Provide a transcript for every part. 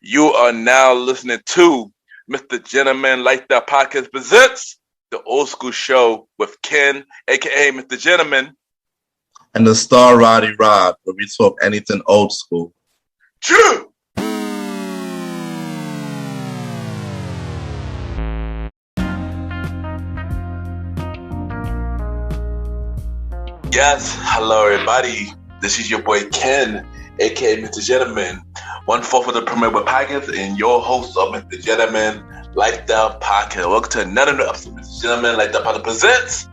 You are now listening to MrGentleman Like That Podcast presents the Old School Show with Ken, aka MrGentleman, and the star Roddy Rod, where we talk anything old school. True. Yes, hello everybody. This is your boy Ken, aka MrGentleman, 1/4 of the Premier Podcast, and your host of MrGentleman Like That Podcast. Welcome to another new episode of MrGentleman Like That Podcast presents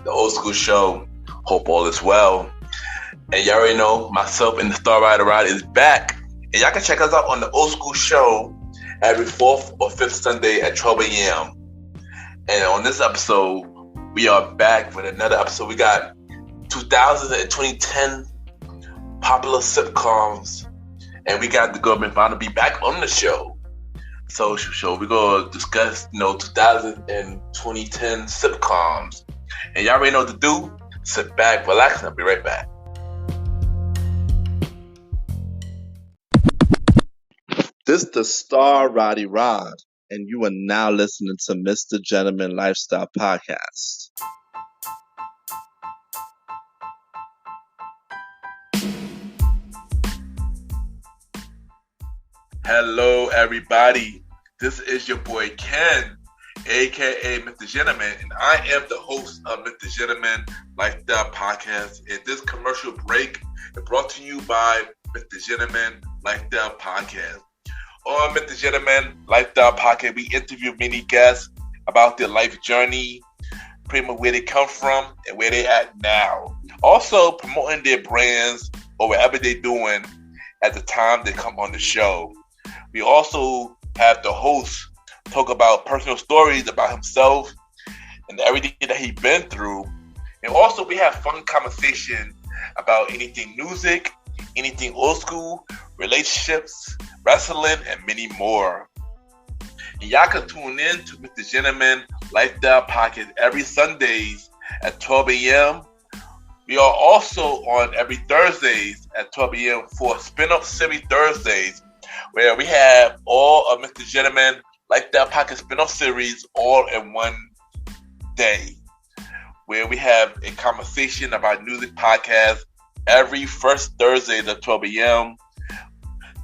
the Old School Show. Hope all is well. And y'all already know myself and the Star Roddy Rod is back. And y'all can check us out on the Old School Show every 4th or 5th Sunday at 12 a.m. And on this episode, we are back with another episode. We got 2000s and 2010s popular sitcoms, and we got the girl Vanna Bee back on the show. So we're gonna discuss, 2000s and 2010s sitcoms. And y'all already know what to do. Sit back, relax, and I'll be right back. This is the star Roddy Rod, and you are now listening to MrGentleman Lifestyle Podcast. Hello, everybody. This is your boy Ken, aka MrGentleman, and I am the host of MrGentleman Lifestyle Podcast. And this commercial break is brought to you by MrGentleman Lifestyle Podcast. On MrGentleman Lifestyle Podcast, we interview many guests about their life journey, pretty much where they come from and where they at now. Also promoting their brands or whatever they're doing at the time they come on the show. We also have the host talk about personal stories about himself and everything that he's been through. And also we have fun conversation about anything music, anything old school, relationships, wrestling, and many more. And y'all can tune in to MrGentleman Lifestyle Podcast every Sundays at 12 a.m. We are also on every Thursdays at 12 a.m. for Spin-Off Series Thursdays, where we have all of MrGentleman Lifestyle Podcast Spin-Off Series all in one day, where we have a conversation about music podcast every first Thursday at 12 a.m.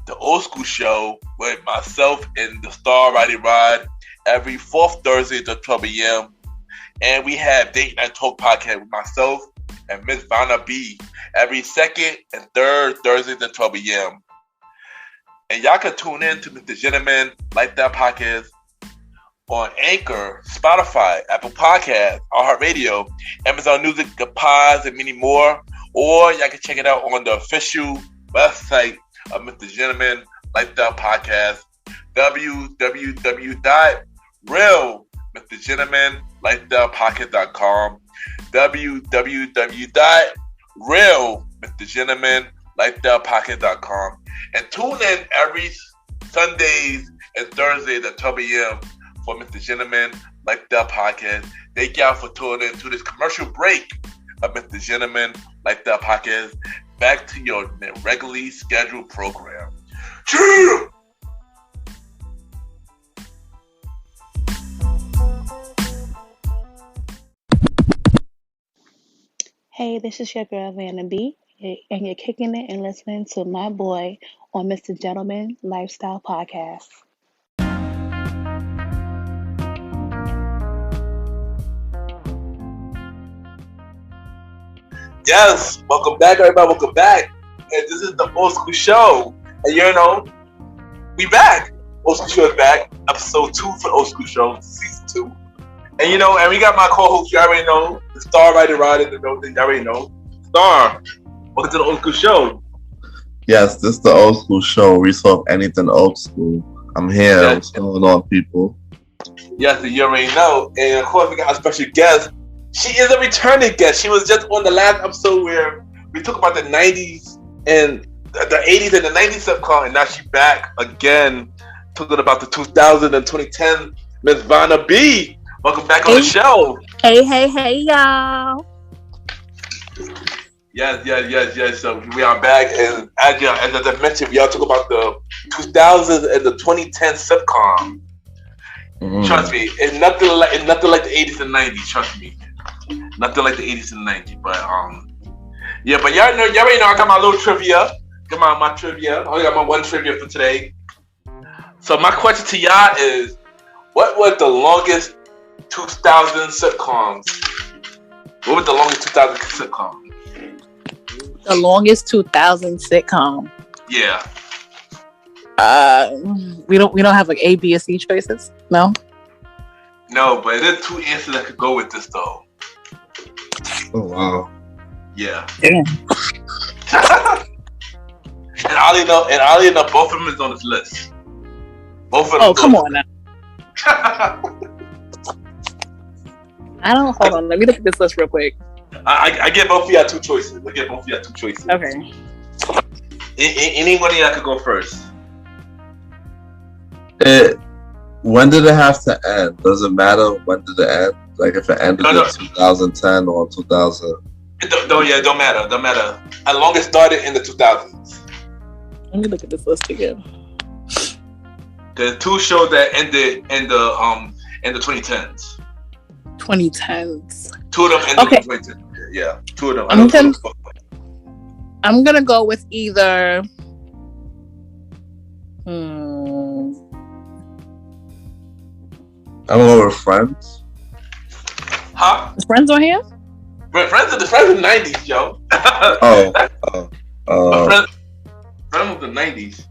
The Old School Show with myself and the star Roddy Rod every 4th Thursday at 12 a.m. And we have Date Night Talk Podcast with myself and Miss Vanna Bee every 2nd and 3rd Thursday at 12 a.m. And y'all can tune in to MrGentleman Lifestyle Podcast on Anchor, Spotify, Apple Podcasts, iHeartRadio, Amazon Music, the Pods, and many more. Or y'all can check it out on the official website of MrGentleman Lifestyle Podcast, www.realmrgentlemanlifestylepodcast.com, www.realmrgentlemanlifestylepodcast.com. And tune in every Sundays and Thursdays at 12 a.m. for MrGentleman Lifestyle Podcast. Thank y'all for tuning in to this commercial break of MrGentleman Lifestyle Podcast. Back to your regularly scheduled program. Cheer! Hey, this is your girl Vanna Bee, and you're kicking it and listening to my boy on MrGentleman Lifestyle Podcast. Yes, welcome back, everybody. Welcome back. And this is the Old School Show. And we back. Old School Show is back. Episode 2 for the Old School Show, season 2. And and we got my co-host, you already know, the star Roddy Rod in the building, you already know. Star, welcome to the Old School Show. Yes, this is the Old School Show. We talk anything old school. I'm here. Yes. What's going on, people? Yes, you already know. And of course, we got a special guest. She is a returning guest. She was just on the last episode where we talked about the 90s and the 80s and the 90s sitcom, and now she's back again talking about the 2000s and 2010s. Miss Vanna Bee, welcome back on the show. Hey, y'all. Yes. So we are back, and as I mentioned, we are talking about the 2000s and the 2010s sitcom. Trust me, it's nothing like the 80s and 90s. Trust me, nothing like the 80s and 90s. But but y'all already know I got my little trivia. Got my trivia. I only got my one trivia for today. So my question to y'all is, what was the longest 2000 sitcoms? What was the longest 2000 sitcom? The longest 2000 sitcom. Yeah. We don't have like A, B, or C choices. No. No, but there's two answers that could go with this though. Oh wow. Yeah. Damn. And I know both of them is on this list. Both of them. Oh, come on now. Hold on. Let me look at this list real quick. I get both of y'all two choices. Okay. Anyone of y'all could go first. When did it have to end? Does it matter when did it end? Like if it ended in 2010 or 2000? It don't matter. As long as it started in the 2000s. Let me look at this list again. There's two shows that ended in the 2010s. 2010s. Two of them ended in the 2010s. Yeah, two of them. I'm gonna go with either. I'm gonna go with Friends. Huh? Is Friends on here? Friends of the 90s, yo. Friends of the 90s.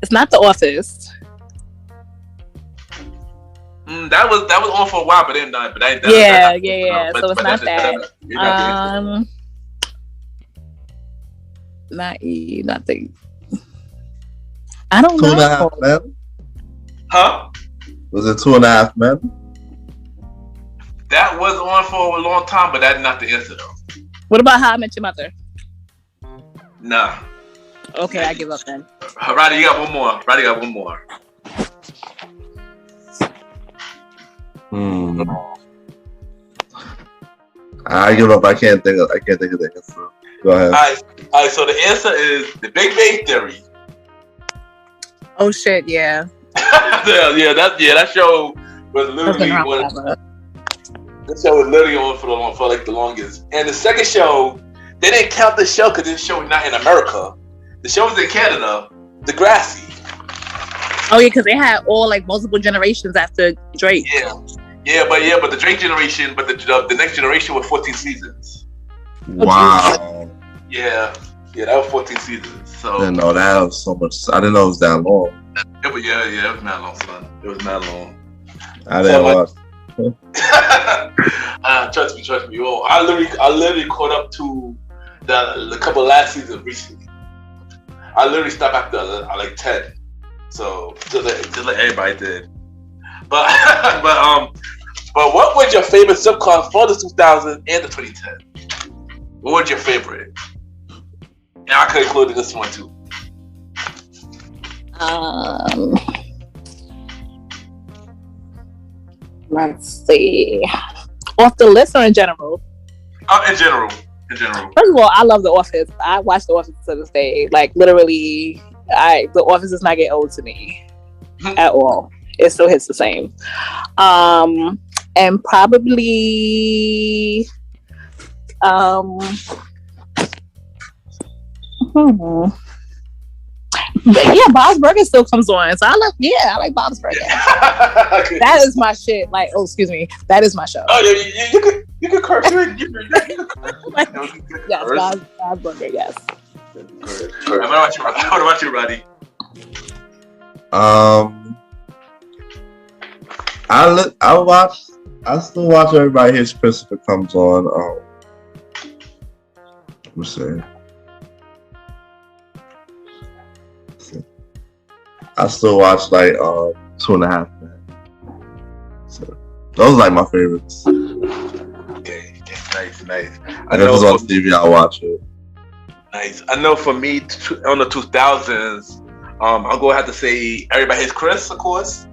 It's not The Office. That was on for a while, but then not. So it's not that. Nothing. I don't know. 2.5 Men. Huh? Was it 2.5 Men? That was on for a long time, but that's not the answer though. What about How I Met Your Mother? Nah. Okay, I give up then. Roddy, you got one more. I give up. I can't think of the answer. Go ahead. All right. So the answer is The Big Bang Theory. Oh shit! Yeah. That show was literally on. This show was literally on for like the longest. And the second show, they didn't count the show because this show was not in America. The show was in Canada. Degrassi. Oh yeah, because they had all like multiple generations after Drake. But the Drake generation, but the next generation was 14 seasons. Wow. Yeah, that was 14 seasons. So I didn't know that was so much. I didn't know it was that long. It was mad long, son. It was mad long. I didn't watch. Trust me. Oh, I literally caught up to the couple last seasons recently. I literally stopped after like 10. So just like everybody did. But what was your favorite sitcom for the 2000s and the 2010s? What was your favorite? And I could include this one too. Let's see. Off the list or in general? In general. First of all, I love The Office. I watch The Office to this day. Like literally, The Office does not get old to me at all. It still hits the same. And probably But yeah, Bob's Burger still comes on. So I like Bob's Burger. That is my shit. Like, oh, excuse me. That is my show. Oh, you can curse. Yes, Bob's Burger, yes. What about you, Roddy? I still watch Everybody Hates Christopher comes on. Let me see. I still watch like 2.5 Men. So those are like my favorites. Okay, nice. I know it's on TV. I watch it. Nice. I know for me on the 2000s, I'm gonna have to say Everybody Hates Chris, of course,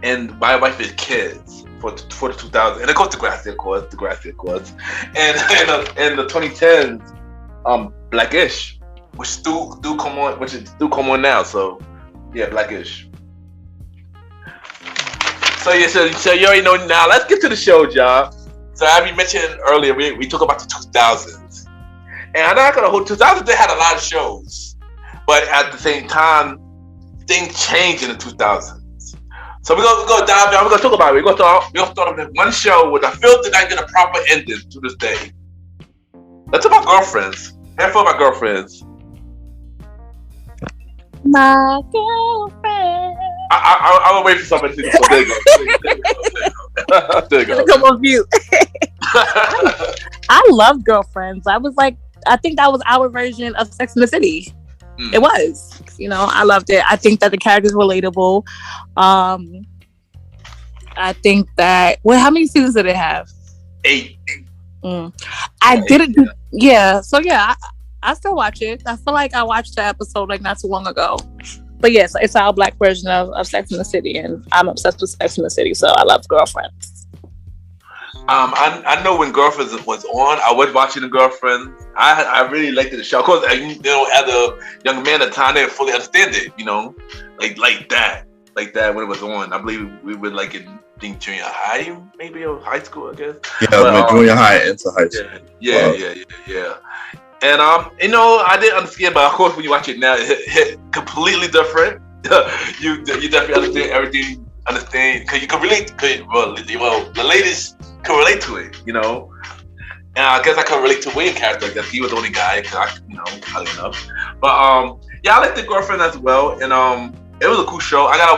and My Wife is Kids. for the 2000s, and of course the Grassy Accords, and the 2010s, Blackish, which still come on now. So yeah, Blackish. So yeah, so you already know now. Let's get to the show, y'all. So as we mentioned earlier, we talk about the 2000s, and I'm not gonna hold 2000s. They had a lot of shows, but at the same time, things changed in the 2000s. So we're gonna dive down. We're gonna talk about it. We're gonna start with one show which I feel did not get a proper ending to this day. Let's talk about Girlfriends. Handful of my girlfriends. My girlfriend. I will wait for somebody to so there you go. There you go. Come on mute. I love Girlfriends. I think that was our version of Sex and the City. It was. I loved it. I think that the characters were relatable. I think that how many seasons did it have? 8. I didn't do so I still watch it. I feel like I watched the episode like not too long ago. But yes, it's our black version of Sex and the City, and I'm obsessed with Sex and the City, so I love Girlfriends. I know when Girlfriends was on, I was watching the Girlfriends. I really liked the show. Of course, as a young man at the time, I didn't fully understand it, like that when it was on. I believe we were like in junior high, maybe, or high school, I guess. Yeah, but, junior high into high school. Yeah. And I didn't understand, but of course, when you watch it now, it hit completely different. you definitely understand everything. Because you can relate. The ladies can relate to it, And I guess I can relate to Wayne's character. I guess he was the only guy, oddly enough. But I like the Girlfriend as well, and it was a cool show. I gotta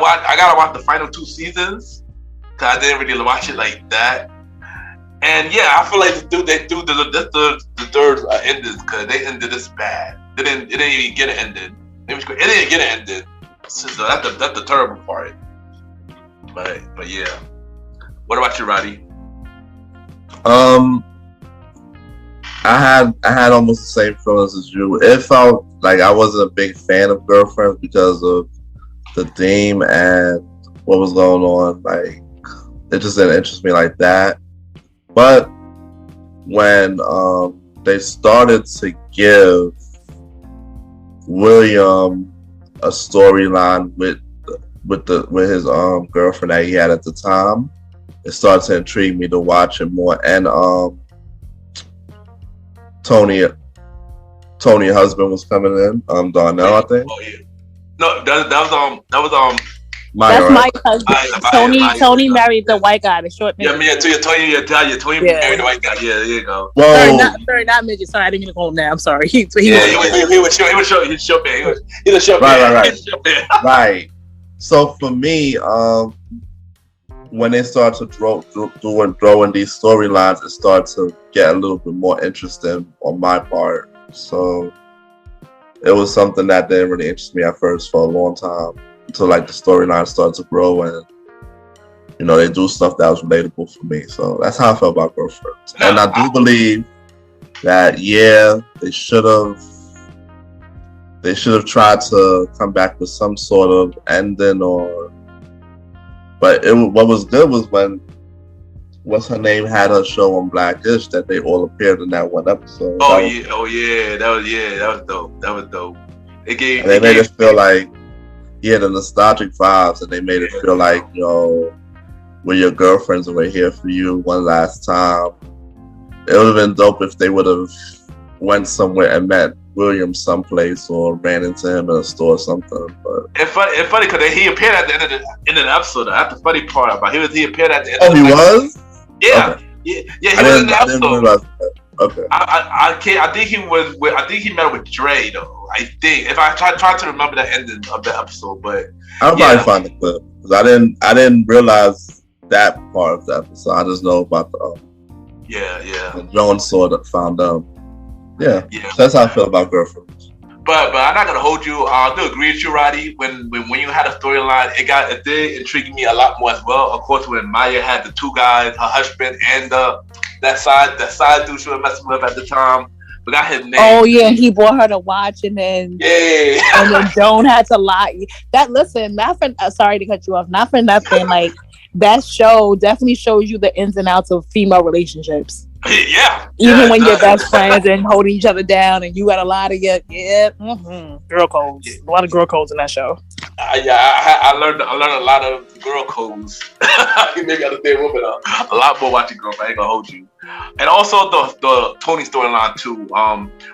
watch the final 2 seasons because I didn't really watch it like that. And yeah, I feel like they do the third ending because they ended this bad. It didn't even get it ended. It didn't get it ended. So that's the terrible part. But yeah. What about you, Roddy? I had almost the same feelings as you. It felt like I wasn't a big fan of Girlfriends because of the theme and what was going on. Like, it just didn't interest me like that. But when they started to give William a storyline with his girlfriend that he had at the time, it started to intrigue me to watch it more. And Tony husband was coming in, Darnell, I think. Oh yeah. No, that was Maya, that's right? Mike's husband. Tony married the white guy, the short midget. Tony married the white guy. Yeah, there you go. Whoa. Sorry, not midget. Sorry, I didn't mean to call him now. I'm sorry. He was short man. He was short man. Right. Right. So for me, when they start to throw in these storylines, it starts to get a little bit more interesting on my part. So it was something that didn't really interest me at first for a long time until like the storyline started to grow and they do stuff that was relatable for me. So that's how I felt about Girlfriends. And I do believe that they should have tried to come back with some sort of ending but what was good was when what's her name had her show on Blackish that they all appeared in that one episode. That was dope. They made it feel like the nostalgic vibes, and they made it feel like we're your girlfriends and we're here for you one last time. It would have been dope if they would have went somewhere and met William someplace or ran into him in a store or something. But it's funny because he appeared at the end of the episode. That's the funny part about he appeared at the end. Oh, he was? Yeah. Okay. Yeah. He was in the episode. I didn't realize that. Okay. I think he met with Dre though. I think if I try to remember the ending of the episode, but I'll probably find the clip because I didn't realize that part of the episode. I just know about the Jones found out. Yeah. So that's how I feel about Girlfriends. But I'm not gonna hold you. I do agree with you, Roddy. When you had a storyline, it did intrigue me a lot more as well. Of course, when Maya had the 2 guys, her husband and that side dude she was messing with at the time. Forgot his name. Oh yeah, he brought her to watch, and then and then Joan had to lie. Not for sorry to cut you off. Not for nothing. Like that show definitely shows you the ins and outs of female relationships. Yeah. Even when you're best friends and holding each other down, and you got a lot of girl codes. Yeah. A lot of girl codes in that show. I learned a lot of girl codes. Maybe I stay with it a lot more watching girl. I ain't gonna hold you. And also the Tony storyline too.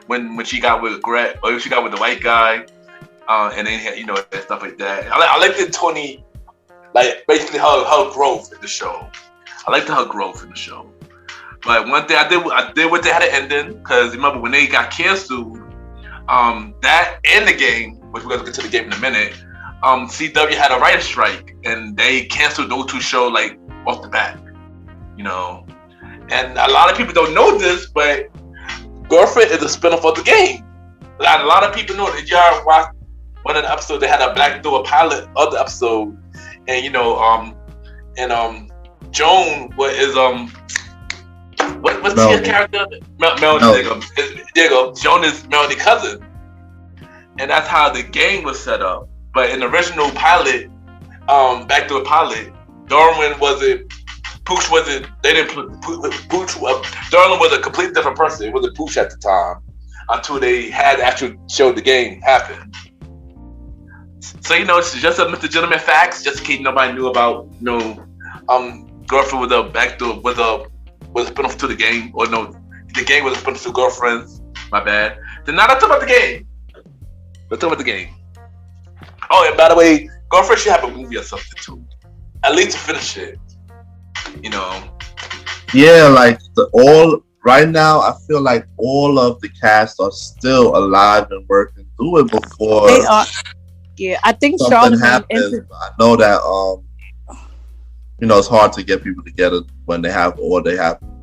When she got with Greg, or she got with the white guy, and then and stuff like that. I like the Tony, like basically her growth in the show. I liked her growth in the show. But one thing I did what they had an ending, because remember when they got canceled, that and the game, which we're gonna get to the game in a minute. CW had a writer's strike, and they canceled those two shows like off the bat, And a lot of people don't know this, but Girlfriend is a spinoff of the game. A lot of people know that y'all watched one of the episodes. They had a Black Door pilot of the episode, and Joan what's your character? Melody. There you go. Joan is Melody's cousin, and that's how the game was set up. But in the original pilot, Backdoor pilot, Darwin wasn't. Pooch wasn't. They didn't put Pooch. Darwin was a completely different person. It wasn't Pooch at the time until they had actually showed the game happen. So it's just a MrGentleman facts, just in case nobody knew about Girlfriend with a Backdoor was a spinoff to the game, or no, the game was a spinoff to Girlfriends. My bad. Then now let's talk about the game. Oh, and by the way, Girlfriend should have a movie or something too. At least to finish it. Yeah, like right now, I feel like all of the cast are still alive and working through it before they are. Yeah, I think something happens. I know that it's hard to get people together when they have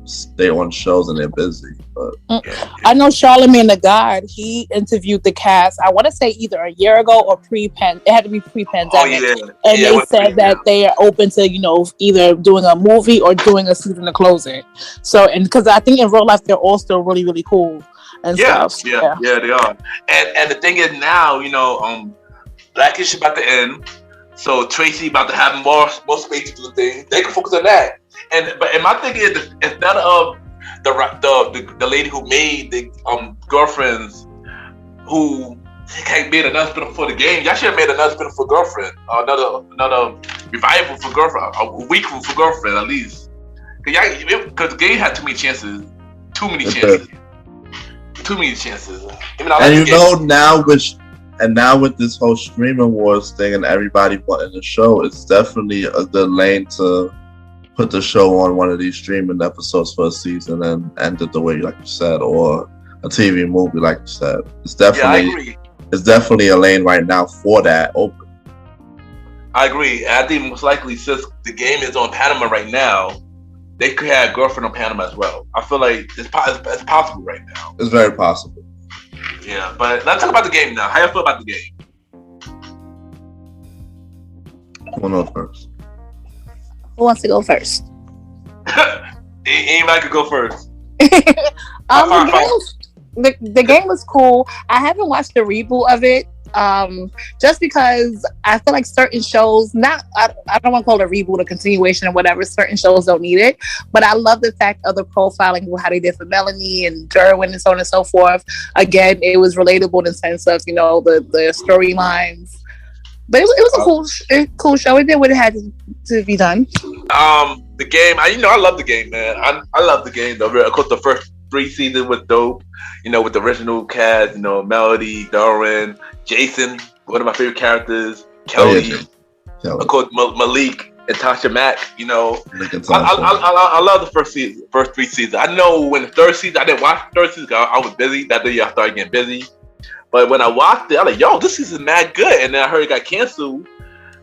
stay on shows and they're busy. But I know Charlamagne the God, he interviewed the cast, I want to say either a year ago or it had to be pre-pandemic. And they said that they are open to, either doing a movie or doing a season to close it. So, and because I think in real life, they're all still really, really cool and stuff. Yeah, they are. And the thing is now, Blackish about to end. So Tracy about to have more space to do things. They can focus on that. And my thing is, instead of the lady who made the Girlfriends, who made another spin for the game, y'all should have made another spin for Girlfriend, another revival for Girlfriend, a week for Girlfriend at least. Because the game had too many chances. Too many chances. Now with this whole streaming wars thing and everybody wanting the show, it's definitely a good lane to put the show on one of these streaming episodes for a season and end it the way like you said, or a TV movie like you said. It's definitely a lane right now for that open. I agree. I think most likely, since the game is on Panama right now, they could have Girlfriend on Panama as well. I feel like it's possible right now. It's very possible. Yeah, but let's talk about the game now. How you feel about the game? Who knows first? Who wants to go first? Anybody could go first. The game was cool. I haven't watched the reboot of it, just because I feel like certain shows, I don't want to call it a reboot, a continuation or whatever, certain shows don't need it, but I love the fact of the profiling, how they did for Melanie and Derwin and so on and so forth. Again, it was relatable in the sense of, the storylines. But it was a cool show. It did what it had to be done. The game, I love the game, man. I love the game, though. Of course, the first 3 seasons was dope. With the original cast, Melody, Darwin, Jason, one of my favorite characters, Kelly, of course, Malik and Tasha Mack. I love the first 3 seasons. I know when the 3rd season, I didn't watch the 3rd season. I was busy. That day I started getting busy. But when I watched it, I was like, yo, this season is mad good. And then I heard it got canceled,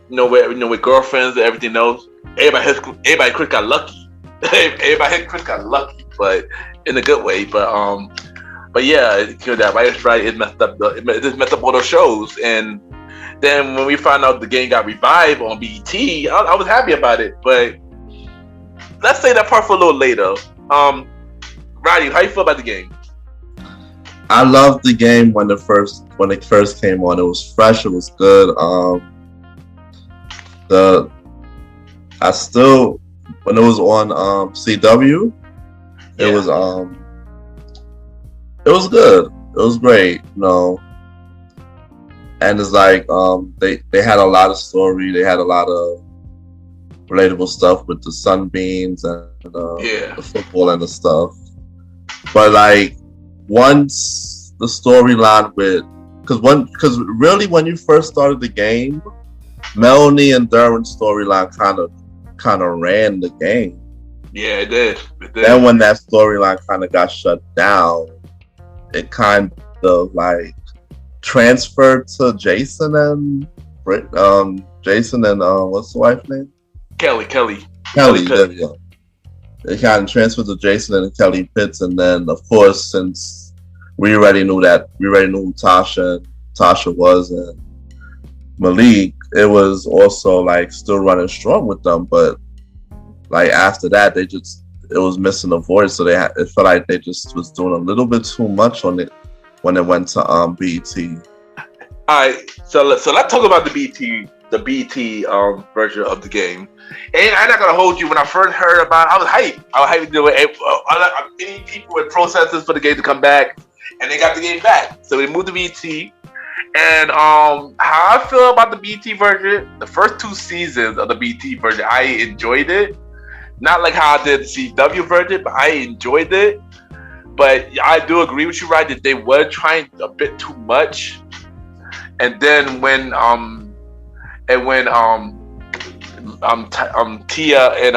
with Girlfriends and everything else. Everybody Chris got lucky. Chris got lucky, but in a good way. But yeah, that writer's strike, it messed up all those shows. And then when we found out the game got revived on BET, I was happy about it. But let's say that part for a little later. Roddy, how you feel about the game? I loved the game when it first came on. It was fresh. It was good. I still, when it was on CW, it was good. It was great, you know. And it's like they had a lot of story. They had a lot of relatable stuff with the sunbeams and the football and the stuff. But like once the storyline with, because really when you first started the game, Melanie and Duran's storyline kind of ran the game. Yeah, it did. Then when that storyline kind of got shut down, it kind of like transferred to Jason and what's the wife's name? Kelly. There we go. It kind of transferred to Jason and Kelly Pitts, and then of course since we already knew who Tasha was and Malik, it was also like still running strong with them, but like after that it was missing a voice, so it felt like they just was doing a little bit too much on it when it went to BET. Alright, so let's talk about the BET version of the game. And I'm not gonna hold you. When I first heard about it, I was hyped to do it. Many people were processes for the game to come back, and they got the game back. So they moved to BET. And how I feel about the BET version, the first 2 seasons of the BET version, I enjoyed it. Not like how I did the CW version, but I enjoyed it. But I do agree with you, right, that they were trying a bit too much. And then when Tia and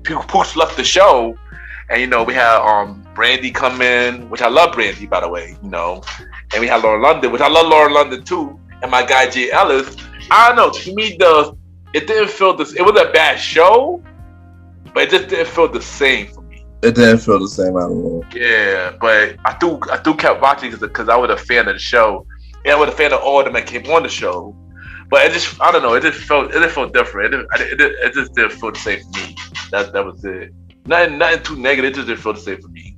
Pooch left the show, and you know we had Brandy come in, which I love Brandy, by the way, you know, and we had Lauren London, which I love Lauren London too, and my guy Jay Ellis. I don't know, to me it didn't feel this. It was a bad show, but it just didn't feel the same for me. It didn't feel the same at all. Yeah, but I do kept watching because I was a fan of the show, and I was a fan of all of them that came on the show. But it just, I don't know, it just felt different. It just didn't feel the same for me. That was it. Nothing too negative. It just didn't feel the same for me.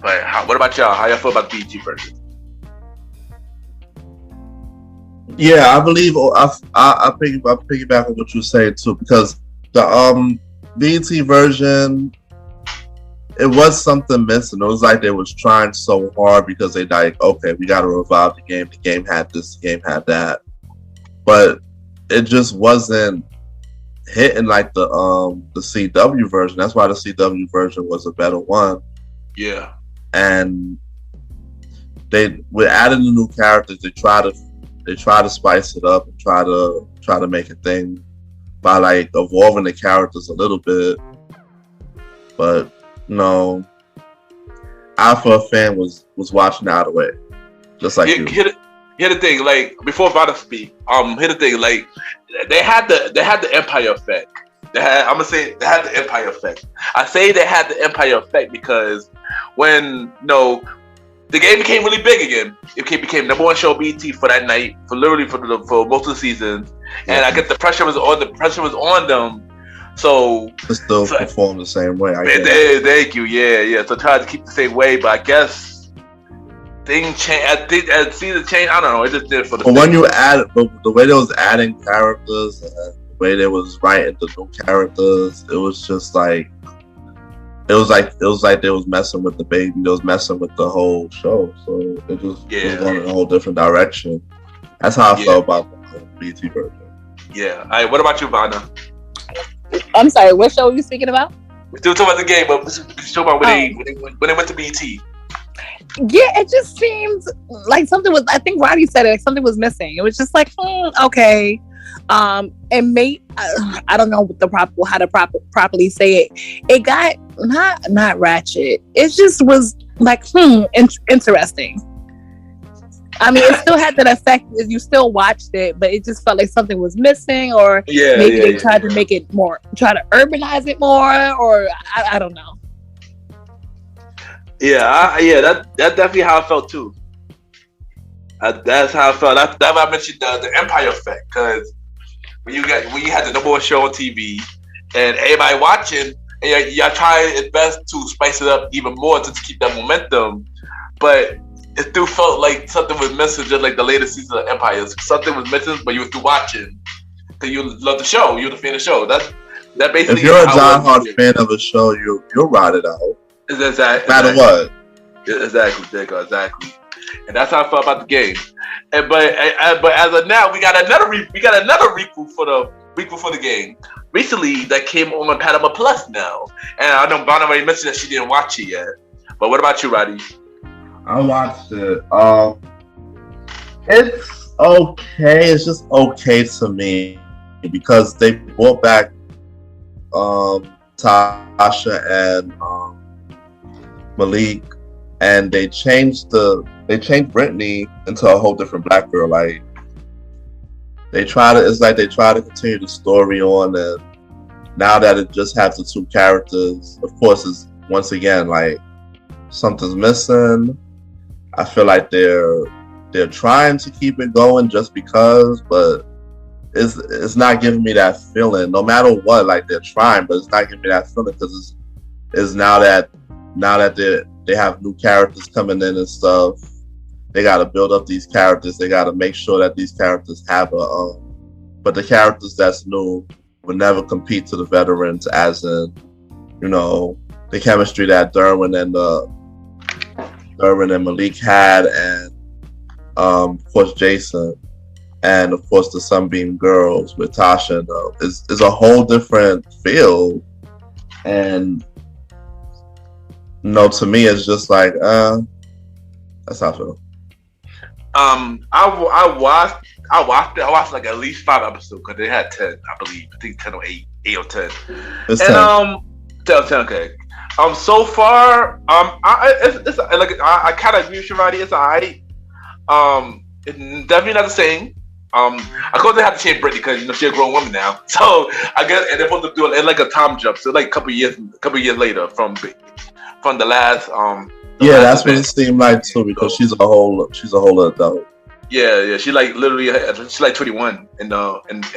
But what about y'all? How y'all feel about the BET version? Yeah, I believe I piggyback on what you saying too, because the BET version, it was something missing. It was like they was trying so hard because they like, okay, we got to revive the game. The game had this, the game had that, but it just wasn't hitting like the CW version. That's why the CW version was a better one. Yeah, and with adding the new characters, they try to spice it up and try to make a thing by like evolving the characters a little bit, but. No, I for a fan was watching out of the way, just like you. Here's the thing, like before Vanna speak, here's the thing, like they had the Empire effect. They had the Empire effect. I say they had the Empire effect because when the game became really big again, it became number 1 show BET for that night, for most of the seasons, and I guess the pressure was on them. So still perform the same way. Thank you. Yeah. So try to keep the same way, but I guess things change. I think as season change, I don't know. It just did for the. But when you add the way they was adding characters and the way they was writing the new characters, it was just like it was like they was messing with the baby. They was messing with the whole show. So it just was going in a whole different direction. That's how I felt about the BT version. Yeah. All right. What about you, Vanna? I'm sorry, what show are you speaking about? We're still talking about the game, but we're talking about when they went to BET. Yeah, it just seemed like something was. I think Roddy said it. Like something was missing. It was just like, okay, and I don't know how to properly say it. It got not ratchet. It just was like interesting. I mean, it still had that effect. You still watched it, but it just felt like something was missing, or maybe they tried to make it more, try to urbanize it more, or I don't know. That's definitely how I felt too. That's how I felt. That's why I mentioned the Empire effect, because when you had the number 1 show on TV and everybody watching, and y'all trying its best to spice it up even more to keep that momentum, but it still felt like something was missing, just like the latest season of Empire. Something was missing, but you were still watching. because you love the show. You're the fan of the show. That basically. If you're a diehard fan of a show, you'll ride it out. Exactly. No matter what. Exactly, exactly. And that's how I felt about the game. But as of now, we got another reboot for the game. Recently, that came on Panama Plus now, and I know Vanna already mentioned that she didn't watch it yet. But what about you, Roddy? I watched it. It's okay. It's just okay to me because they brought back Tasha and Malik, and they changed Brittany into a whole different black girl. Like they try to continue the story on, and now that it just has the two characters, of course, it's once again like something's missing. I feel like they're trying to keep it going just because, but it's not giving me that feeling. No matter what, like they're trying, but it's not giving me that feeling because it's now that they have new characters coming in and stuff. They got to build up these characters. They got to make sure that these characters have but the characters that's new will never compete to the veterans, as in, the chemistry that Derwin and Malik had, and of course Jason, and of course the Sunbeam Girls with Tasha, is a whole different feel. And to me, it's just like that's how I feel. I watched it. I watched like at least 5 episodes because they had 10, I believe. I think 10 or 8 or 10. It's and 10, okay. So far, it's like I kind of agree with you, Roddy. It's alright. It's definitely not the same. Of course they have to change Brittany because she's a grown woman now. So I guess, and they're supposed to do it like a time jump. So like a couple years later from the last that's what it seemed like too, because she's a whole adult. Yeah. She's like 21 in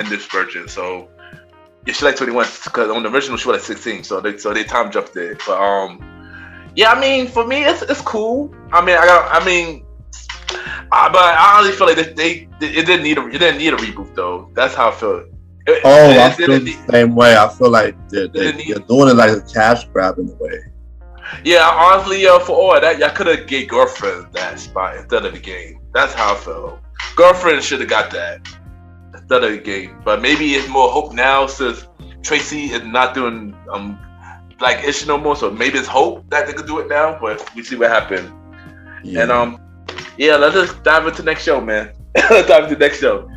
this version. So yeah, she's like 21 because on the original she was like 16. So they time jumped it. But I mean, for me it's cool. I mean, but I honestly feel like it didn't need a reboot though. That's how I feel. I feel the same way. I feel like they're doing it like a cash grab in a way. Yeah, honestly, for all that, y'all could have gave Girlfriend that spot instead of the game. That's how I feel. Girlfriend should have got that instead of the game. But maybe it's more hope now since Tracy is not doing Black Ish no more. So maybe it's hope that they could do it now. But we see what happened. Yeah. And let's just dive into the next show, man. Let's dive into the next show.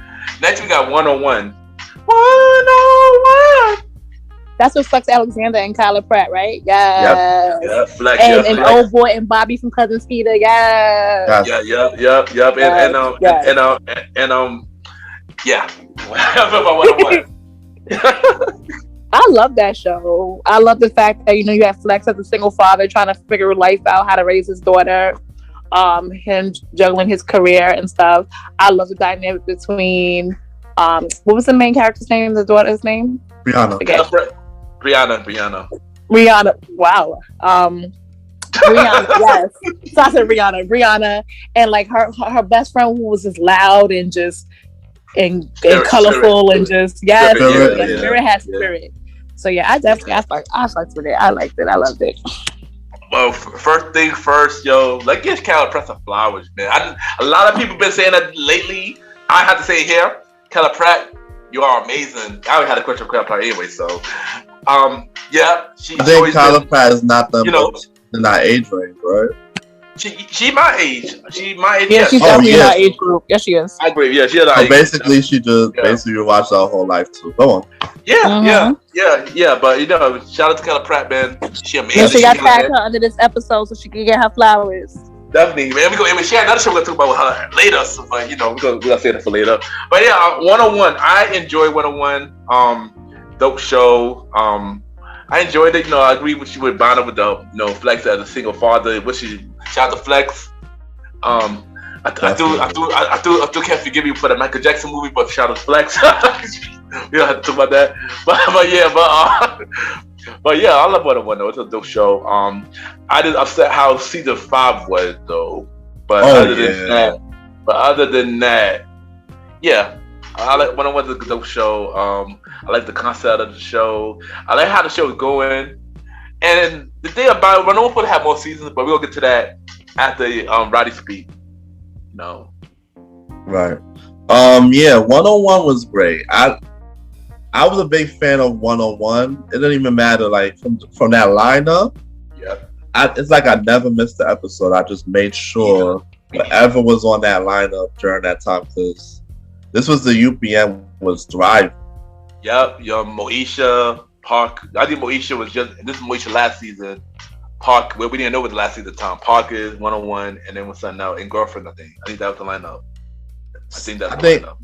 Next we got 101. 101. That's with Flex Alexander and Kyla Pratt, right? Yeah. Yep. And Old Boy and Bobby from Cousin Skeeter. Yeah. Yep. Yeah. I love that show. I love the fact that you have Flex as a single father trying to figure life out, how to raise his daughter, him juggling his career and stuff. I love the dynamic between what was the main character's name? The daughter's name? Brianna. Brianna. Wow. Brianna. Yes. So I said Brianna, and like her best friend who was just loud and just and colorful and just Spirit has spirit. So yeah, I fucked with it. I liked it. I loved it. Well, first thing first, let's give Kyla Pratt some flowers, man. A lot of people been saying that lately. I have to say it here, Kyla Pratt, you are amazing. I already had a question for Kyla Pratt anyway, so I think Kyla Pratt is not in that age range, right? She my age. Yeah, she's definitely in our age group. Yes, she is. I agree. Yeah, she is. So basically, she just basically watched her whole life too. Go on. Yeah. But shout out to Kyla Pratt, man. She amazing. And she got tagged her under this episode so she can get her flowers. Definitely, man. She had another show we're gonna talk about with her later. So, but we're gonna say that for later. But yeah, 101. I enjoy 101. Dope show. I enjoyed it. I agree with you with Vanna with the Flex as a single father. Shout out to Flex. I still can't forgive you for the Michael Jackson movie, but shout out to Flex. We don't have to talk about that. But yeah, I love 101 though. It's a dope show. I did upset how season 5 was though. But other than that, yeah, I like 101 is a dope show. I like the concept of the show. I like how the show is going. And the thing about it, 101 supposed to have more seasons, but we'll get to that after Roddy speak. No. Right. Yeah, 101 was great. I was a big fan of 101. It didn't even matter, like from that lineup. Yeah. It's like I never missed the episode. I just made sure whatever was on that lineup during that time, because this was the UPN was thriving. Yep. Moesha, Park. I think Moesha was this is Moesha last season. Park, well, we didn't know what the last season time. Park is 101, and then with something else, and Girlfriend, I think that was the lineup. I think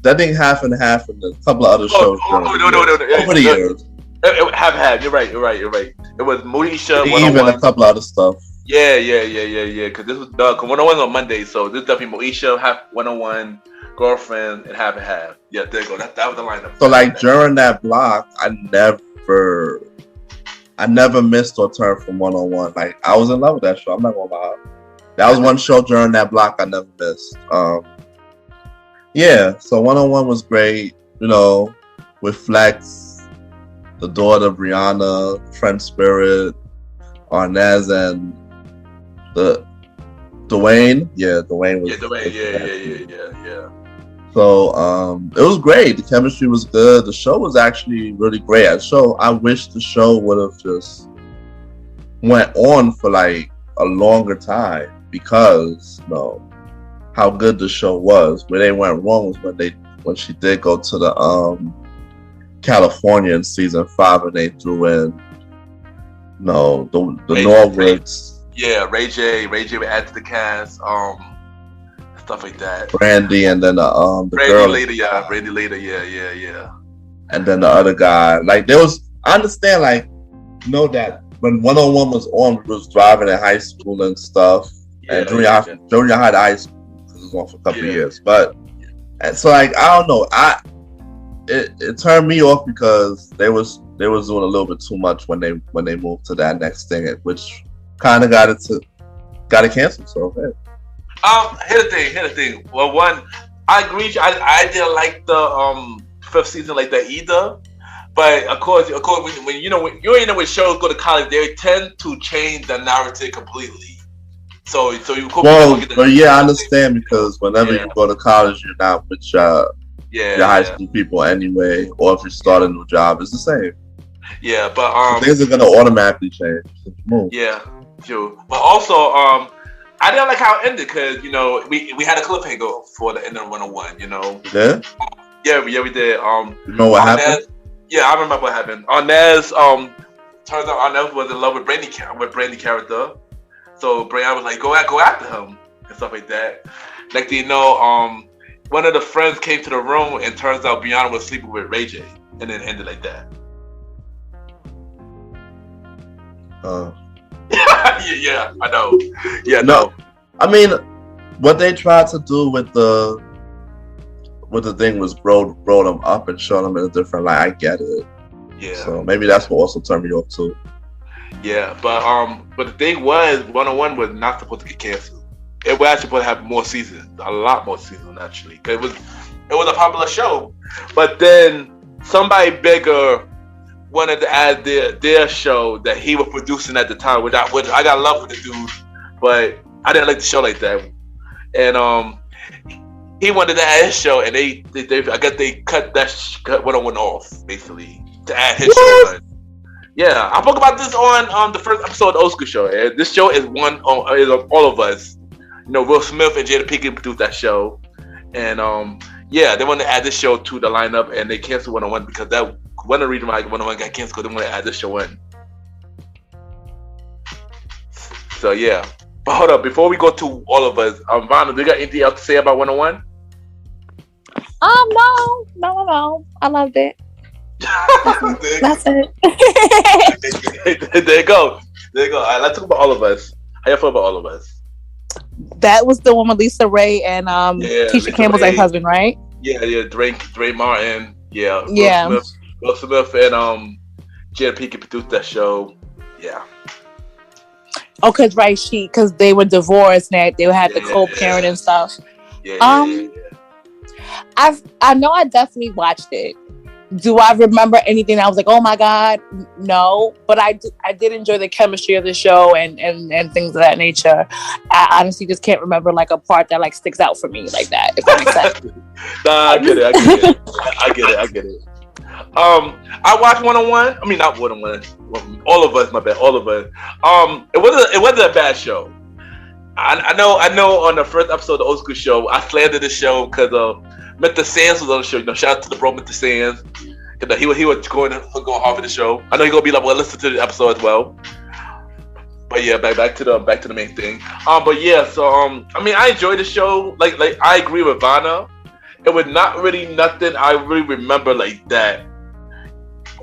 that thing half and half in a couple of other shows. No. Over the years. Have. You're right. It was Moesha, even a couple other stuff. Yeah. Because this was 101 on Monday, so this is definitely Moesha, half 101, Girlfriend, and half and half. Yeah, there you go. That was the lineup. So like during that block, I never missed or turned from 101. Like I was in love with that show. I'm not gonna lie. That was one show during that block I never missed. Yeah, so 101 was great. You know, with Flex, the daughter Brianna, Friend Spirit, Arnaz, and the Dwayne. Yeah, Dwayne was. Yeah, Dwayne. Yeah. So it was great. The chemistry was good. The show was actually really great. I wish the show would have just went on for like a longer time, because how good the show was. Where they went wrong was when she did go to the California in season 5 and they threw in the Norwoods. Ray J would add to the cast. Stuff like that. Brandy, and then the Brandy girl later, Brandy later, yeah. And then the other guy, like I understand, like that when 101 was on, we was driving in high school and stuff, and junior high to high school, because it was on for a couple of years. But and so like I don't know, it turned me off because they was doing a little bit too much when they moved to that next thing, which kind of got it canceled. So hey. Here's the thing. Well, one, I agree. I didn't like the 5th season like that either. But of course, when you know when shows go to college, they tend to change the narrative completely. So you could. But yeah, I understand, because whenever you go to college, you're not with your high school people anyway, or if you start a new job, it's the same. Yeah, but things are gonna automatically change. Yeah, true. But also, I didn't like how it ended, because we had a cliffhanger for the end of 101. Yeah. Yeah, we did. You know what happened? Yeah, I remember what happened. Arnaz, turns out Arnaz was in love with Brandy character. So Brianna was like, go after him and stuff like that. Like, one of the friends came to the room, and turns out Brianna was sleeping with Ray J, and then ended like that. Yeah, I know. Yeah, no. I mean, what they tried to do with the thing was roll them up and show them in a different light. I get it. Yeah. So maybe that's what also turned me off too. Yeah, but the thing was, 101 was not supposed to get canceled. It was actually supposed to have more seasons, a lot more seasons actually, because it was a popular show. But then somebody bigger wanted to add their show that he was producing at the time, which I got love for the dude, but I didn't like the show like that. And he wanted to add his show, and they I guess they cut 101 off basically to add his show. Yeah, I spoke about this on the first episode of the Old School Show. And this show is is of all of us. Will Smith and Jada Pinkett produced that show, and they wanted to add this show to the lineup, and they canceled 101 because that one of the reasons why 101 got canceled, because they wanted to add this show in. So yeah, but hold up, before we go to all of us, Vanna, do you got anything else to say about 101? No. I loved it. That's it. There you go. All right, let's talk about All of Us. How you feel about All of Us? That was the one with Lisa Ray and Keisha Campbell's ex-husband, right? Yeah, Dwayne Martin. Yeah. Will Smith and Jada Pinkett produced that show. Yeah. Oh, because they were divorced and they had the co-parent and stuff. Yeah. I know I definitely watched it. Do I remember anything I was like, oh my God? No. But I did enjoy the chemistry of the show and things of that nature. I honestly just can't remember like a part that like sticks out for me like that, if that makes sense. Nah, I get it. I get it. I watched 101. I mean, not 101. All of us, my bad. All of us. It wasn't a bad show. I know. On the first episode of the Old School Show, I slandered the show because Mr. Sands was on the show. You know, shout out to the bro, Mr. Sands. He was going hard for the show. I know you're gonna be like, well, listen to the episode as well. But yeah, back to the main thing. But yeah, so I mean, I enjoyed the show. Like I agree with Vanna. It was not really nothing I really remember like that.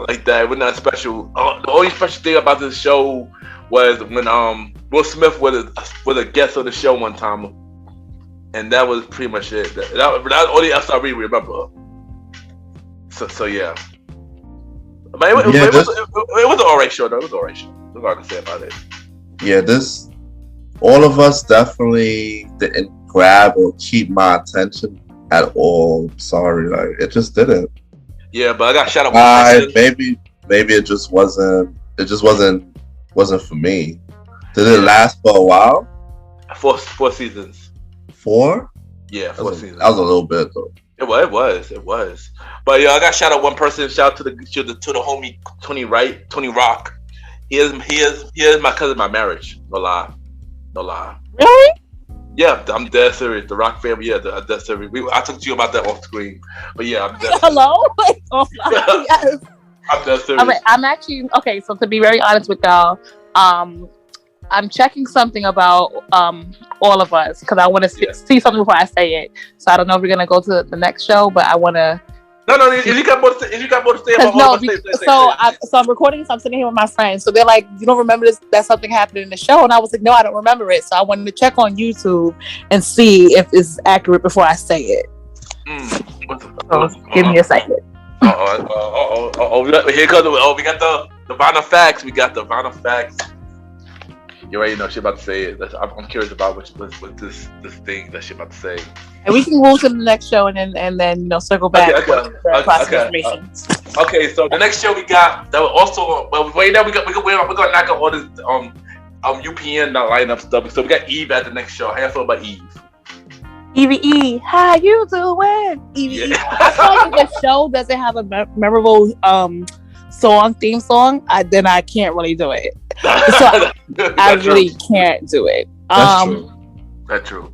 It was not special. The only special thing about this show was when Will Smith was a guest on the show one time, and that was pretty much it. That was the only else I really remember. So yeah. But it was an alright show though. It was an alright show. That's all I can say about it. Yeah, all of us definitely didn't grab or keep my attention at all. Sorry, like it just didn't. Yeah, but I got shout out. Maybe it just wasn't. It just wasn't for me. Did it last for a while? 4 seasons. 4? Yeah, 4 seasons. That was a little bit though. It was. But yeah, I got shout out one person. Shout out to the homie Tony Rock. He is my cousin, my marriage. No lie. Really? Yeah, I'm dead serious. The Rock family, yeah, I'm dead serious. I talked to you about that off screen. But yeah, I'm dead serious. Hello? Yes. I'm dead serious. Right, I'm actually okay. So to be very honest with y'all, I'm checking something about all of us because I want to see something before I say it. So I don't know if we're gonna go to the next show, but I want to. No. If you got more to say about all of us, so I'm recording. So I'm sitting here with my friends. So they're like, "You don't remember this? That something happened in the show?" And I was like, "No, I don't remember it." So I wanted to check on YouTube and see if it's accurate before I say it. So give me a second. Here comes we got the Vanna facts. We got the Vanna facts. You already know she about to say it. I'm curious about what this thing that she about to say. And we can move to the next show and then circle back. Okay. Okay, so the next show we got that was also we're gonna knock out all this UPN lineup stuff. So we got Eve at the next show. How you feel about Eve? Eve, how you doing? Eve. I thought the show doesn't have a memorable theme song. Then I can't really do it. So I really can't do it. That's true.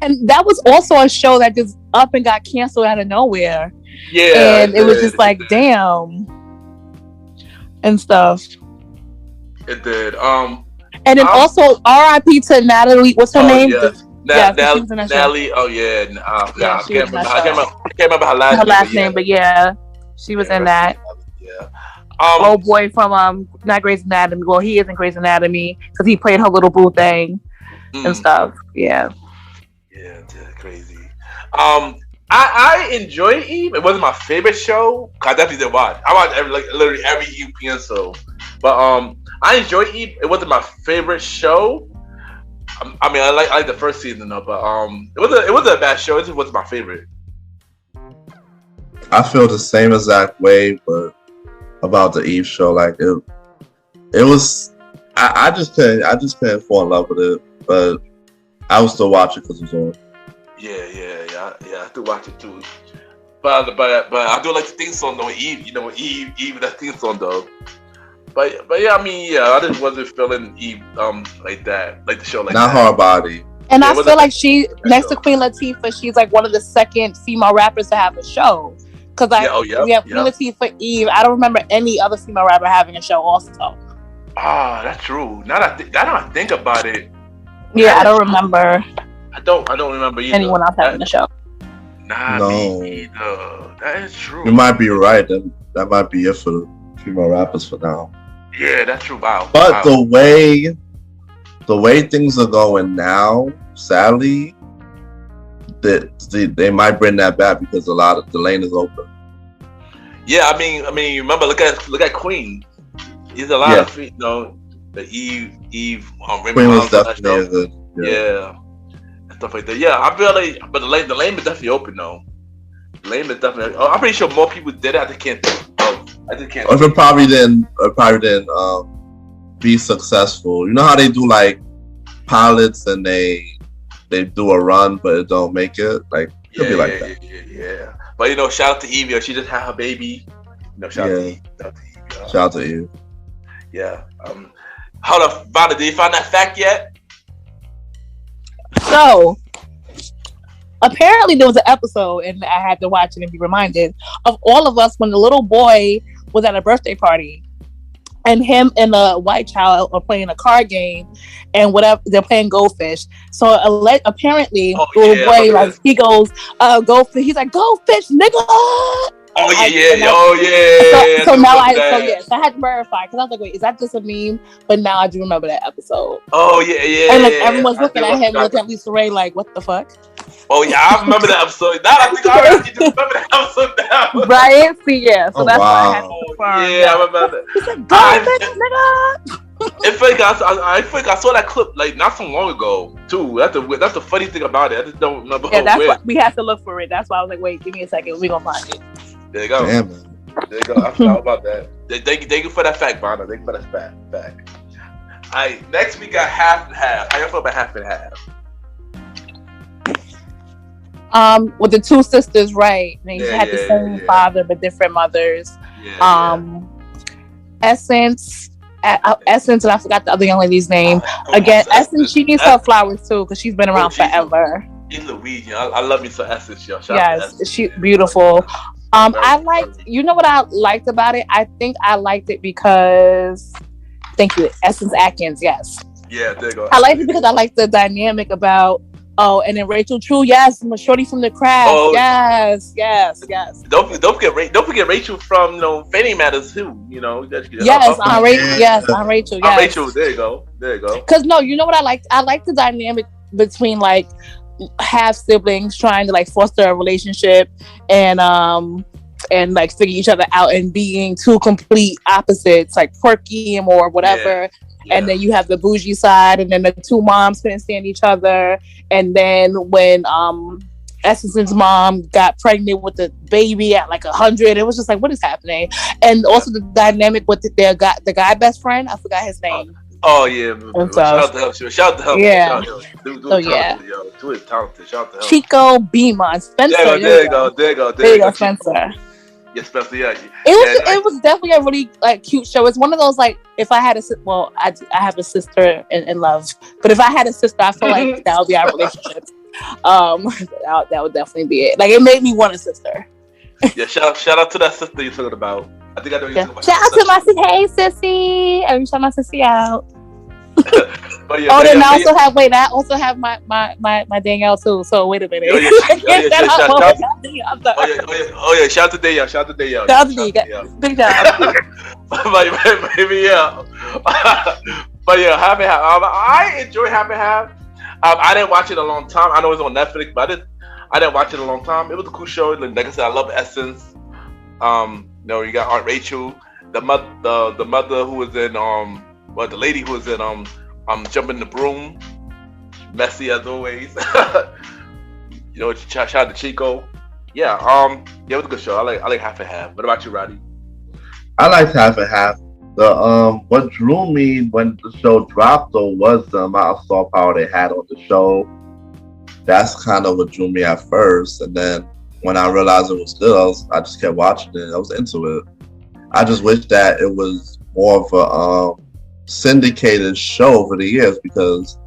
And that was also a show that just up and got canceled out of nowhere. Yeah. And it was just like, damn. And stuff. It did. And then also R.I.P. to Natalie. What's her name? Yeah. Natalie. Oh yeah. I can't remember her last name. But yeah, she was in that. Yeah. Old boy from not Grey's Anatomy. Well, he is in Grey's Anatomy because he played her little boo thing and stuff. Yeah. Yeah, crazy. I enjoyed Eve. It wasn't my favorite show. I definitely did watch. I watched literally every UPN show. But I enjoyed Eve. It wasn't my favorite show. I mean, I like the first season though, but it wasn't a bad show. It just wasn't my favorite. I feel the same exact way, but about the Eve show, like it was. I just couldn't fall in love with it, but I was still watching because it was on. Yeah. I still watch it too. But I do like the theme song though. Eve, that theme song though. But yeah, I mean, I just wasn't feeling Eve like that, like the show like not that. Hard Body. And I feel like she next to Queen Latifah, she's like one of the second female rappers to have a show. Because we have Queen Latifah, Eve. I don't remember any other female rapper having a show also. That's true. Now that I think about it. Yeah, I don't remember. I don't remember either. Anyone else having a show. Me either. That is true. You might be right. That might be it for the female rappers for now. Yeah, that's true. Wow. But the way things are going now, sadly, they might bring that back because a lot of the lane is open. Yeah, I mean, you remember look at Queen. There's a lot of the Eve Queen was definitely good. Yeah. And stuff like that. Yeah, I feel like, but the lane is definitely open though. Lame is definitely. I'm pretty sure more people did it. I just can't think. I just can't. Or if it probably didn't be successful. You know how they do like pilots and they do a run but it don't make it. Like it could be like that. Yeah. But you know, shout out to Evie. She just had her baby. You know, shout out to Evie. Shout out to you. Yeah. Hold up, Vanna, did you find that fact yet? So apparently there was an episode, and I had to watch it and be reminded of all of us when the little boy was at a birthday party, and him and a white child are playing a card game, and whatever they're playing goldfish. So apparently, the little boy like he goes, goldfish. He's like, goldfish, nigga. So now I had to verify because I was like, wait, is that just a meme? But now I do remember that episode. And like everyone's looking at him, looking at Lisa Ray like, what the fuck? Oh yeah, I remember that episode. Now I think I already just remember that episode now. Right? See, yeah. So that's why I had to confirm. Yeah, I remember that. He said, goldfish, nigga. I feel like I saw that clip like not so long ago too. That's the funny thing about it. I just don't remember. Yeah, that's why we had to look for it. That's why I was like, wait, give me a second. We gonna find it. There you go. Damn. There you go. I forgot about that. Thank you for that fact, Vanna. Thank you for that fact. All right, next we got half and half. How you feel about half and half? With the two sisters, right? They had the same father but different mothers. Essence, and I forgot the other young lady's name. Again, Essence, she needs her flowers too because she's been around forever. She's Louisiana. I love me some Essence, yo. Yes, she's beautiful. I liked. You know what I liked about it? I think I liked it because. Thank you, Essence Atkins. Yes. Yeah, there you go. I liked it because I liked the dynamic about. Oh, and then Rachel True, yes, Shorty from the Craft, yes. Don't forget Rachel from Fanny Matters too. Yes, on Rachel, yes. On Rachel, there you go. Because you know what I liked? I liked the dynamic between like half siblings trying to like foster a relationship and like figure each other out and being two complete opposites, like quirky or whatever. Yeah. And then you have the bougie side, and then the two moms couldn't stand each other. And then when Essence's mom got pregnant with the baby at like 100, it was just like, what is happening? And also the dynamic with the guy best friend, I forgot his name. Oh yeah, shout out to him. Yeah. Dude, Dude is talented. Shout out to him. Chico Beamon, Spencer. There you go, Spencer. Yeah, Spencer. Yeah. It was definitely a really like cute show. It's one of those like if I had I have a sister in love, but if I had a sister, I feel like that would be our relationship. That would definitely be it. Like it made me want a sister. Yeah, shout out to that sister you're talking about. I think I know you're talking about. Shout out to my sister. Hey, sissy. Every time my sissy out. I also have my Danielle too. So wait a minute. Shout out to Danielle. Shout out to Danielle. Big job. But yeah, half and half. I enjoy half and half. I didn't watch it a long time. I know it's on Netflix, but I didn't watch it a long time. It was a cool show. Like I said, I love Essence. You got Aunt Rachel, the mother who was in the lady who was in Jumping the Broom, messy as always. Shout out to Chico. Yeah, it was a good show. I like half and half. What about you, Roddy? I liked half and half. What drew me when the show dropped though was the amount of star power they had on the show. That's kind of what drew me at first, and then when I realized it was good, I just kept watching it. I was into it. I just wish that it was more of a syndicated show over the years because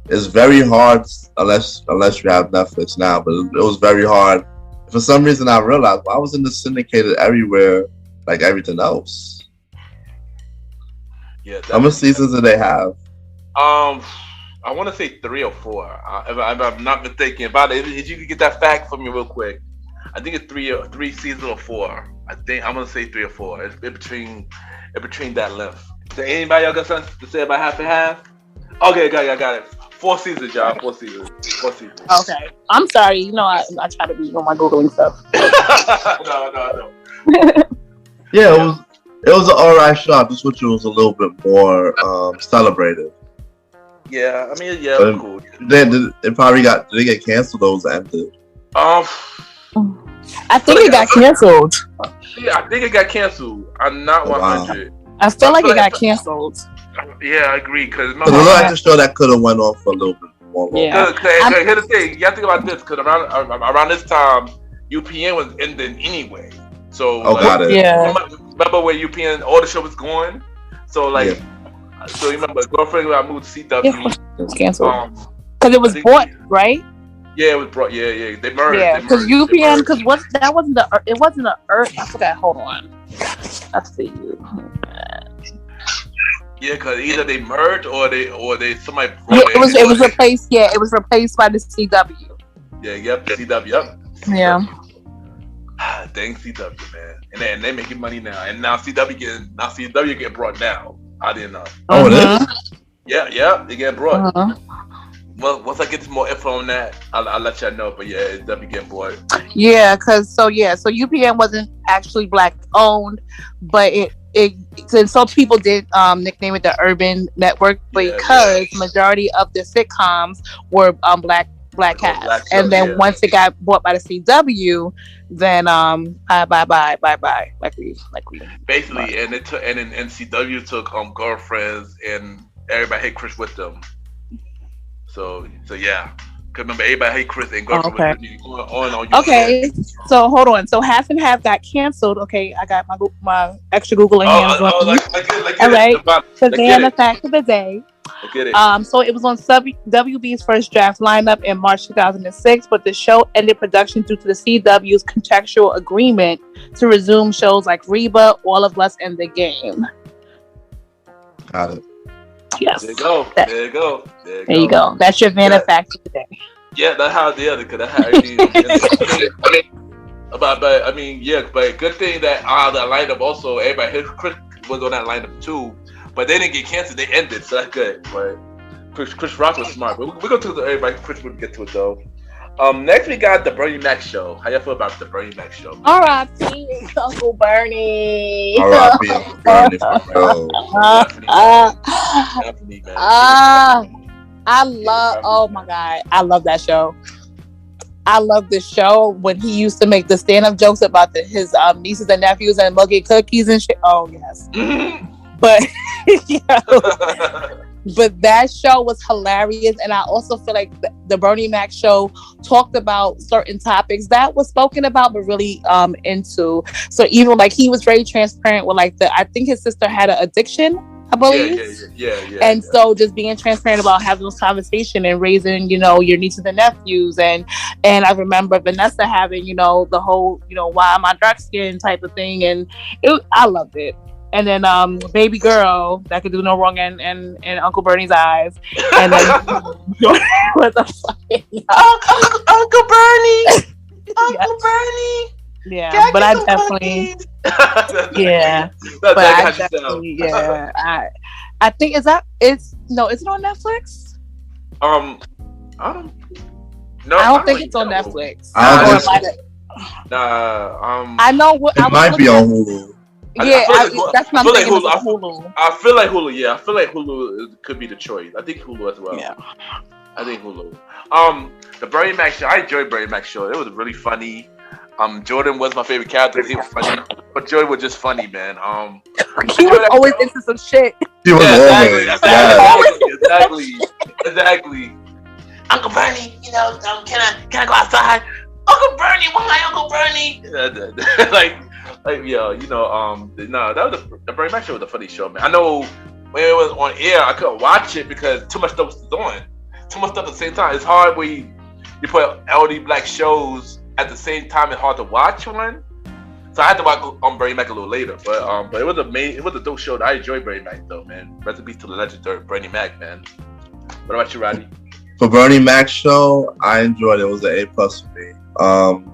it's very hard unless you have Netflix now. But it was very hard. For some reason, I realized I was in the syndicated everywhere, like everything else. Yeah. How many seasons do they have? I want to say 3 or 4. If I'm not mistaken about it, if you could get that fact for me real quick. I think it's 3 seasons or 4. I think I'm gonna say 3 or 4. It's in between that length. So anybody else got something to say about half and half? Okay, I got it. 4 seasons, y'all. 4 seasons. Okay. I'm sorry. I try to be on my Googling stuff. No. Yeah, it was an alright show. I just wish it was a little bit more celebrated. Yeah, I mean, cool. Did they get canceled or was it ended? I think it got canceled. Yeah, I think it got canceled. I'm not 100. I feel like it got canceled. Yeah, I agree. Because it looked like a show that could have went on for a little bit more. Yeah. Here's the thing. You have to think about this. Because around this time, UPN was ending anyway. So got it. Yeah. Remember where UPN all the show was going? So so you remember girlfriend got moved to CW. Yeah, it was canceled. Because it was bought, right? Yeah, it was brought. Yeah. They merged. Yeah, because UPN. Because it wasn't a Earth. I forgot. Hold on. Let's see you. Yeah, because either they merged or they somebody. Yeah, it was replaced. Yeah, it was replaced by the CW. Yeah, yep, CW, yep. Yeah. Dang CW, man, and they making money now, and now CW getting brought now. I didn't know. Oh, it is. Yeah, they get brought. Well, once I get some more info on that, I'll let y'all know. But yeah, it's definitely getting brought. Yeah, so UPN wasn't actually black owned, but and so people did nickname it the Urban Network because majority of the sitcoms were black cast, and then once it got bought by the CW, then bye like we basically, and it took and CW took Girlfriends, and Everybody Hate Chris with them. So yeah. Cause remember, Everybody Hate Chris and Girlfriend on Okay, so hold on. So Half and Half got canceled. Okay, I got my extra Googling hands on. All right, Savannah fact of the day. Get it. So it was on WB's first draft lineup in March 2006, but the show ended production due to the CW's contractual agreement to resume shows like Reba, All of Us, and The Game. Got it. Yes. There you go. There you go. That's your Vanna fact of the day. Yeah, that's how the other. Cause that's how but good thing that the lineup also everybody Chris was on that lineup too, but they didn't get canceled. They ended, so that's good. But Chris Rock was smart. But we're gonna talk to everybody. Chris would get to it though. Next we got the Bernie Mac show. How y'all feel about the Bernie Mac show? R.I.P. Uncle Bernie. R.I.P. Uncle Bernie. Definitely, man. I love. Oh my god, I love that show. I love the show when he used to make the stand-up jokes about his nieces and nephews and Muggy cookies and shit. Oh yes, but but that show was hilarious, and I also feel like the Bernie Mac show talked about certain topics that was spoken about, but really into. So even like he was very transparent with I think his sister had an addiction, I believe. Yeah. And so just being transparent about having those conversations and raising, your nieces and nephews. And I remember Vanessa having, the whole, why am I dark skinned type of thing. And I loved it. And then baby girl that could do no wrong in Uncle Bernie's eyes. And then what the fuck? Uncle Bernie! Uncle Bernie! Yeah, but I definitely I think is it on Netflix? I don't think it's on Netflix. I know what it might be on Hulu. That's not Hulu. I feel like Hulu. Yeah, I feel like Hulu could be the choice. I think Hulu as well. Yeah, I think Hulu. The Bernie Mac show. I enjoyed Bernie Mac show. It was really funny. Jordan was my favorite character. He was funny, but Jordan was just funny, man. He was always into some shit. He was exactly. Uncle Bernie, can I go outside? Uncle Bernie, why Uncle Bernie? The Bernie Mac show was a funny show, man. I know when it was on air, I couldn't watch it because too much stuff was on. Too much stuff at the same time. It's hard when you put LD black shows at the same time. It's hard to watch one. So I had to watch Bernie Mac a little later. But it was it was a dope show. I enjoyed Bernie Mac though, man. Rest in peace to the legendary Bernie Mac, man. What about you, Roddy? For Bernie Mac show, I enjoyed it. It was an A+ for me.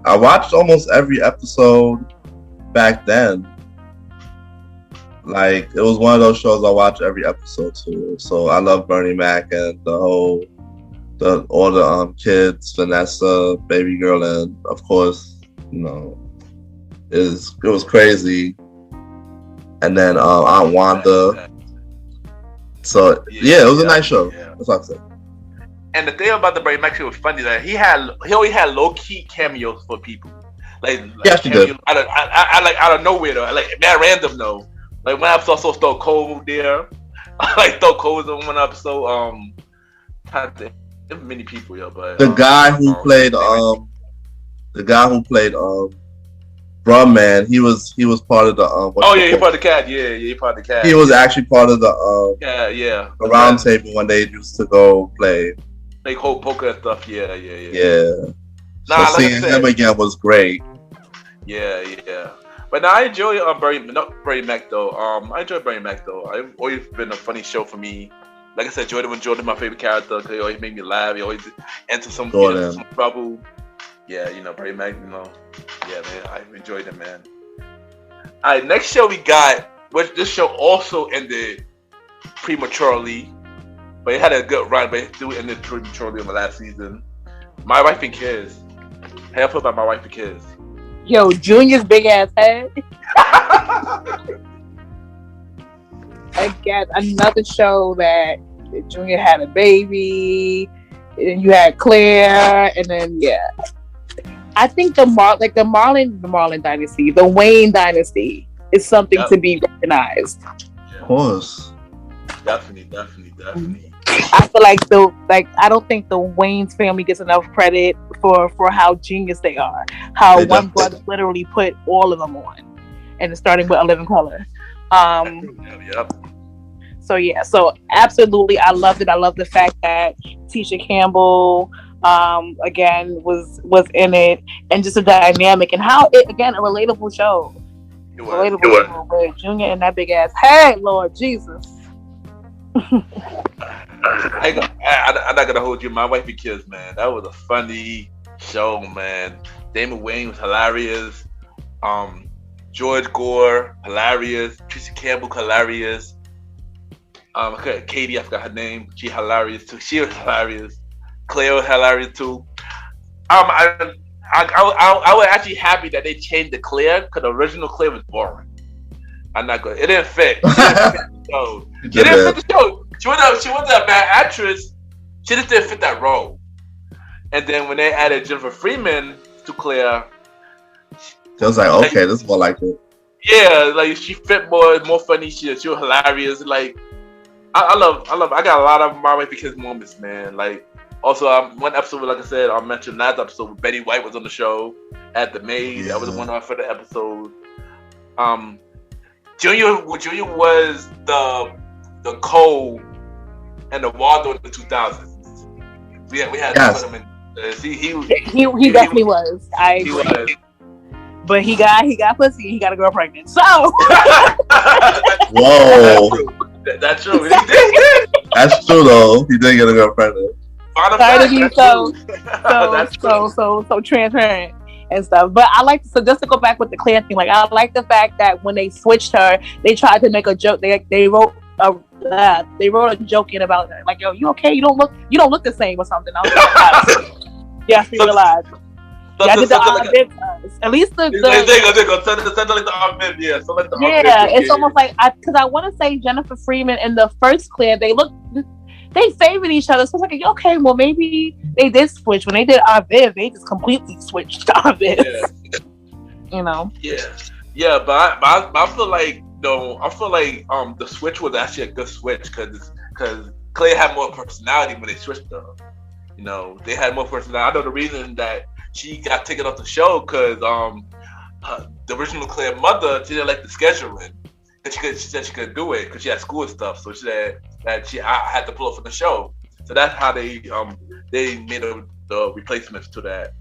I watched almost every episode back then. Like, it was one of those shows I watched every episode too. So I love Bernie Mac and all the kids, Vanessa, baby girl, and of course, it was crazy. And then Aunt Wanda. So it was a nice show. That's what I said. And the thing about the Bernie Mac show was funny that he only had low key cameos for people. Yeah, she did. Out of nowhere though, like that random though. Like one episode, also Stone Cold there. Like Stone Cold was in one episode. There's many people, yo, but the guy who played Brumman, he was part of the he part of the cat. Yeah, he part of the cat. He was actually part of the the round table when they used to go play. Like whole poker and stuff. Yeah. So seeing him again was great. Yeah. But now I enjoy Bernie Mac though. I enjoy Bernie Mac though. I've always been a funny show for me. Like I said, Jordan, my favorite character, because he always made me laugh. He always enter some trouble. Yeah, Bernie Mac, Yeah, man, I enjoyed it, man. All right, next show we got, which this show also ended prematurely, but it had a good run, but it still ended prematurely in the last season. My Wife and Kids. How you feel about My Wife and Kids? Yo, Junior's big ass head. Again, another show that Junior had a baby, and you had Claire, and then I think the Marlon dynasty, the Wayne dynasty, is something to be recognized. Of course, definitely. I feel like I don't think the Wayne's family gets enough credit for how genius they are. How one brother literally put all of them on, and it's starting with A Living Color. Yep. So absolutely, I loved it. I love the fact that Tisha Campbell, again, was in it, and just a dynamic, and how it, again, a relatable show. Show with Junior and that big ass head, Lord Jesus. I'm not gonna hold you. My Wife and Kids, man, that was a funny show, man. Damon Wayans was hilarious. George Gore, hilarious. Tisha Campbell, hilarious. Katie, I forgot her name. She hilarious too. She was hilarious. Claire was hilarious too. I was actually happy that they changed the Claire, because the original Claire was boring. I'm not good. It didn't fit. It didn't fit the show. She wasn't a bad actress. She just didn't fit that role. And then when they added Jennifer Freeman to Claire, it was like, okay, this is more like it. Yeah, like she fit more funny. She was hilarious. Like I got a lot of My Wife and Kids moments, man. Like also one episode, like I said, I mentioned last episode, Betty White was on the show at the maid. That was one of my favorite episodes. Junior was the Cole and the Waldo in the 2000s. We had to put him in. He definitely was. I agree. Was. But he got pussy and he got a girl pregnant. So whoa. That's true. He did. That's true though. He did get a girl pregnant. Sorry to be so transparent and stuff. But I like just to go back with the Claire thing. Like I like the fact that when they switched her, they tried to make a joke. They wrote a joke in about her. Like, yo, you okay? You don't look the same or something. I was like, yes, we realized. Yeah, I did the at least the it's almost like because I want to say Jennifer Freeman in the first Claire, they favored each other. So it's like, okay, well maybe they did switch. When they did Aviv, they just completely switched to Aviv. Yeah, but I feel like the switch was actually a good switch because Claire had more personality when they switched her. They had more personality. I know the reason that she got taken off the show because the original Claire mother, she didn't like the scheduling. She said she couldn't do it because she had school and stuff. So she said that I had to pull her from the show. So that's how they made the replacements to that.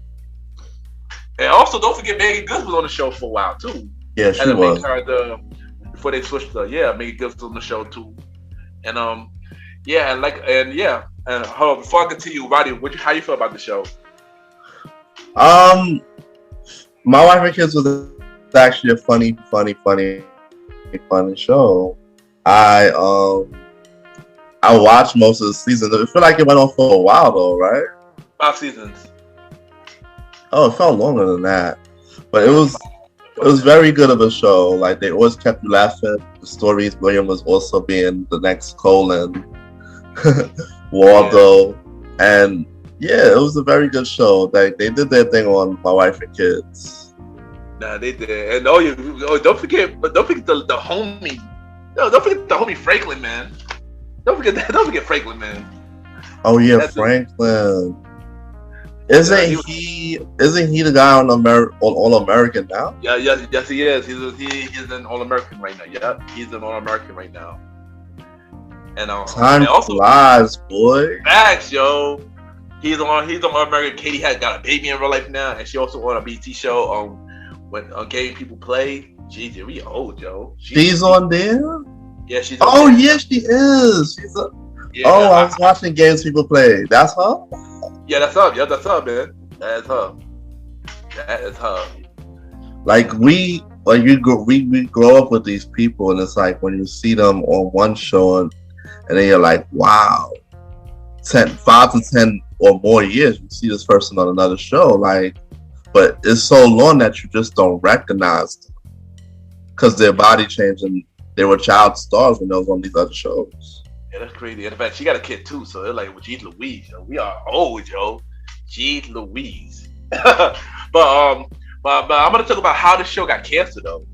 And also, don't forget Megan Good was on the show for a while too. Yeah, she was. Before they switched her, Megan Good was on the show too. And before I continue, Roddy, how you feel about the show? My Wife and Kids was actually a funny show. I watched most of the season. I feel like it went on for a while though, right? 5 seasons. Oh, it felt longer than that, but it was very good of a show. Like they always kept you laughing. The stories, William was also being the next Colin, Waldo, and it was a very good show. They did their thing on My Wife and Kids. Nah, they did. And don't forget the homie. No, don't forget the homie Franklin, man. Don't forget Franklin, man. Oh yeah, that's Franklin. Isn't he the guy on All American now? Yeah, yes, he is. He's an All American right now. Yeah, he's an All American right now. And time flies, boy. Facts, yo. He's on All American. Katie has got a baby in real life now, and she also on a BT show when Gay People Play. Jeez, we old, yo. She's on there. Yeah, she's. Oh yeah, she is. I was watching Games People Play. That's her. Yeah, that's her. Yeah, that's her, man. That is her. Like we grow up with these people, and it's like when you see them on one show, and then you're like, wow, 5 to 10 or more years, you see this person on another show, like, but it's so long that you just don't recognize them because their body changed and they were child stars when they was on these other shows. Yeah, that's crazy. In fact, she got a kid too, so they're like, well, geez Louise, yo. We are old, yo. Geez Louise. but I'm gonna talk about how the show got canceled though.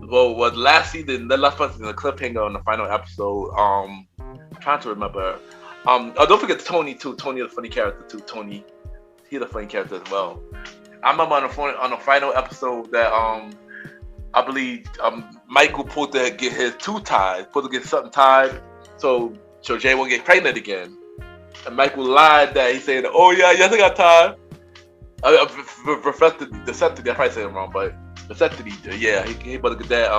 Well, last season, they left us in a cliffhanger on the final episode. I'm trying to remember. Don't forget Tony too. Tony is a funny character too. Tony, he's a funny character as well. I remember on the final episode that I believe Michael supposed to get his tooth tied, supposed to get something tied, so Jay won't get pregnant again. And Michael lied that he said, "Oh yeah, yes I got tied." Vasectomy, I probably said it wrong, but vasectomy, yeah, he supposed to get that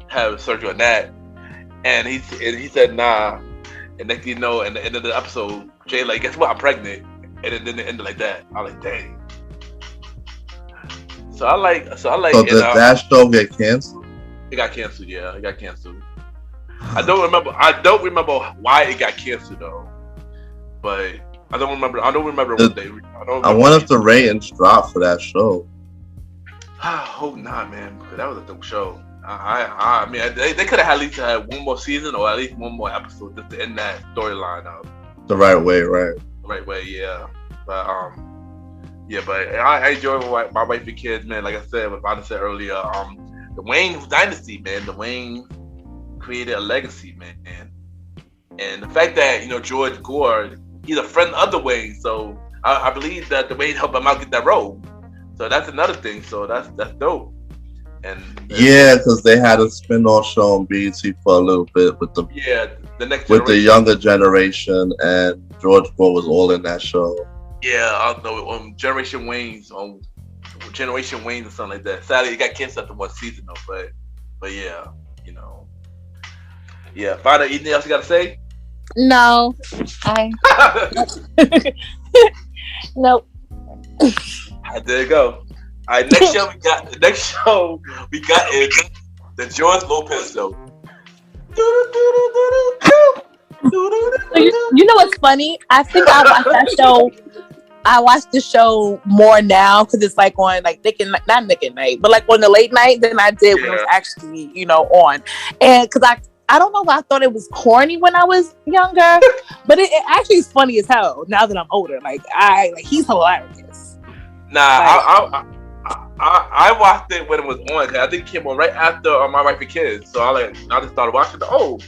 have surgery on that, and he said nah. And next thing you know, in the end of the episode, Jay like, guess what? I'm pregnant. And then it ended like that. I was like, dang. So did that show get canceled? It got canceled, yeah. It got canceled. I don't remember why it got canceled though. But I don't remember what they. I wonder if the ratings dropped for that show. I hope not, man. Because that was a dope show. I mean, they could have at least had one more season or at least one more episode just to end that storyline up. The right way, right? The right way, yeah. But but I enjoy my wife and kids, man. Like I said, what Vanna said earlier, the Wayne dynasty, man. The Wayne created a legacy, man. And the fact that George Gore, he's a friend of the Wayne, so I believe that the Wayne helped him out get that role. So that's another thing. So that's dope. And yeah, because they had a spin-off show on BET for a little bit with the next with the younger generation, and George Gore was all in that show. Yeah, I know. Generation Waynes or something like that. Sadly, it got canceled after one season though. But yeah, yeah. Vanna, anything else you got to say? No, nope. There you go. All right, next show we got is the George Lopez show. You know what's funny? I think I watched that show. I watch the show more now because it's like on like not Nick at Night, but like on the late night than I did when it was actually on. And because I don't know if I thought it was corny when I was younger, but it actually is funny as hell now that I'm older. Like he's hilarious. Nah, I watched it when it was on because I think it came on right after My Wife and Kids. So I just started watching it. Oh,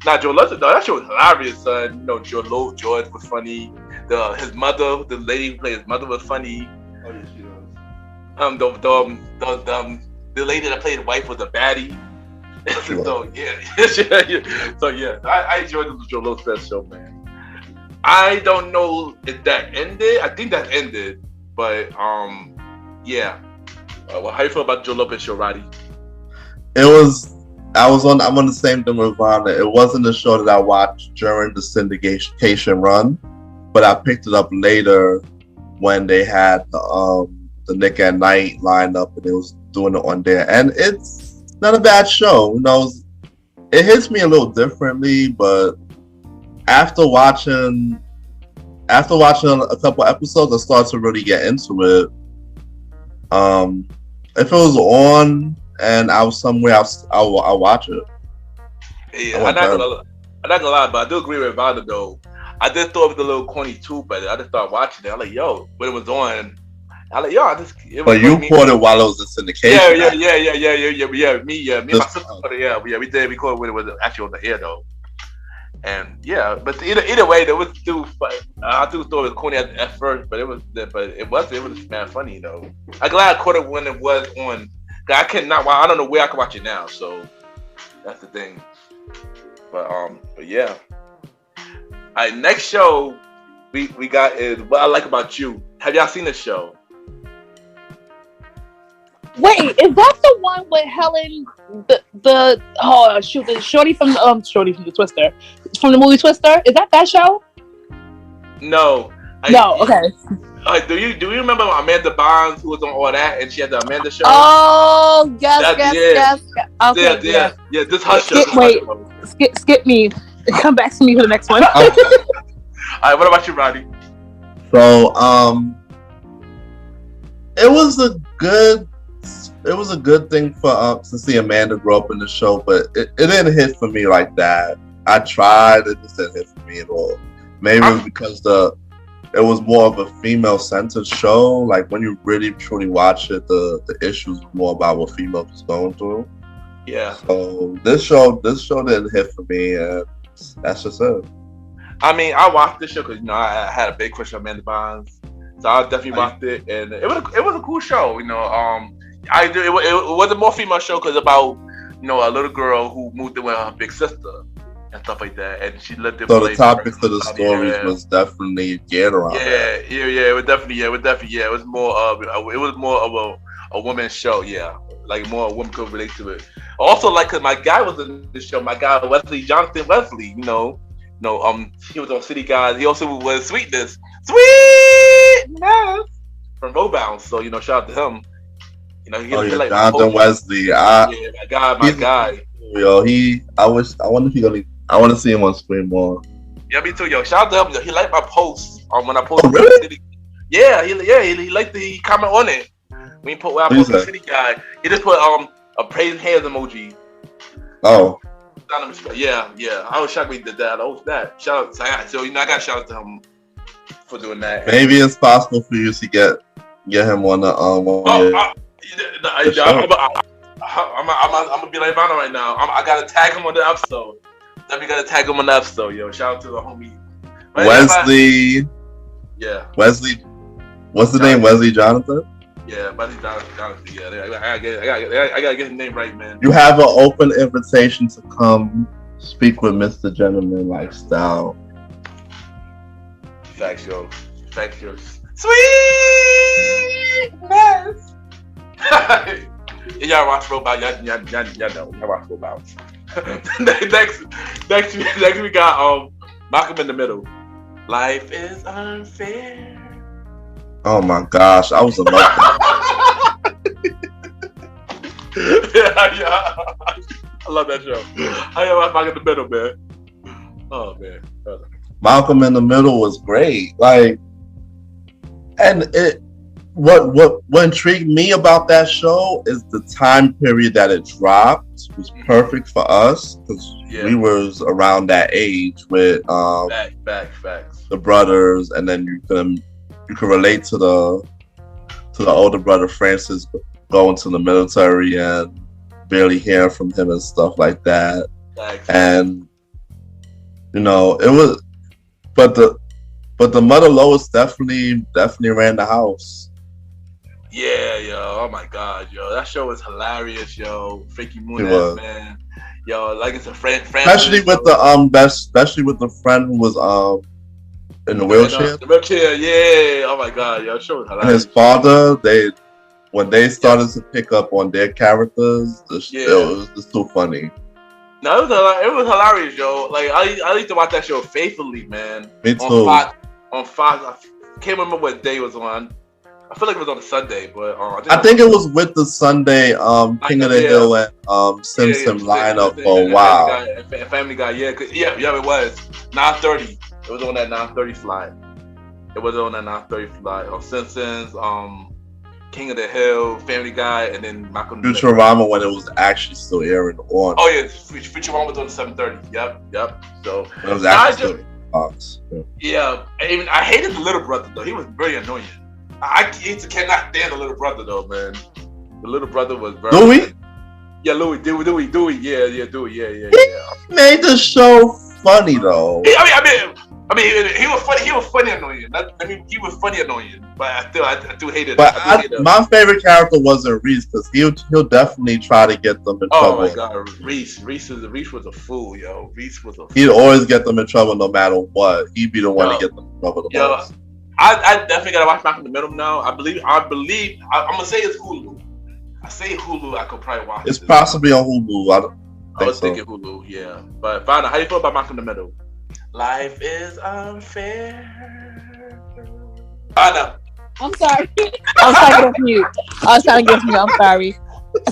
now Joe Luther, that show was hilarious, son. George was funny. His mother, the lady who played his mother, was funny. Oh yeah, she was. The lady that played his wife was a baddie. So yeah. I enjoyed the Joe Lopez show, man. I don't know if that ended. I think that ended, but yeah. Well, how you feel about Joe Lopez show, Roddy? I'm on the same thing with Vanna. It wasn't a show that I watched during the syndication run, but I picked it up later when they had the Nick at Night lineup and they was doing it on there. And it's not a bad show. It hits me a little differently, but after watching a couple episodes, I started to really get into it. If it was on and I was somewhere else, I'll watch it. Yeah, I'm not gonna lie, but I do agree with Vanna though. I did thought it was a little corny too, but I just started watching it. I'm like, yo, when it was on, I like, yo, I just. But you caught it while it was in syndication. Me and my sister caught it. Yeah, we did. We caught it when it was actually on the air though. And yeah, but either way, there was still. I do thought it was corny at first, but it was man funny though. I'm glad I caught it when it was on. I cannot. Well, I don't know where I can watch it now, so that's the thing. But yeah. All right, next show we got is What I Like About You. Have y'all seen this show? Wait, is that the one with Helen? The shorty from the Twister, from the movie Twister? Is that show? No. Okay. Do you remember Amanda Bynes, who was on all that, and she had the Amanda show? Oh yes. Okay, yeah. This her show. Skip me. Come back to me for the next one. All right. What about you, Roddy? So it was a good thing for to see Amanda grow up in the show, but it didn't hit for me like that. I tried, it just didn't hit for me at all. Maybe it was because it was more of a female-centered show. Like when you really truly watch it, the issues were more about what females was going through. Yeah. So this show didn't hit for me, and that's just it. I mean, I watched this show because I had a big crush on Amanda Bynes, so I definitely watched it, and it was a cool show. It was a more female show because about a little girl who moved in with her big sister and stuff like that, and she lived in. So the topics of the stories was definitely geared around. It was definitely. It was more of a woman's show. Yeah, like more a woman could relate to it. Also, like, cause my guy was in the show. My guy Jonathan Wesley. He was on City Guys. He also was Sweetness from Robound. So shout out to him. Jonathan Wesley. My guy. Yo, I want to see him on screen more. Yeah, me too, yo. Shout out to him. He liked my post when I posted. Oh, really? Yeah, he liked he comment on it. When he when I posted City Guy, he just put a praising hands emoji. Oh. Yeah. I was shocked when he did that. Shout out. So I got to shout out to him for doing that. Maybe it's possible for you to get him on the I'm gonna be like Vanna right now. I gotta tag him on the episode. Yo. Shout out to the homie Wesley. Yeah. Wesley. What's the name? Wesley Jonathan. Yeah, Wesley Jonathan. Yeah, I gotta get his name right, man. You have an open invitation to come speak with Mr. Gentleman Lifestyle. Facts, yo. Sweetness. Y'all watch Robot. Y'all know. Y'all watch Robot. Next we got Malcolm in the Middle. Life is unfair. Oh my gosh, I was in love. Yeah. I love that show. How you like Malcolm in the Middle, man? Oh man. Malcolm in the Middle was great. What intrigued me about that show is the time period that it dropped was perfect for us because we was around that age with facts. The brothers, and then you can relate to the older brother Francis going to the military and barely hearing from him and stuff like that. Facts. And it was, but the mother Lois definitely ran the house. Yeah, yo. Oh my God, yo. That show was hilarious, yo. Freaky Moon, man. Yo, like it's a friend. Especially with the friend who was in the wheelchair. The wheelchair, yeah. Oh my God, yo. The show was hilarious. And his father, when they started to pick up on their characters, it was just too funny. No, it was hilarious, yo. Like I used to watch that show faithfully, man. Me too. On Fox. I can't remember what day it was on. I feel like it was on a Sunday, but I think it was with the Sunday King of the Hill and Simpson lineup for a while. Family Guy, it was 9:30. It was on that 9:30 flight. On Simpsons, King of the Hill, Family Guy, and then Malcolm. Futurama when it was actually still airing on. Oh yeah, Futurama was on 7:30. Yep. So it was actually Fox. Yeah, I hated the little brother though. He was very annoying. I cannot stand the little brother though, man. The little brother was very. Dewey? Yeah, Dewey. Yeah, Dewey. Yeah. He made the show funny though. I mean, he was funny. He was funny annoying. He was funny annoying. But I do hate it. But my favorite character wasn't Reese because he'll definitely try to get them in trouble. Oh my god, Reese was a fool, yo. Reese was a fool. He'd always get them in trouble no matter what. He'd be the one to get them in trouble the most. I definitely gotta watch Malcolm in the Middle now. I believe. I'm gonna say it's Hulu. I say Hulu. I could probably watch. It's possibly on Hulu. I was thinking Hulu, yeah. But Vanna, how you feel about Malcolm in the Middle? Life is unfair. Vanna. I'm sorry. I was trying to get mute. I'm sorry.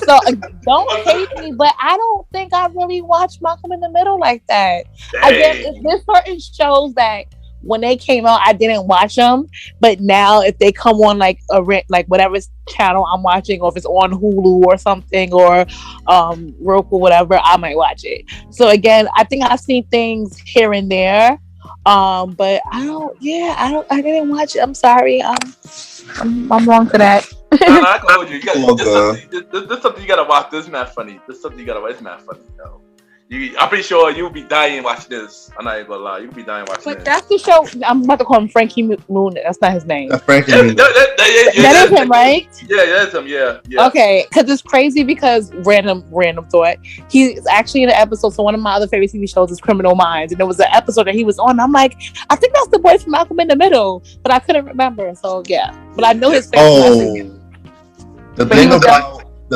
So don't hate me, but I don't think I really watched Malcolm in the Middle like that. Dang. I guess there's certain shows that when they came out, I didn't watch them, but now if they come on like whatever channel I'm watching, or if it's on Hulu or something, or Roku, whatever, I might watch it. So again, I think I've seen things here and there, but I didn't watch it. I'm sorry. I'm wrong for that. No, I can hold you. This something you gotta watch. This is not funny. This is something you gotta watch. It's not funny, though. I'm pretty sure you'll be dying watching this. I'm not even gonna lie. You'll be dying watching this. But that's the show. I'm about to call him Frankie Moon. That's not his name. Frankie Moon. That is him, right? Yeah, that's him. Yeah. Okay, because it's crazy because random thought. He's actually in an episode. So one of my other favorite TV shows is Criminal Minds, and there was an episode that he was on. I'm like, I think that's the boy from Malcolm in the Middle, but I couldn't remember. So yeah, but I know his face. Oh, the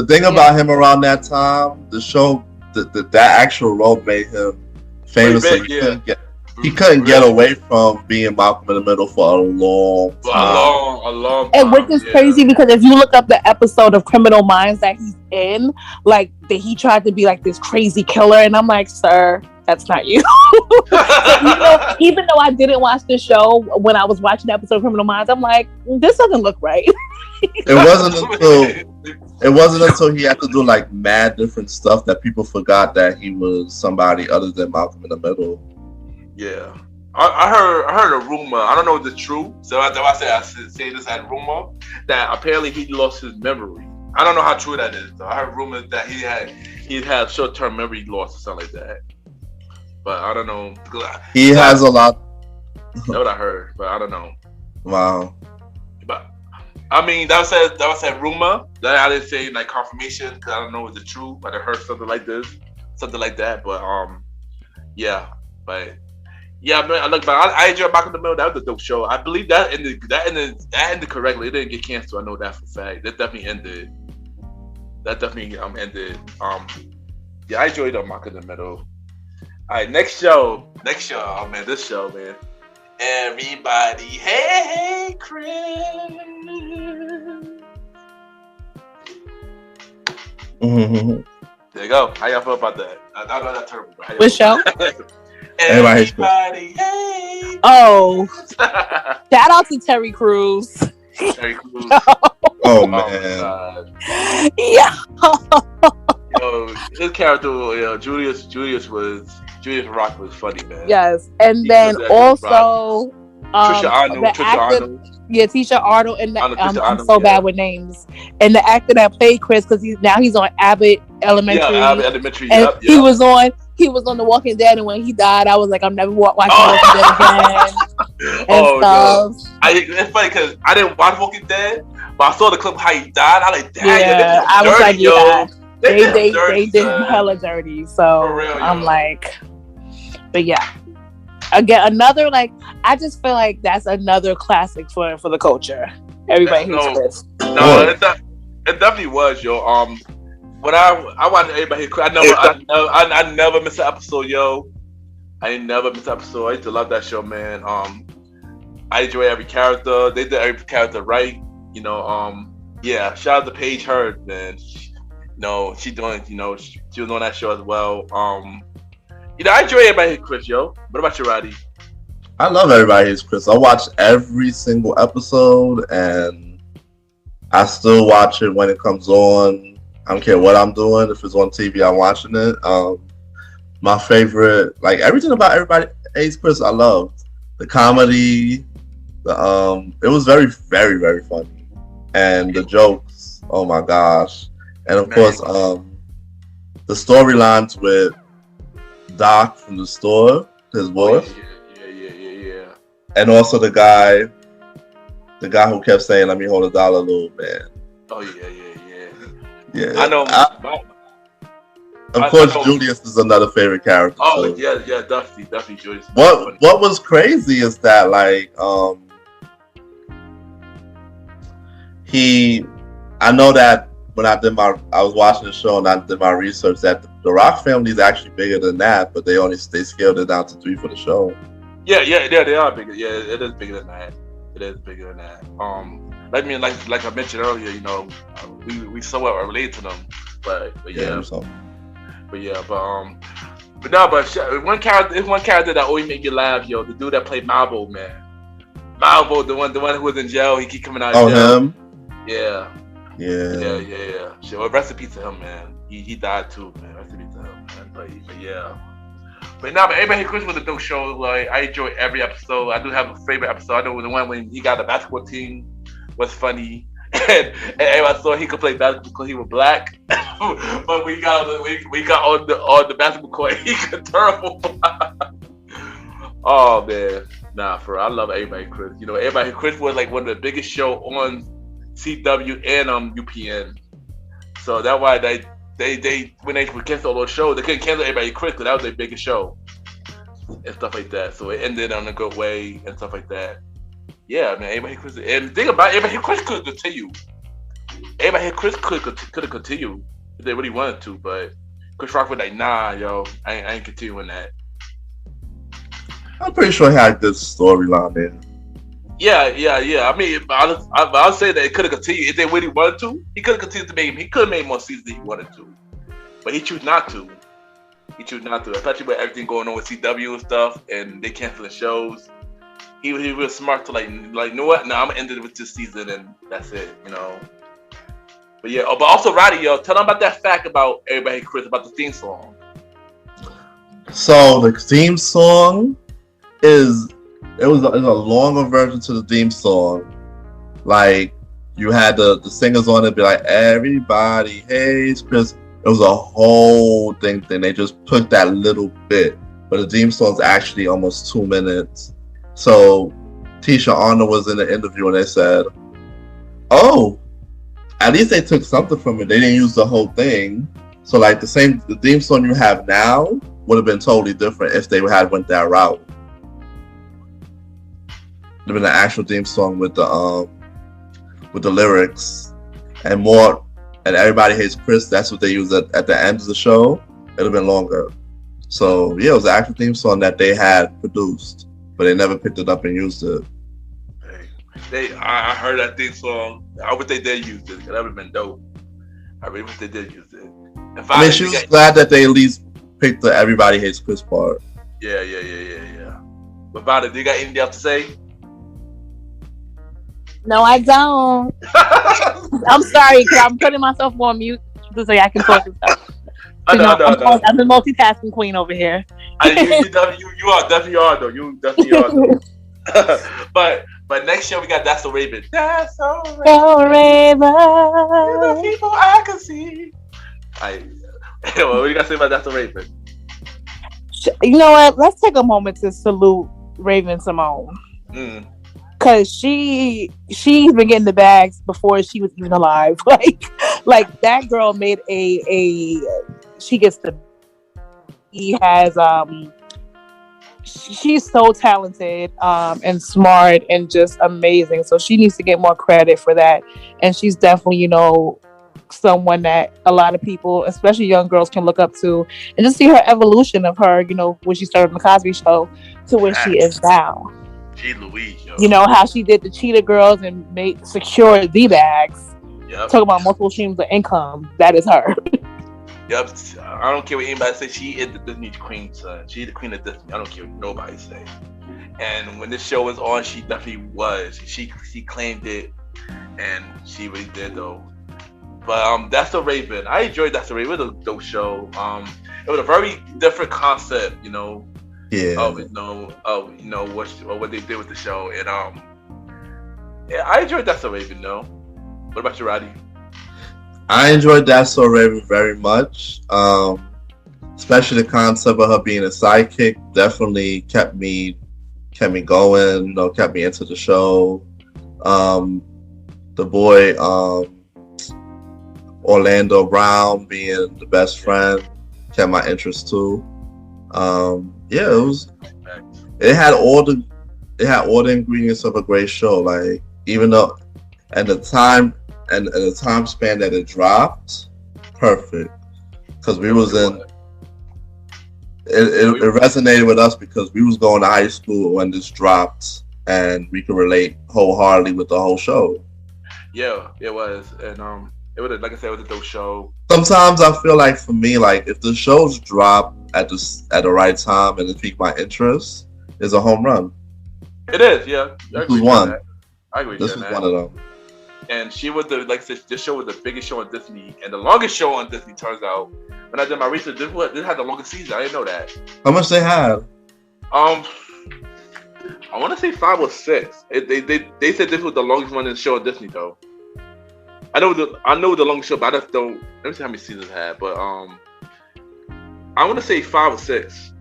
thing about him around that time, the show. That actual role made him famous. He couldn't get away from being Malcolm in the Middle for a long time. A long time. And which is crazy because if you look up the episode of Criminal Minds that he's in, like that he tried to be like this crazy killer, and I'm like, sir, that's not you. So even though I didn't watch the show, when I was watching the episode of Criminal Minds, I'm like, this doesn't look right. It wasn't until he had to do like mad different stuff that people forgot that he was somebody other than Malcolm in the Middle. Yeah, I heard a rumor. I don't know if it's true. So I say this as rumor that apparently he lost his memory. I don't know how true that is. I heard rumors that he had short-term memory loss or something like that. But I don't know. He has a lot. That's what I heard, but I don't know. Wow. But I mean, that was a rumor. That I didn't say like confirmation because I don't know if it's true. But I heard something like that. But yeah. But yeah, man. I enjoyed Malcolm in the Middle. That was a dope show. I believe that ended correctly. It didn't get canceled. I know that for a fact. That definitely ended. Ended. Yeah, I enjoyed Malcolm in the Middle. All right, next show. Oh man, this show, man. Everybody, hey, Chris. Mm-hmm. There you go. How y'all feel about that? I know that's terrible. Which show? Everybody, hey. Oh, shout out to Terry Crews. Terry Crews. Oh man. Yeah. Yo, his character, Julius Rock was funny, man. Yes, and then also Trisha Arnold. Yeah, Tisha Arnold, and I'm so bad with names. And the actor that played Chris, because he's on Abbott Elementary. Yeah, Abbott Elementary. And he was on The Walking Dead, and when he died, I was like, I'm never watching The Walking Dead again. No. It's funny because I didn't watch Walking Dead, but I saw the clip how he died. I was like, damn, yeah, I was like, yeah. They did hella dirty. So real, I'm like, but yeah. Again, another I just feel like that's another classic for the culture. Everybody hates Chris. No, it definitely was, yo. When I watched Everybody Hates Chris, I never miss an episode, yo. I never miss an episode. I used to love that show, man. I enjoy every character. They did every character right. Yeah. Shout out to Paige Hurd, man. She doing. She was on that show as well. I enjoy Everybody Hates Chris, yo. What about you, Roddy? I love Everybody Hates Chris. I watch every single episode, and I still watch it when it comes on. I don't care what I'm doing. If it's on TV, I'm watching it. My favorite, everything about Everybody Hates Chris, I love. The comedy, It was very, very, very funny, and the jokes. Oh my gosh! And of course, the storylines with Doc from the store, his boss. Yeah. And also the guy who kept saying, "Let me hold $1, little man." Oh yeah. Yeah. I know. Of course, Julius is another favorite character. Oh so. yeah, definitely Julius. What was crazy is that like I know that when I was watching the show and I did my research that the Rock family is actually bigger than that, but they scaled it down to 3 for the show. Yeah, they are bigger. Yeah, it is bigger than that. Like I mentioned earlier, you know, we somewhat related to them, but yeah. One character that always make you laugh, yo, the dude that played Malvo, man. Malvo, the one who was in jail, he keep coming out of jail. Him? Yeah. Sure, rest in peace to him, man. He died too, man. Rest in peace to him, man. But yeah. But everybody Chris was a dope show. Like I enjoy every episode. I do have a favorite episode. I know the one when he got the basketball team was funny. And everybody thought he could play basketball because he was black. But we got on the basketball court, he could terrible. Oh man. Nah, I love Everybody Chris. You know, Everybody Chris was like one of the biggest show on CW and UPN. So that's why they when they would cancel all those shows, they couldn't cancel Everybody Chris because that was their biggest show and stuff like that. So it ended on a good way and stuff like that. Yeah, man, Everybody Chris. And the thing about Everybody Chris could continue. Everybody Chris could have continued if they really wanted to, but Chris Rock was like, nah, yo, I ain't continuing that. I'm pretty sure he had a good storyline there. Yeah. I mean, I'll say that it could have continued if they really wanted to. He could have continued to make. He could have made more seasons if he wanted to, but he chose not to. Especially with everything going on with CW and stuff, and they canceling shows. He was smart to like, you know what? No, I'm gonna end it with this season, and that's it. You know. But yeah. But also, Roddy, yo, tell them about that fact about Everybody Chris about the theme song. So the theme song is a longer version to the theme song. Like you had the singers on it be like, everybody hates Chris. It was a whole thing. They just put that little bit, but the theme song's actually almost 2 minutes. So Tisha Arnold was in the interview and they said, "Oh, at least they took something from it. They didn't use the whole thing. So like the theme song you have now would have been totally different if they had went that route. There'd been an actual theme song with the lyrics and more. And Everybody Hates Chris. That's what they used at the end of the show. It'd have been longer. So yeah, it was the actual theme song that they had produced, but they never picked it up and used it. I heard that theme song. I wish they did use it. That would have been dope. I really wish they did use it. I mean, she was glad that they at least picked the Everybody Hates Chris part. Yeah. But Vanna, do you got anything else to say? No, I don't. I'm sorry, because I'm putting myself on mute so I can talk and stuff. No. I'm the multitasking queen over here. You are definitely though. You definitely are though. But next show we got That's So Raven. That's so Raven. You're the people I can see. What do you got to say about That's So Raven? You know what? Let's take a moment to salute Raven Simone. Cause she's been getting the bags before she was even alive. Like that girl made she gets the. He has she's so talented and smart and just amazing. So she needs to get more credit for that. And she's definitely, someone that a lot of people, especially young girls, can look up to and just see her evolution of her, when she started on the Cosby Show to where she is now. She Louise, yo. How she did the Cheetah Girls and secure the bags. Yep. Talking about multiple streams of income. That is her. Yep. I don't care what anybody says. She is the Disney queen, son. She's the queen of Disney. I don't care what nobody says. And when this show was on, she definitely was. She claimed it, and she really did though. But That's So Raven. I enjoyed That's So Raven. It was a dope show. It was a very different concept, Yeah. what they did with the show, and Yeah, I enjoyed That's So Raven though. What about you, Roddy? I enjoyed That's So Raven very much. Especially the concept of her being a sidekick definitely kept me going. You know, kept me into the show. The boy Orlando Brown being the best friend kept my interest too. Yeah, it had all the ingredients of a great show. Like, even though at the time span that it dropped, perfect, because we was in. It resonated with us because we was going to high school when this dropped, and we could relate wholeheartedly with the whole show. Yeah, it was, and it was, like I said, it was a dope show. Sometimes I feel like, for me, like, if the shows drop at the right time and it piqued my interest, it's a home run. It is, yeah. This was one. I agree. This was one of them. And she was like I said, this show was the biggest show on Disney and the longest show on Disney. Turns out, when I did my research, this had the longest season. I didn't know that. How much they had? I want to say 5 or 6. They said this was the longest running show on Disney though. I know the longest show, but I just don't. Let me see how many seasons it had. But I want to say 5 or 6.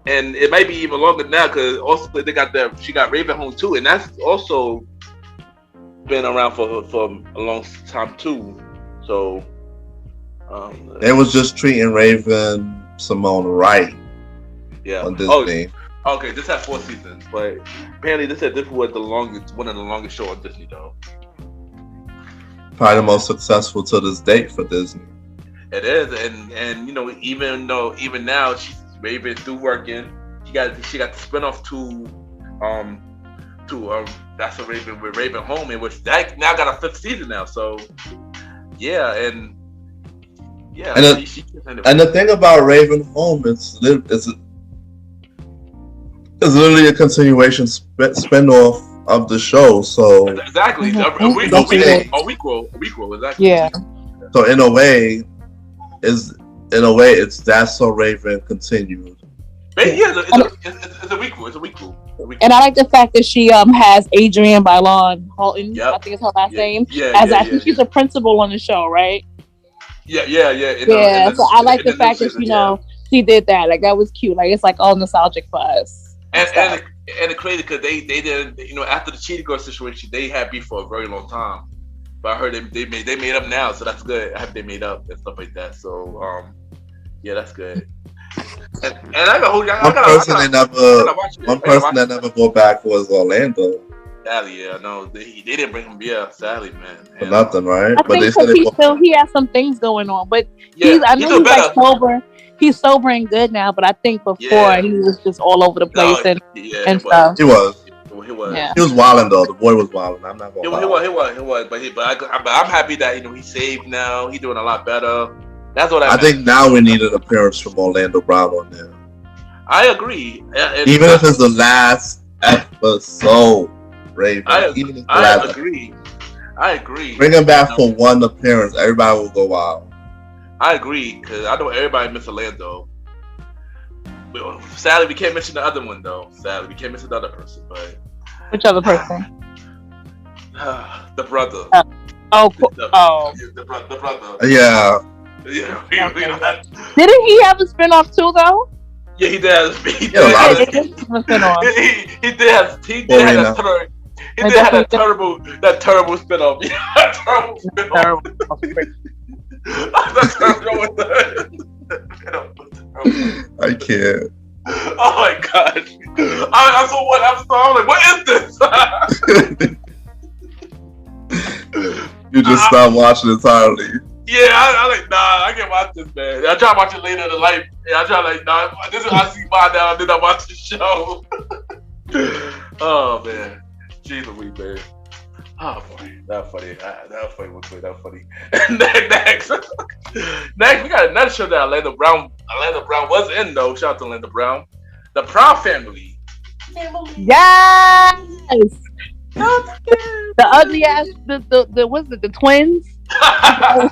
And it might be even longer now because also she got Raven home too, and that's also been around for a long time too. So they was just treating Raven Simone right. Yeah. On Disney. Oh, okay, this had 4 seasons, but apparently they said this was one of the longest shows on Disney though. Probably the most successful to this date for Disney. It is, and you know, even now Raven through working, she got the spinoff to That's So Raven with Raven Home, in which that now got a 5th season now. So yeah, and the thing about Raven Home is it's literally a continuation spinoff of the show. So exactly, a requel, exactly. Yeah. So in a way, it's That's So Raven continued. Yeah, it's a requel. It's a requel. And I like the fact that she has Adrienne Bailon Halton. Yep. I think it's her last name. I think she's a principal on the show, right? Yeah. So I like the fact that she did that. Like, that was cute. Like, it's like all nostalgic for us. And it's crazy because they didn't, you know, after the Cheetah Girl situation, they had beef for a very long time. But I heard they made up now, so that's good. I hope they made up and stuff like that. So yeah, that's good. And I got one person that never go back was Orlando. Sadly, yeah, no, they didn't bring him. Yeah, sadly, man. For nothing, right? I think he has some things going on, but he's like sober. He's sober and good now, but I think before he was just all over the place and stuff. He was. Yeah. He was wilding though. The boy was wilding. I'm not gonna lie. He was. But I'm happy that, you know, he's saved now. He's doing a lot better. That's what I think now we need an appearance from Orlando Brown on there. I agree. Even if it's the last episode, Raven. I agree. Bring him back for one appearance. Everybody will go wild. I agree, because I know everybody miss Orlando. But sadly, we can't mention the other one, though. Sadly, we can't mention the other person. But which other person? The brother. The brother. Yeah. Didn't he have a spinoff too, though? Yeah, he did. He did have that terrible spinoff. Yeah, terrible spinoff. I can't. Oh my gosh! I saw one episode. I'm like, what is this? You just stopped watching entirely. Yeah, I like, nah, I can't watch this, man. I try to watch it later in the life. Yeah, I try like, nah, this is I see by now, and then I watch the show. Oh man, jeez Louise, man. Oh boy, that funny. That was funny. Next, we got another show that Orlando Brown was in though. Shout out to Orlando Brown, the Proud Family. Yes. The ugly ass, the what's it? The twins. the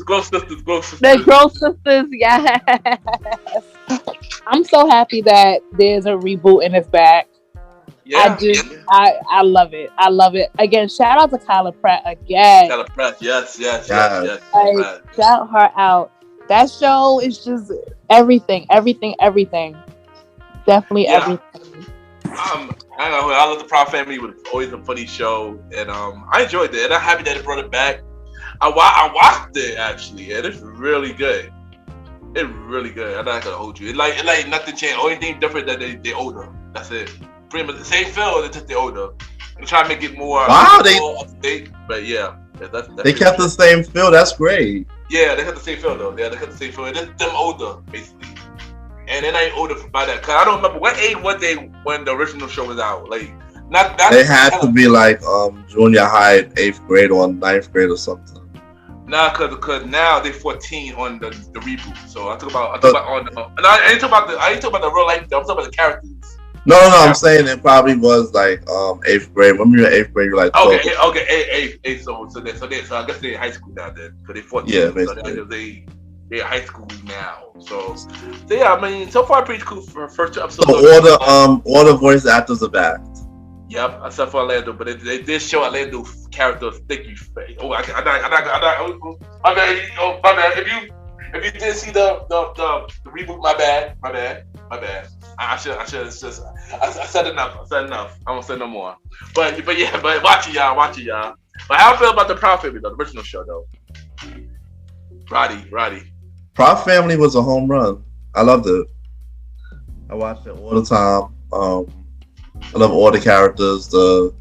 Gross sisters. The Gross sisters. Yes. I'm so happy that there's a reboot and it's back. I love it. I love it. Again, shout out to Kyla Pratt again. Kyla Pratt, yes. Like, shout her out. That show is just everything. Definitely everything. I love the Proud Family. It was always a funny show, and I enjoyed it. And I'm happy that they brought it back. I watched it actually, and it's really good. It's really good. I'm not gonna hold you. It like nothing changed. Only thing different that they older. That's it. Pretty much the same film. They just they older. They try to make it more up to date. But yeah, that's they kept the same feel. That's great. Yeah, they kept the same feel though. Yeah, they kept the same feel. It's them older basically, and then I ain't older by that. Cause I don't remember what age was they when the original show was out. Like not they had to be like junior high, 8th grade or 9th grade or something. Nah, cause now they 14 on the reboot. So I ain't talking about the real life. I'm talking about the characters. No. I'm saying it probably was like 8th grade. When we were 8th grade, you're like 12. Okay, 8. So I guess they're in high school now then, cause they 14. Yeah, basically. So they're high school now. So yeah, I mean, so far pretty cool for first 2 episodes. So all the voice actors are back. Yep, except for Orlando, but they did show Orlando character sticky face. Oh, my bad. If you did see the reboot, my bad. I said enough. I won't say no more. But watch it, y'all. But how I feel about the Proud Family, though, the original show, though. Roddy. Proud Family was a home run. I loved it. I watched it all the time. I love all the characters, the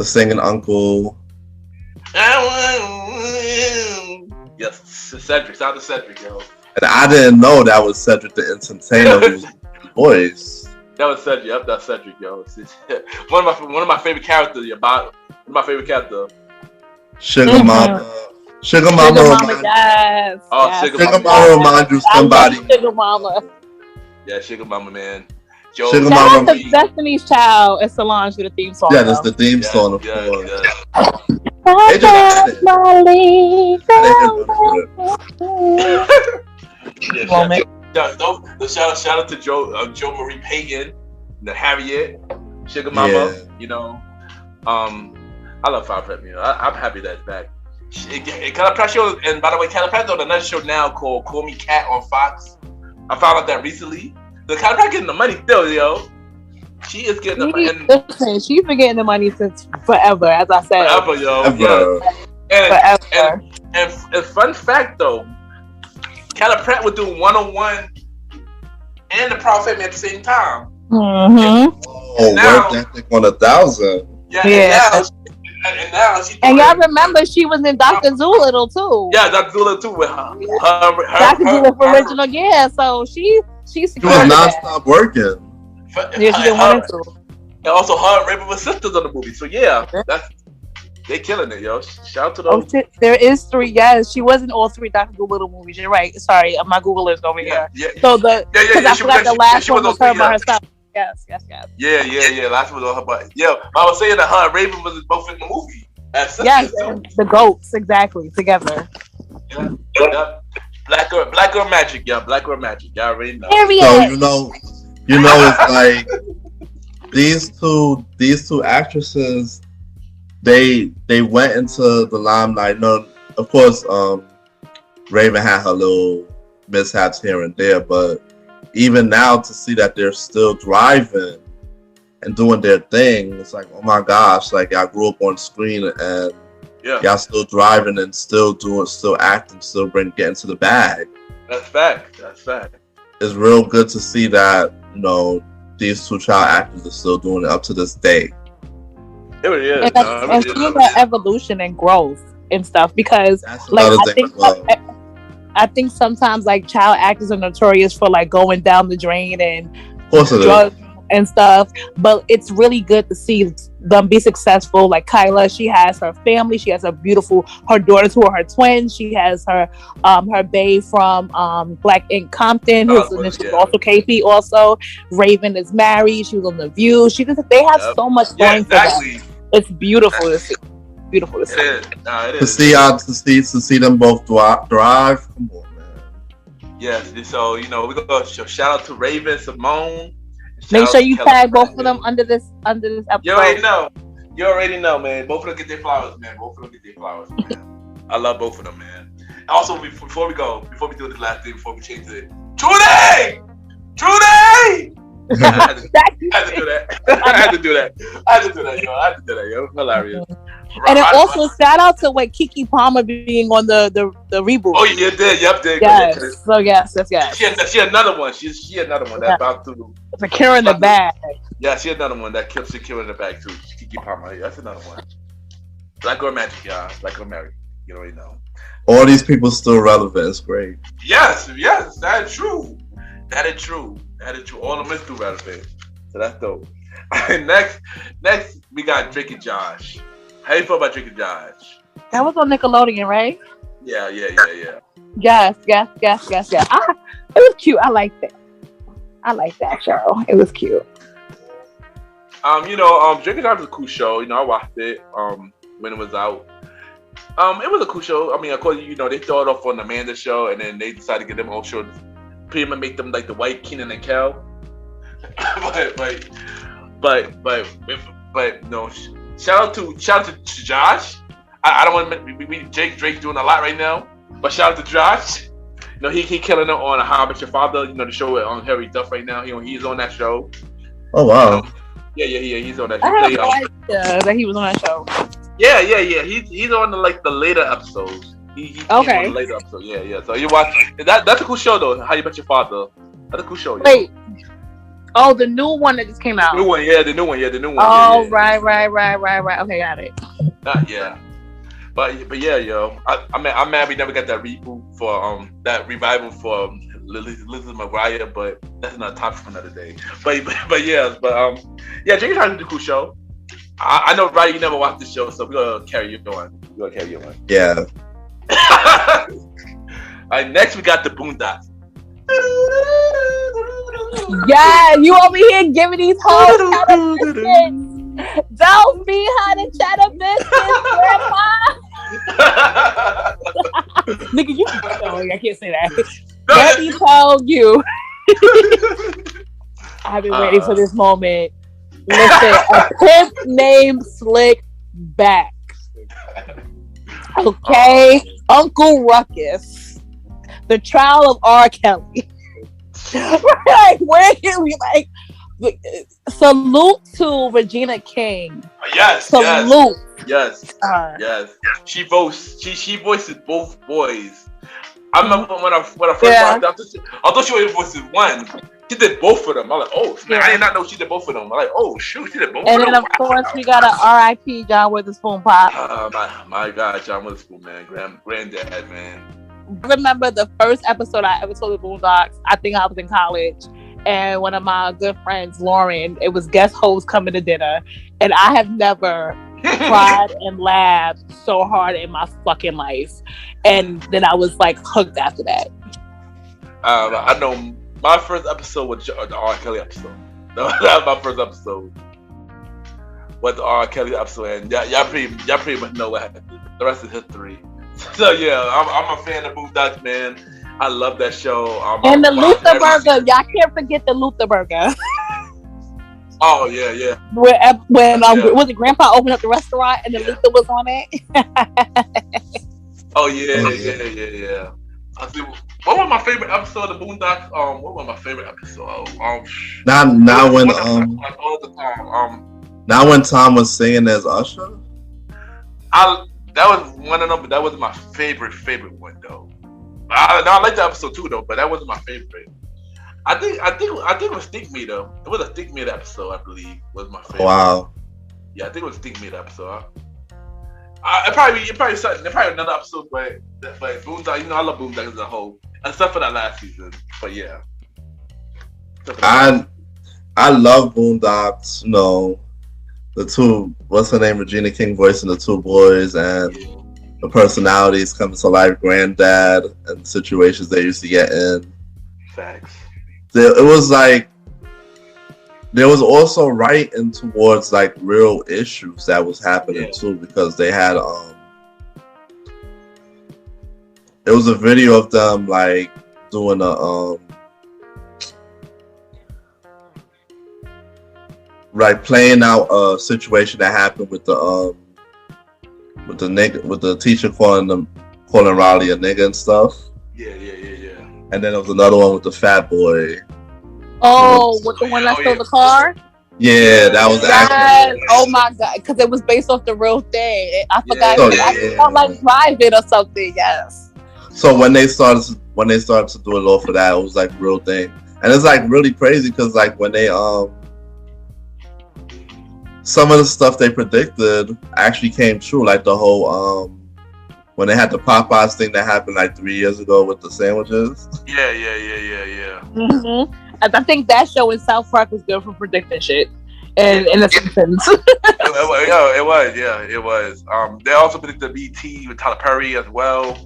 singing uncle. Yes, Cedric. Shout out to Cedric, yo. And I didn't know that was Cedric the Entertainer who's voice. That was Cedric. Yep, that's Cedric, yo. One of my favorite characters. My favorite character. Sugar Mama. Sugar Mama. Yes. Oh, Sugar Mama reminds you of somebody. Sugar Mama. Yeah, Sugar Mama, man. Sugar Shout out to Destiny's Child and Solange for the theme song. Yeah, that's the theme song, of course. They just shout out to Joe Marie Payton, the Harriet, Sugar Mama. You know, I love Proud Family. I'm happy that it's back. Kyla Pratt show, and by the way, Kyla Pratt's on another show now called Call Me Kat on Fox. I found out that recently. The Kyla Pratt getting the money still, yo. She is getting the money. Listen, she's been getting the money since forever, as I said. Forever, yo. Yeah. And fun fact though, Kyla Pratt would do 101 and the Proud Family at the same time. Mm-hmm. Work ethic on 1,000. Yeah. And y'all remember she was in Dr. Dolittle too. Yeah, Dr. Dolittle too with her Dr. Dolittle original, yeah. So she was non-stop working. Yeah, she didn't want to. And also her and Raven were sisters on the movie. So yeah, they killing it, yo. Shout out to those. Oh, there is 3. Yes, she was in all 3 Dr. Dolittle movies. You're right. Sorry, my Google is over here. So because I forgot the last one was her by herself. Yes. Yeah. Last one was her, but yeah, I was saying that her and Raven was both in the movie. Yes, the goats exactly together. Yeah. Black girl magic, yeah. Black girl magic. Y'all already know. So you know, it's like these two actresses. They went into the limelight. No, of course, Raven had her little mishaps here and there, but even now to see that they're still driving and doing their thing, it's like, oh my gosh, like y'all grew up on screen and y'all still driving and still acting, still getting to the bag. That's fact. It's real good to see that, you know, these 2 child actors are still doing it up to this day. It really is. And seeing that evolution and growth and stuff, because I think sometimes like child actors are notorious for like going down the drain and drugs and stuff, but it's really good to see them be successful. Like Kyla, she has her family, she has her daughters who are her twins, she has her bae from Black Ink Compton, who's also KP. Also, Raven is married, she was on The View. They have so much going for them. It's beautiful to see. Beautiful to see. It is. To see them both thrive. Come on, man. Yes. So we're gonna shout out to Raven, Simone. Make sure you tag both of them under this episode. You already know. You already know, man. Both of them get their flowers, man. Man. I love both of them, man. Also, before we do this last thing, before we change it, Trudy! I had to do that. I had to do that, yo. Hilarious. And then also shout out to Keke Palmer being on the reboot. Oh, yeah, did. Yes. So yes. She had another one. She had another one that about to secure in the bag. Yeah, she had another one that kept securing the bag too. Keke Palmer. That's another one. Black Girl Magic, y'all. Black Girl Magic. You already know. All these people still relevant. It's great. Yes, that is true. All of them is still relevant. So that's dope. Next, we got Drake and Josh. How you feel about Drake and Josh? That was on Nickelodeon, right? Yeah. Yes. It was cute. I liked it. I liked that show. It was cute. Drake and Josh was a cool show. I watched it when it was out. It was a cool show. I mean, of course, they started off on the Amanda show, and then they decided to get them whole show, pretty much make them like the white Kenan and Kel. but no. Shout out to Josh. I don't want to Drake doing a lot right now, but shout out to Josh. He killing it on How I Met Your Father. The show on Harry Duff right now. He's on that show. Oh wow. Yeah. He's on that show. I had no idea that he was on that show. Yeah. He's on the later episodes. He's okay. On the later episode. Yeah. So you watch that's a cool show though. How You Met Your Father. That's a cool show. Wait. Oh, the new one that just came out. The new one. Oh, yeah. Right. Okay, got it. Yeah. But yeah, yo. I'm mad we never got that reboot for that revival for Lizzie McGuire, but that's another topic for another day. But yeah, Drake and Josh is a cool show. I know, Roddy, you never watched the show, so we're gonna carry you on. Yeah. All right, next we got the Boondocks. Yeah, you over here giving these whole cheddar biscuits. Don't be how the cheddar biscuits, Grandma. Nigga, you. Oh, I can't say that. Let me tell you. I've been waiting for this moment. Listen, a pimp named Slick Back. Okay, Uncle Ruckus. The Trial of R. Kelly. Right, where can we salute to Regina King. Yes. Salute. Yes. She voices both boys. I remember when I first watched it, I thought she only voices one. She did both of them. I'm like, oh, man, I did not know she did both of them. I'm like, oh, shoot, she did both of them. And then, of course, we got a R.I.P. John Witherspoon pop. My God, John Witherspoon, man. Granddad, man. I remember the first episode I ever saw the Boondocks. I think I was in college. And one of my good friends, Lauren, it was guest host coming to dinner. And I have never cried and laughed so hard in my fucking life. And then I was like hooked after that. I know my first episode was the R. Kelly episode. That was my first episode. Was the R. Kelly episode, and y'all pretty much know what happened. The rest is history. So yeah, I'm a fan of Boondocks, man. I love that show. And the Luther Burger, y'all can't forget the Luther Burger. Oh yeah. When was it Grandpa opened up the restaurant and the Luther was on it? Oh yeah. I see. What was my favorite episode of Boondocks? What was my favorite episode? Now when Tom was singing as Usher. That was one of them, but that wasn't my favorite one though. I like that episode too though, but that wasn't my favorite. I think it was Think Me though. It was a Think Me episode, I believe, was my favorite. Wow. Yeah, I think it was Think Me episode. It probably another episode, but Boondocks, I love Boondocks as a whole, except for that last season. But yeah, I love Boondocks. The two, what's her name, Regina King voicing the two boys, and the personalities coming to life, Granddad, and the situations they used to get in. Facts. It was like there was also writing towards like real issues that was happening too, because they had it was a video of them like doing a like playing out a situation that happened with the nigga, with the teacher calling Riley a nigga and stuff. Yeah. And then there was another one with the fat boy. Oh, with the one that stole the car? Yeah, that was actually. Oh my god, because it was based off the real thing. I forgot. I felt like private or something. Yes. So when they started to do it all for that, it was like real thing, and it's like really crazy because like when they some of the stuff they predicted actually came true, like the whole when they had the Popeyes thing that happened like 3 years ago with the sandwiches. Yeah. Mm-hmm. And I think that show in South Park was good for predicting shit. And in the Simpsons. It was. They also predicted BT with Tyler Perry as well.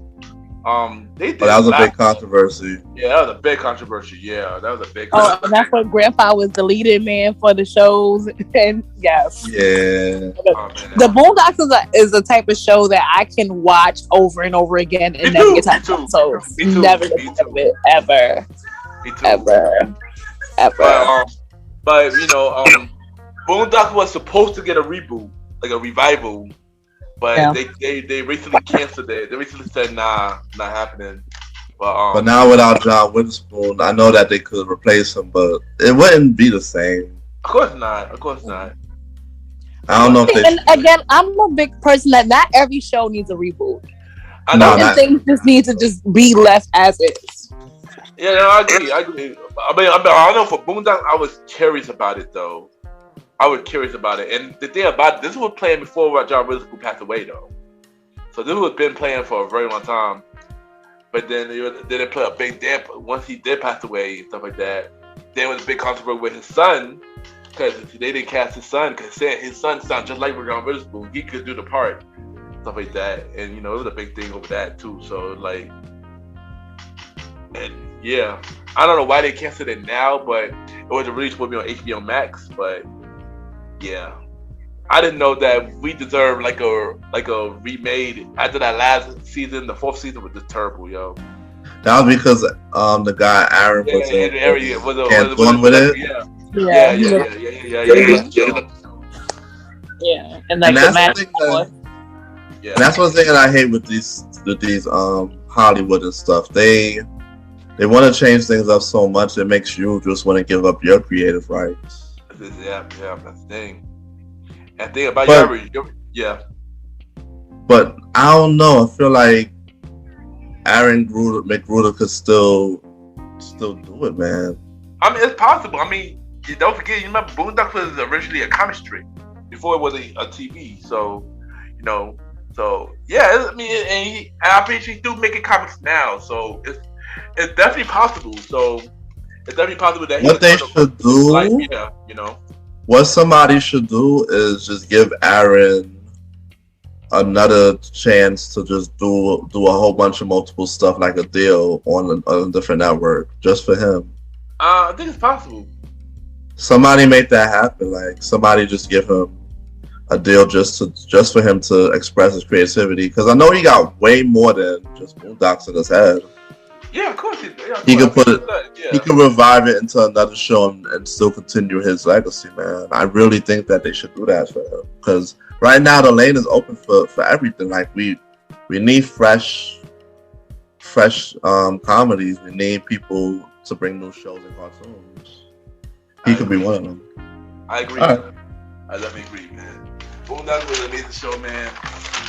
They did. But that was a big controversy. Yeah, that was a big controversy. Yeah, that was a big. Oh, and that's when Grandpa was the leading man for the shows. And yes. Yeah. The Boondocks is a type of show that I can watch over and over again and never get tired of episodes. Never get tired of it. Ever. But you know, Boondocks was supposed to get a reboot, like a revival, but they recently canceled it. They recently said nah, not happening. But now without John Witherspoon, I know that they could replace him, but it wouldn't be the same. Of course not. I don't know if they. And again, I'm a big person that not every show needs a reboot. I know things just need to just be left as is. Yeah, no, I agree. I don't know, for Boondocks, I was curious about it though. And the thing about it, this was playing before John Witherspoon passed away though. So this was been playing for a very long time. But then they play a big dip once he did pass away and stuff like that. Then was a big controversy with his son because they didn't cast his son because his son sounded just like John Witherspoon. He could do the part, stuff like that. And you know, it was a big thing over that too. So like, and yeah, I don't know why they canceled it now, but it was originally supposed to be on HBO Max. But yeah, I didn't know that we deserved like a remade after that last season. The fourth season was just terrible, yo. That was because the guy Aaron was hands-on with it. Yeah, and like and that's one thing that I hate with these Hollywood and stuff. They want to change things up so much it makes you just want to give up your creative rights. Yeah, that's the thing. And think about yeah. But I don't know. I feel like Aaron McGruder could still do it, man. I mean, it's possible. I mean, don't forget, you remember Boondocks was originally a comic strip before it was a TV. So, you know, yeah. I mean, and I'm pretty sure he's still making comics now. So it's definitely possible. So it's definitely possible that what they should do, you know. What somebody should do is just give Aaron another chance to just do a whole bunch of multiple stuff, like a deal on a different network, just for him. I think it's possible. Somebody make that happen. Like somebody just give him a deal just for him to express his creativity. Because I know he got way more than just Boondocks in his head. Yeah, of course. He could put it. Yeah. He could revive it into another show and still continue his legacy, man. I really think that they should do that for him because right now the lane is open for everything. Like we need fresh comedies. We need people to bring new shows and cartoons. He could be one of them. I agree. Right. I definitely agree, man. Boondocks was an amazing show, man.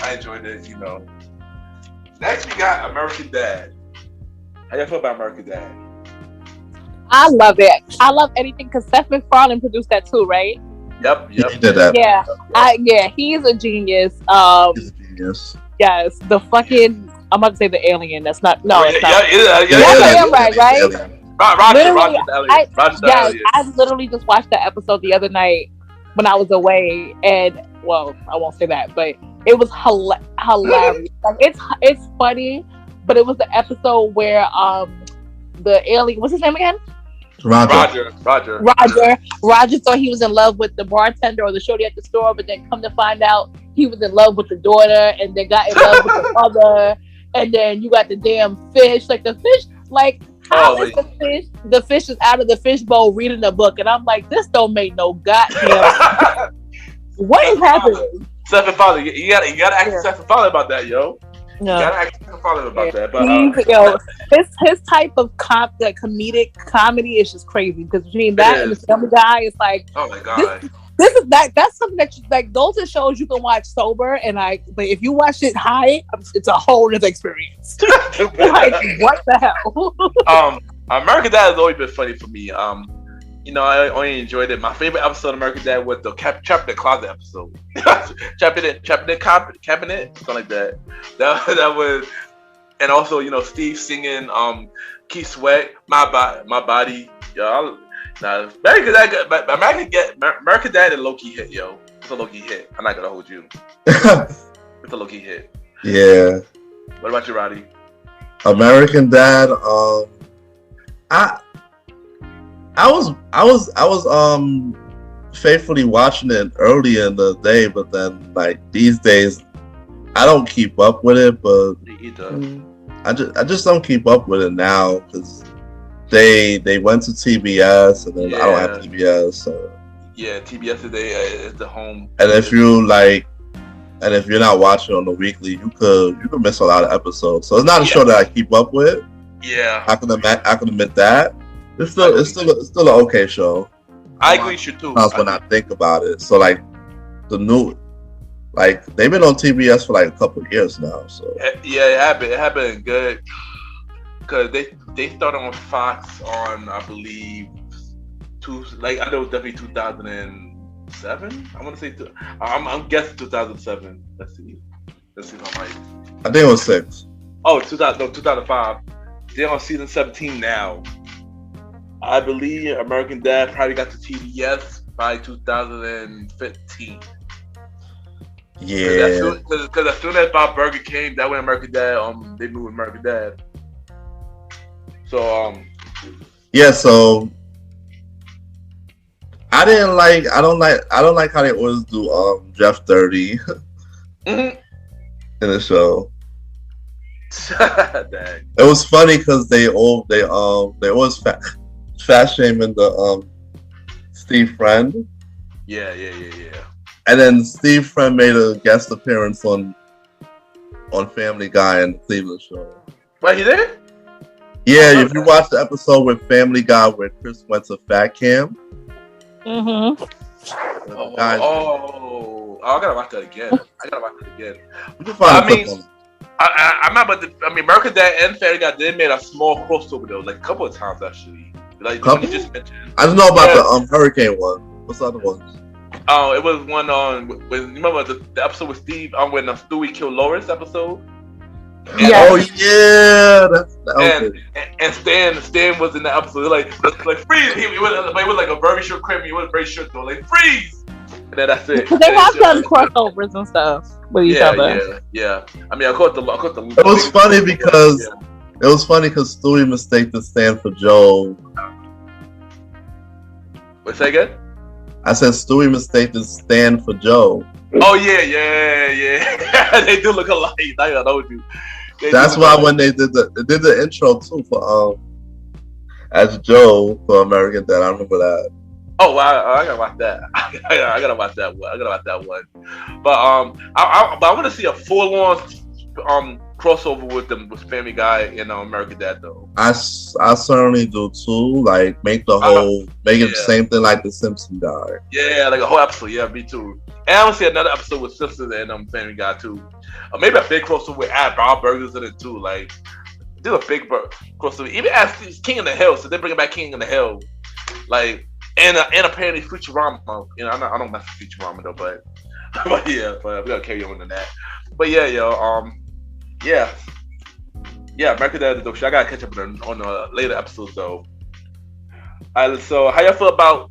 I enjoyed it. You know. Next we got American Dad. How you feel about American Dad? I love it. I love anything because Seth MacFarlane produced that too, right? Yep. He did that. Yeah, he's a genius. He's a genius. Yes, the fucking I'm about to say the alien. That's not. No, it's not. Yeah, right? Roger. I literally just watched that episode the other night when I was away, and well, I won't say that, but it was hilarious. Like it's funny. But it was the episode where the alien, what's his name again? Roger thought he was in love with the bartender or the shorty at the store, but then come to find out he was in love with the daughter, and then got in love with the mother, and then you got the damn fish. Like the fish, like How is the fish is out of the fishbowl reading the book, and I'm like, this don't make no goddamn. What is happening? Stephen Fowler, you gotta ask Stephen Fowler about that, yo. No. You gotta ask Stephen Fowler about that. But his type of comedic comedy is just crazy because between that and the Family Guy, it's like, oh my god. This is that's something that you, like, those are shows you can watch sober, but if you watch it high, it's a whole other experience. Like, what the hell? American Dad has always been funny for me. I only enjoyed it. My favorite episode of American Dad was the Trap in the Closet episode. Trap in the cabinet, something like that. That was, and also Steve singing Keith Sweat, My Body. American Dad is a low-key hit, yo. It's a low-key hit. I'm not gonna hold you. It's a low-key hit. Yeah. What about you, Roddy? American Dad. I was faithfully watching it early in the day, but then like these days, I don't keep up with it. But I just don't keep up with it now because they went to TBS, and then I don't have TBS. So yeah, TBS today is the home. And if you're not watching on the weekly, you could miss a lot of episodes. So it's not a show that I keep up with. Yeah, I can admit that. It's still an okay show. I agree with you too. When I think about it, so like the new, like they've been on TBS for like a couple of years now. So yeah, it happened good because they started on Fox on, I believe, I know definitely 2007. I want to say I'm guessing 2007. Let's see if I'm right. I think it was 6. Oh, 2005. They're on season 17 now. I believe American Dad probably got to TBS by 2015. Yeah. Because as soon as Bob Burger came, that when American Dad, they moved American Dad. So yeah. So I don't like how they always do Jeff Dirty in the show. It was funny because they always fat shaming the Steve Friend. Yeah. And then Steve Friend made a guest appearance on Family Guy and the Cleveland Show. Wait, he did? Yeah, if you watch the episode with Family Guy where Chris went to fat camp. Mm-hmm. I gotta watch that again. I remember American Dad and Family Guy, they made a small crossover though, like a couple of times actually. Like the one you just mentioned. I don't know about the Hurricane one. What's the other ones? Oh, it was one on. When remember the episode with Steve when Stewie killed Loris episode. And, oh yeah, and Stan was in the episode. Like freeze. He was like a very short crib. He was very short though. Like freeze. And then that's it. They have done crossovers and stuff with each other. Yeah. I mean, I caught the. It was funny because Stewie mistaken Stan for Joe. What's that again? I said Stewie mistaken Stan for Joe. Oh yeah. They do look alike. I told you. That's why when they did the intro too for as Joe for American Dad, I remember that. Oh wow, I gotta watch that. I gotta watch that one. But I want to see a full-on crossover with Family Guy and American Dad though. I certainly do too. Like make it the same thing like the Simpsons guy. Yeah, like a whole episode. Yeah, me too. And I want to see another episode with Simpsons and Family Guy too. Or maybe a big crossover with Bob Burgers in it too. Like do a big crossover. Even as King of the Hill, so they bring back King of the Hill. Like and apparently Futurama. I don't mess with Futurama though, but we gotta carry on to that. But yeah, American Dad is a dope show. I gotta catch up on the later episodes though. So how y'all feel about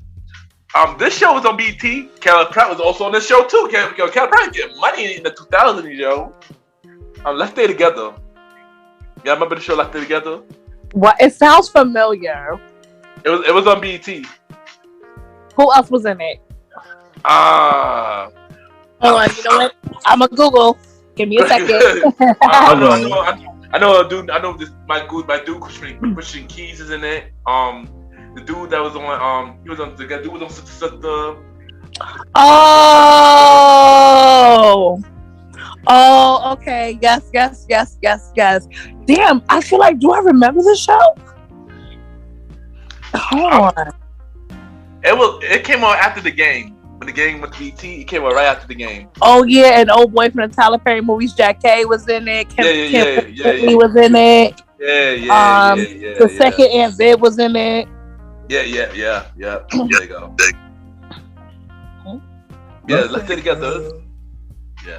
this show was on BT. Calvin Pratt was also on this show too. Calvin Pratt get money in the 2000s, yo. Let's Stay Together. Y'all remember the show Let's Stay Together? What? It sounds familiar. It was on BT. Who else was in it? Hold on, you know what? I'm gonna Google. Give me a second. I know a dude. I know this. My dude Christian Keys is in it. The dude that was on. He was on. The guy dude was on Sister. Oh, okay. Yes. Damn, I feel like, do I remember the show? Hold on. It came on after the game. When the game went to BT, it came on right after the game. Oh yeah, and old boy from the Tyler Perry movies, Jack K was in it. Kim was in it. Yeah. The second Aunt Viv was in it. Yeah. There you go. Yeah, let's stay together.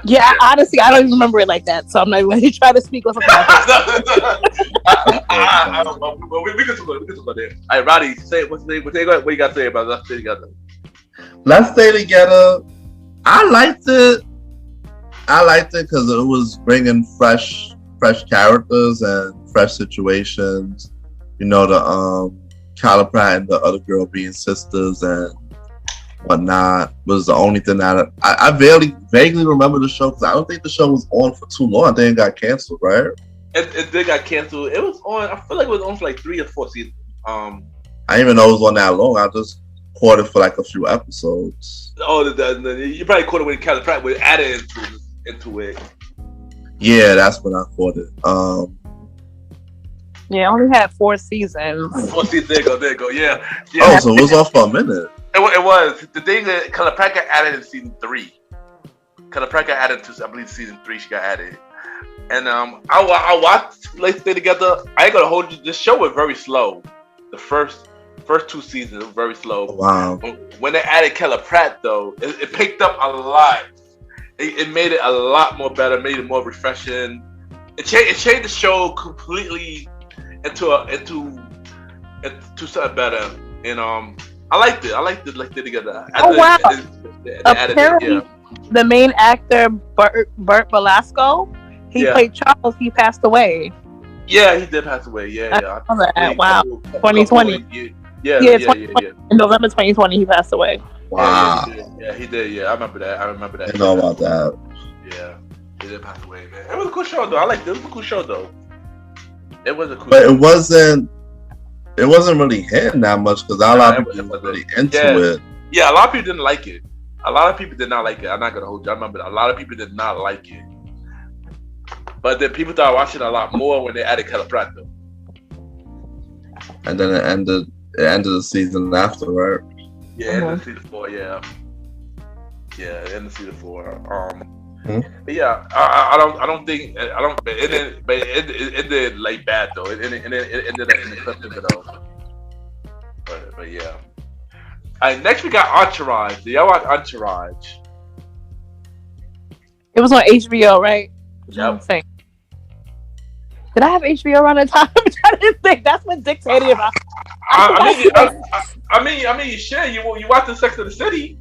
Yeah. Honestly, I don't even remember it like that, so I'm not even going to try to speak on something like that. I don't know, but we can talk about it. All right, Roddy, say what you got to say about Let's Stay Together. Let's Stay Together. I liked it because it was bringing fresh characters and fresh situations. You know, the Kyla Pratt and the other girl being sisters and whatnot was the only thing that I vaguely remember the show because I don't think the show was on for too long. I think it got canceled, right? It did got canceled. It was on. I feel like it was on for like 3 or 4 seasons. I didn't even know it was on that long. I just caught it for like a few episodes. Oh, you probably caught it when Kyla Pratt was added into it. Yeah, that's when I caught it. Yeah, it only had 4 seasons. 4 seasons. There you go. Yeah. Oh, so it was off for a minute. It was. The thing that Kyla Pratt got added in season 3. Kyla Pratt got added to, I believe, season 3. She got added. And I watched Let's Stay Together. I ain't gonna hold you. This show was very slow. The first 2 seasons were very slow. Wow. When they added Kyla Pratt, though, it picked up a lot. It made it a lot more better. Made it more refreshing. It changed the show completely into something better. And I liked it. Let's Stay Together. Wow. Apparently, the main actor Burt Belasco, he played Charles. He passed away. Yeah, he did pass away. Yeah. I saw that. Wow. 2020. Yeah. In November 2020, he passed away. Wow. Yeah, he did. Yeah, I remember that. I didn't know about that. Yeah, he did pass away, man. It was a cool show, though. I liked it. It was a cool show, though. It was a cool but show. It wasn't really hitting that much because a lot of people were really into it. Yeah, a lot of people didn't like it. A lot of people did not like it. I'm not gonna hold you. I remember a lot of people did not like it. But then people started watching a lot more when they added Kyla Pratt, though. And then it ended the season after, right? Yeah, end of season 4. Yeah, end of season 4. But yeah, I don't think it did like bad though. It ended up in the clip though. But yeah. All right, next we got Entourage. Do y'all watch Entourage? It was on HBO, right? Yep. Did I have HBO around that time? I'm trying to think. That's what dictated about. I mean, you sure you watch the Sex of the City?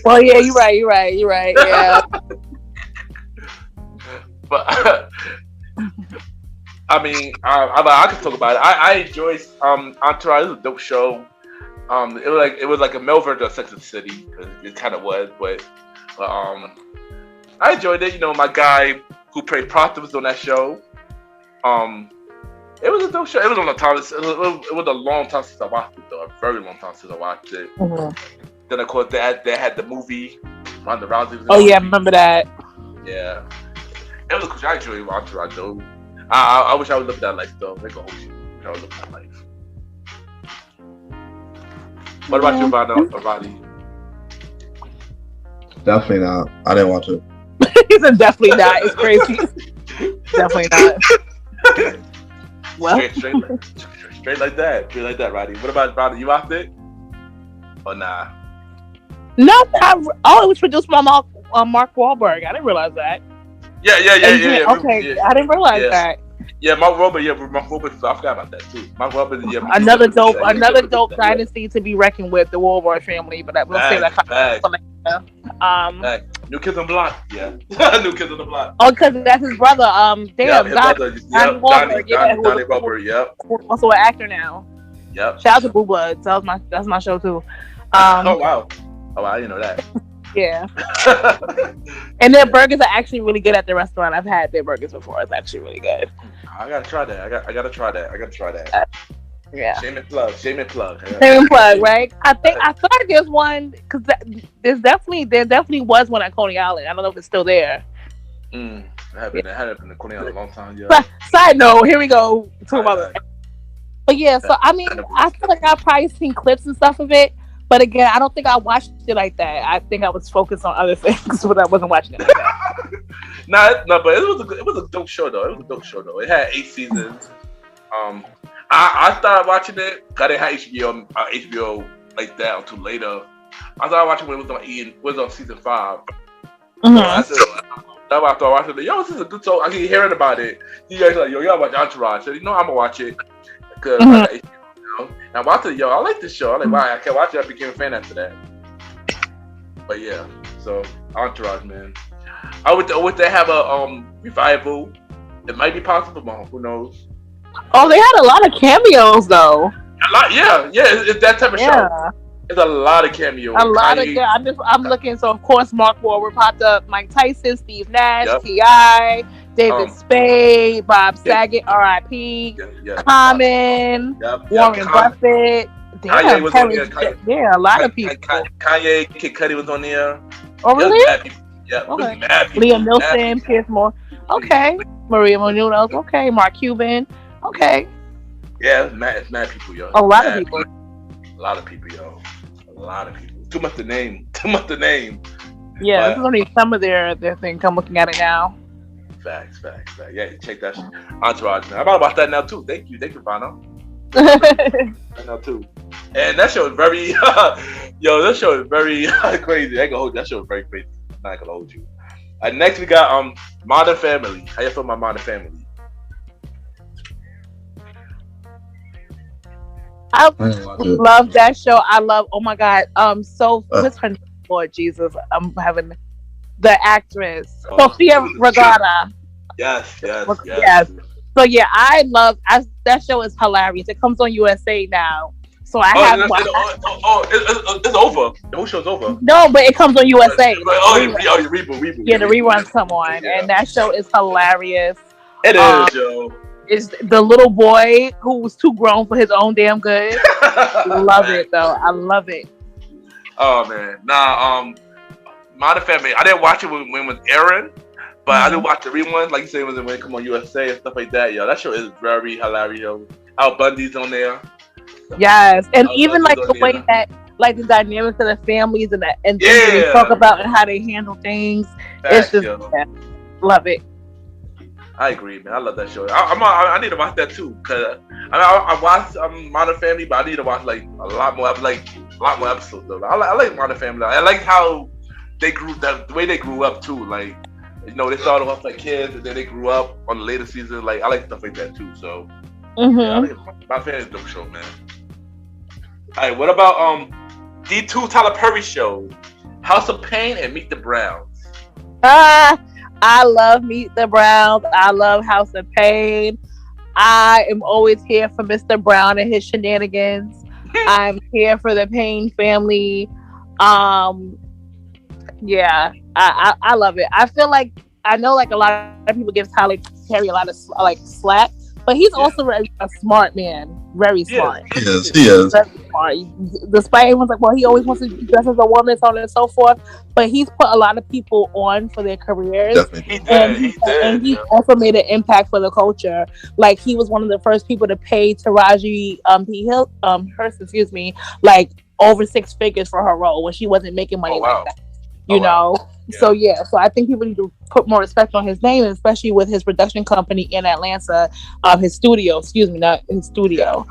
Well, yeah, you're right. Yeah. But I mean, I could talk about it. I enjoyed Entourage. It was a dope show. It was like a male version of Sex and the City. It kind of was, but I enjoyed it. You know, my guy who played Proctor was on that show. It was a dope show. It was on a time. It was a long time since I watched it, though. A very long time since I watched it. Mm-hmm. Then of course they had the movie. Ronda Rousey. Oh yeah, I remember that. Yeah, it was a cool show. I enjoyed Entourage though. I wish I would live that life though. They go hold you. I would live that life. What about you, Vanna or Roddy? Definitely not. I didn't watch it. He said definitely not. It's crazy. Definitely not. Well, straight like that. Straight like that, Roddy. What about Roddy? You watched it? Or nah? No, it was produced by Mark Wahlberg. I didn't realize that. Yeah. Okay, yeah. I didn't realize that. Yeah, Mark Wahlberg. I forgot about that too. Mark Wahlberg. Yeah, another dope dynasty to be reckoned with, the Wahlberg family. But we'll say that for later. New Kids on the Block. Yeah, New Kids on the Block. Oh, because that's his brother. Donnie Wahlberg. Donnie Wahlberg. Yep. Also an actor now. Yep. Shout out to Blue Bloods. That's my show too. Oh wow, I didn't know that. Yeah. And their burgers are actually really good at the restaurant. I've had their burgers before. It's actually really good. I gotta try that. I gotta try that. I gotta try that. Yeah. Shame and plug. Shame and plug. Same plug, right? I thought there's one because there definitely was one at Coney Island. I don't know if it's still there. I haven't been to Coney Island in a long time. Yeah. Side note, here we go. Talk about it. But yeah, so I mean, I feel like I've probably seen clips and stuff of it. But again, I don't think I watched it like that. I think I was focused on other things, but I wasn't watching it like that. No, but it was a dope show though. It had 8 seasons. I started watching it. I didn't have HBO like that until later. I started watching when it was on season 5. Mm-hmm. So I started watching it. Yo, this is a good show. I keep hearing about it. You guys like, yo, y'all watch Entourage. So, I'm gonna watch it because I got HBO. And I watched it. Yo, I like this show. I'm like, wow, I can't watch it. I became a fan after that. But yeah, so Entourage, man. Would they have a revival? It might be possible, but who knows? Oh, they had a lot of cameos though. A lot, yeah. It's that type of show. It's a lot of cameos. I'm looking. So of course, Mark Wahlberg popped up. Mike Tyson, Steve Nash, T.I., David Spade, Bob Saget, R.I.P. Common, Warren Buffett. Kanye was on there. Yeah, a lot of people. Kanye, Kid Cudi was on there. Oh really? Yeah. Okay. Liam Neeson, Piers Moore. Okay. Maria Menounos. Okay. Mark Cuban. Okay. Yeah, it's mad people, yo. A lot of people. A lot of people, yo. A lot of people. Too much to name. Yeah, this is only some of their thing. I'm looking at it now. Facts. Yeah, check that shit. Entourage, man. I'm about to watch that now too. Thank you, Vanna. Now too. And that show is very, that show is very crazy. I ain't gonna hold you. That show is very crazy. I'm not gonna hold you. Next we got Modern Family. How you feel about Modern Family? I love that show. Oh my god. What's her name? Lord Jesus. I'm having the actress. Sofia Vergara. Yes. So yeah, that show is hilarious. It comes on USA now. So I have it's over. The whole show's over. No, but it comes on USA. The reboot. Yeah, the reruns come on. Yeah. And that show is hilarious. It is, yo. Is the little boy who was too grown for his own damn good. Love it though. I love it. Oh man. Modern Family. I didn't watch it when it was airing, but I did watch the rerun, like you said, when it come on USA and stuff like that. Yo, that show is very hilarious. Yo. Al Bundy's on there. Yes, and even like the way that, like the dynamics of the families and they talk about and how they handle things. It's just love it. I agree, man. I love that show. I need to watch that too, cause I watched Modern Family, but I need to watch like a lot more episodes though. I like Modern Family. I like how they the way they grew up too. Like, they started off like kids, and then they grew up on the later season. Like, I like stuff like that too. So, I like Modern Family is a dope show, man. All right, what about the 2 Tyler Perry shows, House of Pain and Meet the Browns? I love Meet the Browns. I love House of Pain. I am always here for Mr. Brown and his shenanigans. I'm here for the Payne family. Yeah, I love it. I feel like I know like a lot of people give Tyler Perry a lot of like slack, but he's also a smart man. Very smart. He is. Very smart. Despite everyone's like, well, he always wants to dress as a woman, so on and so forth. But he's put a lot of people on for their careers. Definitely. And he also made an impact for the culture. Like, he was one of the first people to pay Taraji Hurst, like over 6 figures for her role when she wasn't making money like that. You know? Yeah. So I think people need to put more respect on his name, especially with his production company in Atlanta, his studio, not his studio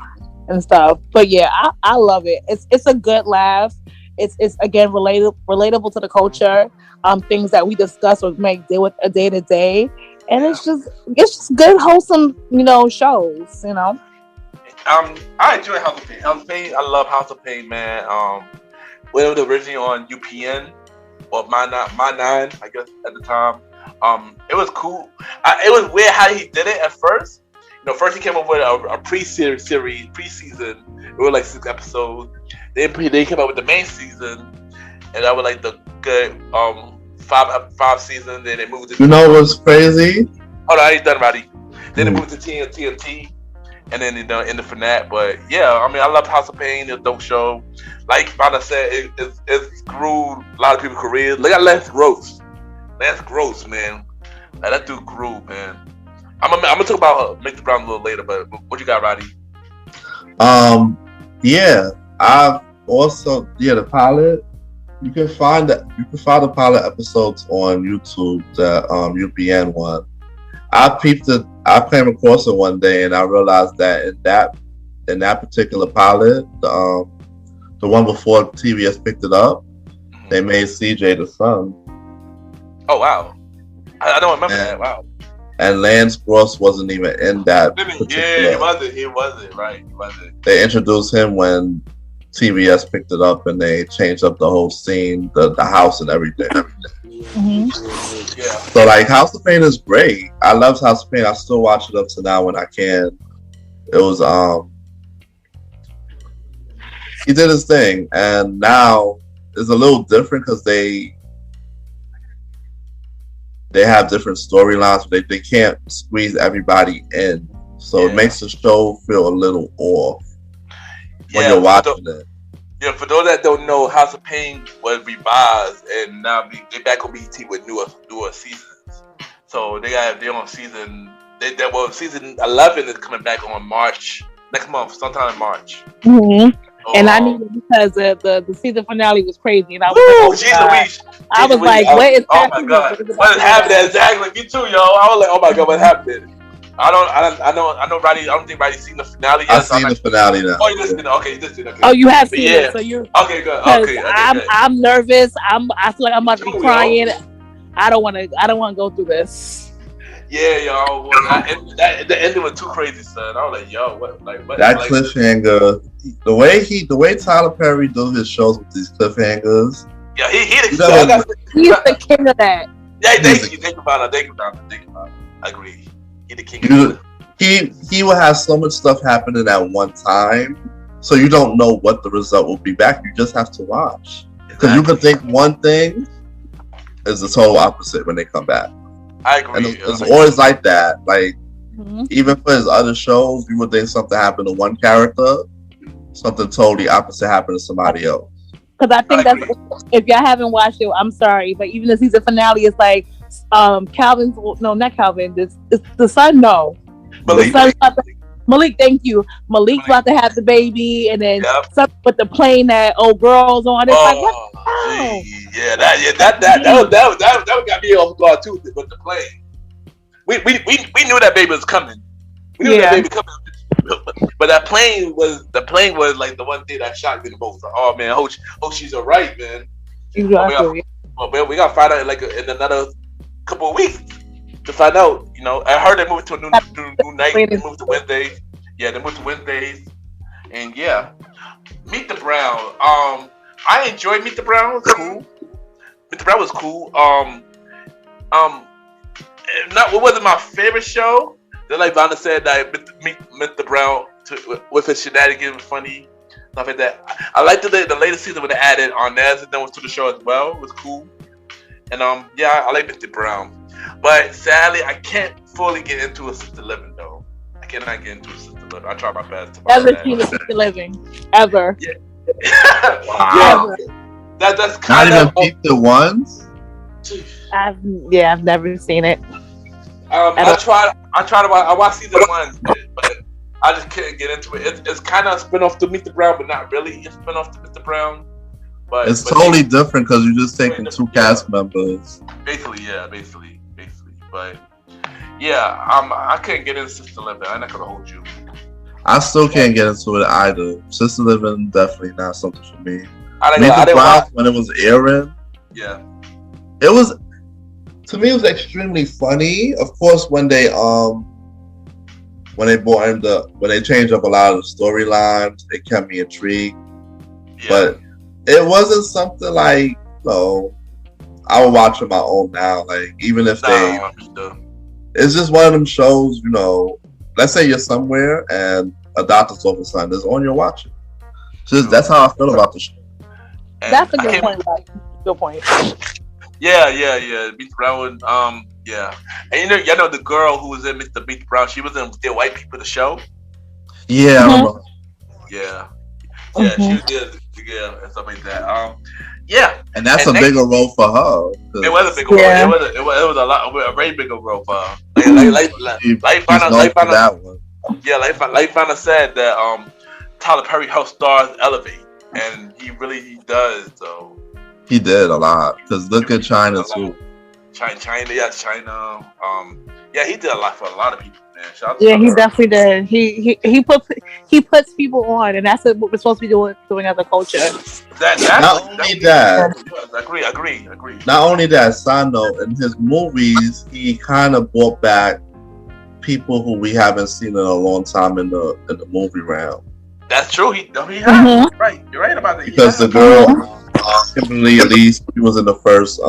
and stuff. But yeah, I love it. It's a good laugh. It's again relatable to the culture, things that we discuss or make deal with a day to day, and it's just good, wholesome, shows. I enjoy House of Pain. I love House of Pain, man. When it was originally on UPN. Or my 9, I guess at the time. It was cool. It was weird how he did it at first. First he came up with a preseason. It was like 6 episodes. Then they came up with the main season, and that was like the good five seasons. Then they moved to. You know what's crazy? Hold on, I ain't done, Roddy. Then they moved to TNT, and then ended for that. But yeah, I mean, I love House of Pain. It's a dope show. Like Vanna said, it grew a lot of people's careers. Look at Lance Gross. Lance Gross, man. Like, that dude grew, man. I'm gonna talk about Make the Brown a little later, but what you got, Roddy? Yeah, I've also the pilot. You can find the pilot episodes on YouTube, the UPN one. I came across it one day and I realized that in that particular pilot, the one before TBS picked it up, they made CJ the son. Oh wow, I don't remember that. Wow. And Lance Gross wasn't even in that. Yeah, he wasn't. Right, he wasn't. They introduced him when TBS picked it up, and they changed up the whole scene, the house and everything. Mm-hmm. Yeah. So like, House of Pain is great. I love House of Pain. I still watch it up to now when I can. It was he did his thing, and now it's a little different because they have different storylines, but they can't squeeze everybody in. So it makes the show feel a little off when you're watching it. Yeah, for those that don't know, House of Pain was revised, and now they back on BT with newer seasons. So they're on season. Season 11 is coming back on March next month, sometime in March. Mm-hmm. And I knew it because the season finale was crazy, and I was like, what is happening? Oh my god, what is happening? Exactly, me too, yo. I was like, oh my god, what happened? I know Roddy. I don't think Roddy's seen the finale yet. I've seen the finale now. Oh, you listened? Okay, you listened. Okay. Oh, you have seen it, so you're okay. Good. Okay. I'm nervous. I feel like I'm about to be crying. I don't want to go through this. Yeah, yo. The ending was too crazy, son. I was like, yo, what? That cliffhanger. The way Tyler Perry does his shows with these cliffhangers. Yeah, he's the king of that. Yeah, thank you about it. I agree. He's the king of that. He will have so much stuff happening at one time, so you don't know what the result will be back. You just have to watch, because you can think one thing is the total opposite when they come back. I agree. And it's always like that. Like, even for his other shows, you would think something happened to one character, something totally opposite happened to somebody else. Because I think if y'all haven't watched it, I'm sorry, but even the season finale is like Calvin's. No, not Calvin. The son. No, Malik. Malik, thank you. Malik's about to have the baby, and then something with the plane that old girl's on. It's like, what? Yeah, that got me off guard too with the plane. We knew that baby was coming. We knew that baby coming, but that plane was like the one thing that shocked me the most. Like, oh man, hope she's alright, man. Exactly. We gotta find out like in another couple of weeks to find out. You know, I heard they moved to a new night. They moved to Wednesdays. Yeah, they moved to Wednesdays, and Meet the Brown. I enjoyed Meet the Brown. It was cool. Meet the Brown was cool. It wasn't my favorite show. Then, like Vanna said, that Meet the Brown with his shenanigans, funny stuff like that. I liked the latest season when they added Arnaz and then to the show as well. It was cool. And I like Meet the Brown. But sadly, I can't fully get into Assisted Living though. I cannot get into Assisted Living. I try my best to. Never seen Assisted Living ever. Yeah. Wow. That's kind of not even the ones. I've never seen it. I watched season 1, but I just couldn't get into it. It's kind of a spin-off to Meet the Brown, but not really a spin-off to Meet the Brown. But it's totally different because you're just taking two cast members. Basically. But I couldn't get into Sister Living. I'm not gonna hold you. I still can't get into it either. Sister Living definitely not something for me. Meet the Brown when it was airing. Yeah. It was, to me, it was extremely funny. Of course, when they changed up a lot of the storylines, it kept me intrigued. Yeah. But it wasn't something like, I would watch on my own now. Like, even if it's just one of them shows, let's say you're somewhere and a doctor's office sign is on, you're watching. That's how I feel about the show. And that's a good point. Right? Good point. Yeah. Meet Brown. Yeah. And y'all know the girl who was in Mr. Meet Brown. She was in the White People, the show. Yeah, I remember. Yeah. She did. Yeah, and stuff like that. Yeah. And that's a bigger role for her. It was a bigger role. It was a very bigger role for her. Like Vanna said that Tyler Perry helped stars elevate, and he does. So he did a lot. Because look at China too. China. Yeah, he did a lot for a lot of people, man. He definitely did. He puts people on, and that's what we're supposed to be doing as a culture. Not only that. Agree. Not only that, side note, in his movies, he kind of brought back people who we haven't seen in a long time in the movie realm. That's true. He has. Right. You're right about that. Because the girl, Kimberly, at least, she was in the first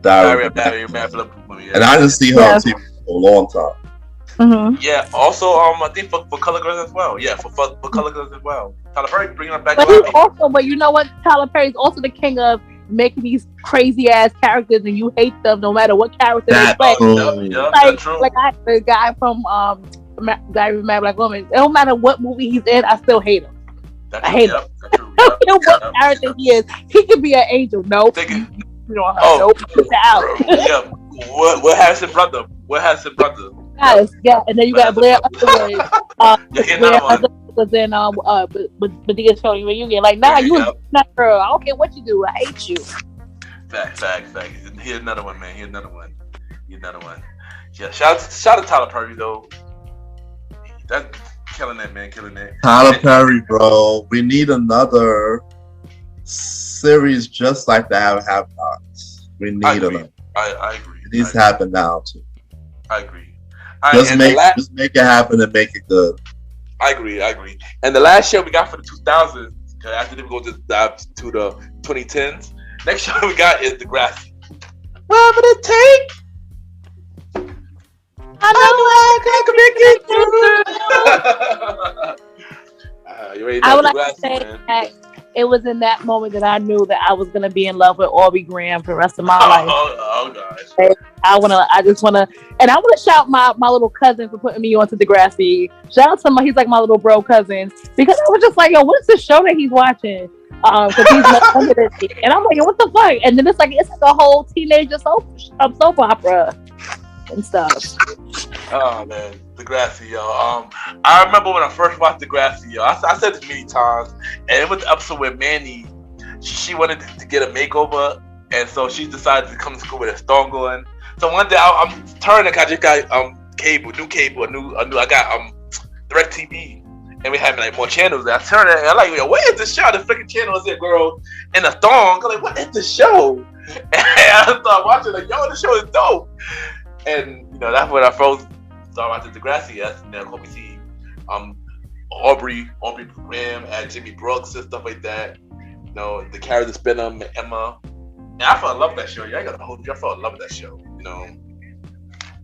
Diary of movie. And I didn't see her on TV for a long time. Mm-hmm. Yeah. Also, I think for Color Girls as well. Yeah, for Color Girls as well. Tyler Perry bringing them back. But you know what? Tyler Perry's also the king of making these crazy ass characters, and you hate them no matter what character they play. Like the guy from Diary of a Mad Black Woman. It don't matter what movie he's in, I still hate him. I hate him. I don't know what character he is. He could be an angel. Nope. Nope. Yeah. What has his brother? Yes, and then you got Blair Underwood. Blair Underwood was in with the Tony Reunion. Like, nah, you not girl. I don't care what you do. I hate you. Fact. Here's another one, man. Yeah, shout out to Tyler Perry though. That's killing it, man. Tyler Perry, bro. We need another series just like that. Have Nots. We need another. I agree. It needs to happen now too. I agree. Just make it happen and make it good. I agree. And the last show we got for the 2000s, after we go to the 2010s, next show we got is Degrassi. Whatever it take. I know I can make it through. You ready to Degrassi, man? It was in that moment that I knew that I was gonna be in love with Aubrey Graham for the rest of my life. Oh gosh. I wanna shout my little cousin for putting me onto Degrassi. Shout out to him, he's like my little bro cousin, because I was just like, yo, what's the show that he's watching? Because he's much younger than me. And I'm like, yo, what the fuck? And then it's like a whole teenager soap opera and stuff. Oh man, Degrassi, yo. I remember when I first watched Degrassi, yo. I said this many times, and it was the episode where Manny, she wanted to get a makeover, and so she decided to come to school with a thong on. So one day I'm turning, I just got new cable, I got Direct TV, and we had like more channels. And I turned it, and I'm like, yo, what is this show? The freaking channel is there, girl, in a thong. I'm like, what is this show? And I started watching, like, yo, this show is dope. And that's when I first started watching Degrassi. That's Kobe T. Aubrey Graham, and Jimmy Brooks and stuff like that. The character spinner, Emma. And I fell in love with that show. I gotta hold you. I fell in love with that show.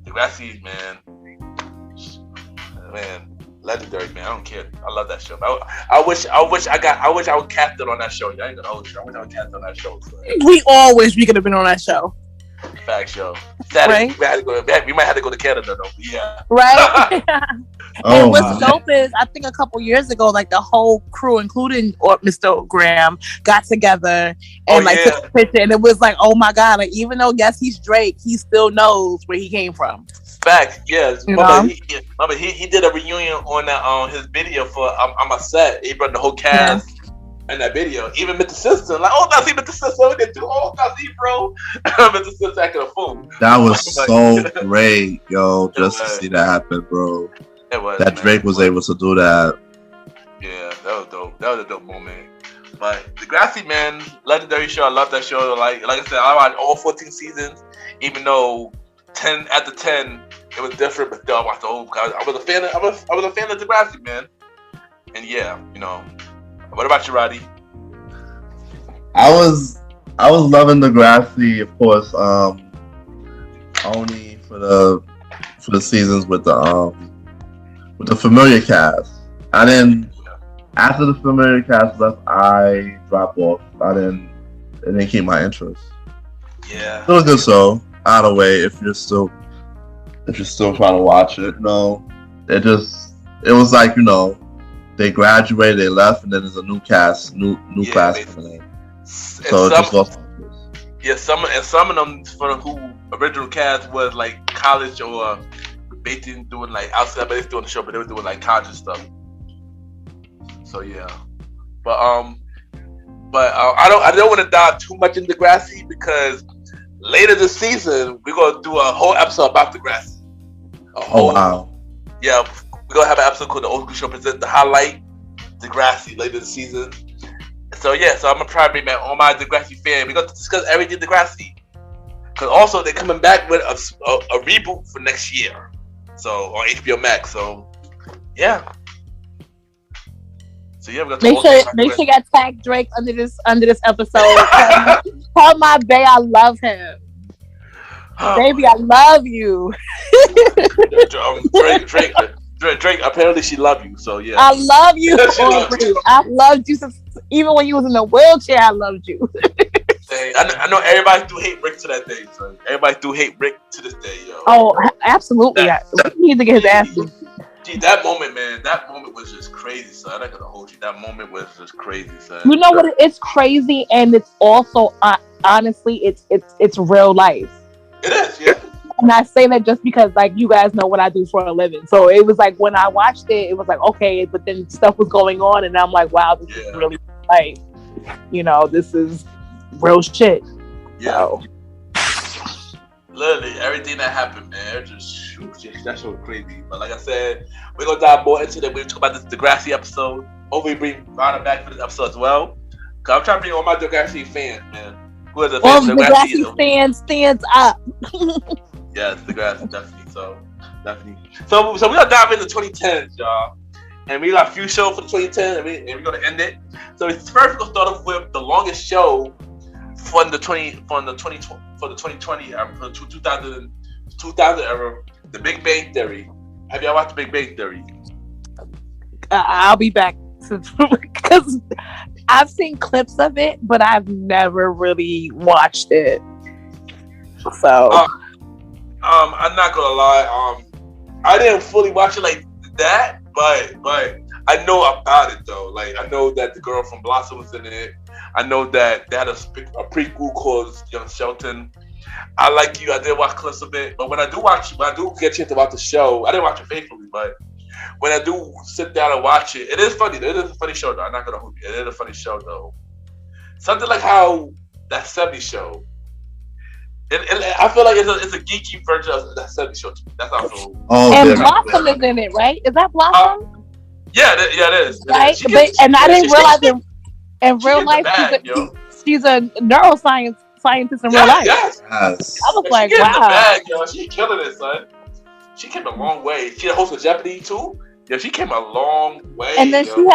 Degrassi, man, legendary, man. I don't care. I love that show. I wish I was casted on that show. I ain't gonna hold you. I wish I was casted on that show. So. We all wish we could have been on that show. Fact show. Saturday, right? we might have to go to Canada though. Yeah. Right. And what's dope is, I think a couple years ago, like the whole crew, including Mr. Graham, got together and took a picture, and it was like, oh my god! Like, even though yes, he's Drake, he still knows where he came from. Fact, yes. He did a reunion on that his video for I'm a set. He brought the whole cast. In that video, even Mr. Sister, like, oh, that's even Mr. Sister, we did do, oh, that's he, bro. Mr. Sister acting a fool. That was so great, yo, just to see that happen, bro. It was. That Drake was able to do that. Yeah, that was dope. That was a dope moment. But Degrassi, man, legendary show. I love that show. Like I said, I watched all 14 seasons, even though 10 after 10 it was different. But still, I watched the whole. I was a fan of Degrassi, man. And yeah, What about you, Roddy? I was loving Degrassi, of course. Only for the seasons with the familiar cast. I didn't After the familiar cast left, I dropped off. It didn't keep my interest. Yeah. It was a good show. Either way, if you're still trying to watch it, it was like, they graduated, they left, and then there's a new cast, new class coming in. So it just lost interest. Yeah, some of them for who original cast was like college or basically doing like outside, but they doing the show, but they were doing like college stuff. So yeah, but I don't want to dive too much into Degrassi because later this season we're gonna do a whole episode about Degrassi. Oh wow! Yeah, we're gonna have an episode called "The Old School Show Presents the Highlight Degrassi" later this season. So yeah, so I'm gonna try to bring back all my Degrassi fans. We're gonna discuss everything Degrassi. Because also they're coming back with a reboot for next year. So on HBO Max. So yeah. So yeah, we're gonna make sure you tag Drake under this episode. Tell my bae I love him. Baby, I love you. Drake, apparently she love you, so yeah. I love you. I loved you since even when you was in a wheelchair. I loved you. I know everybody do hate Rick to that day, so everybody do hate Rick to this day, yo. Oh, absolutely. Rick needs to get his ass beat. Gee, that moment, man, was just crazy, son. I'm not gonna hold you. That moment was just crazy, son. You know what? It's crazy, and it's also honestly, it's real life. It is, yeah. And I say that just because, like, you guys know what I do for a living. So it was like when I watched it, it was like, okay, but then stuff was going on, and I'm like, wow, this is really life. This is real shit. Yeah. So. Literally, everything that happened, man, that's so crazy. But like I said, we're gonna dive more into that. We're talk about this Degrassi episode. Hopefully, bring Vanna back for this episode as well. Cause I'm trying to bring all my Degrassi fans, man. Who is a fan of Degrassi fans stands up. Yes, Degrassi, definitely. So we're gonna dive into 2010s, y'all. And we got a few shows for the 2010s, and we're gonna end it. So first, we're gonna start off with the longest show for the 2020 era, for the 2000 era, The Big Bang Theory. Have y'all watched The Big Bang Theory? I'll be back because I've seen clips of it, but I've never really watched it. So, I'm not gonna lie. I didn't fully watch it like that, but I know about it though. Like I know that the girl from Blossom was in it. I know that they had a prequel called Young Shelton. I like you. I did watch clips of it, but when I do get a chance to watch the show, I didn't watch it faithfully, but when I do sit down and watch it, it is funny. It is a funny show though. I'm not gonna hold you. It is a funny show though. Something like how that 70s show. I feel like it's a geeky version of that 70s show. That's how I feel. And Blossom is in it, right? Is that Blossom? Yeah, it is. Right, I didn't realize in real life she's a neuroscience scientist in real life. Yes. I was like, wow. The bag, yo. She killing it, son. She came a long way. She hosted Jeopardy too. Yeah, she came a long way. And then she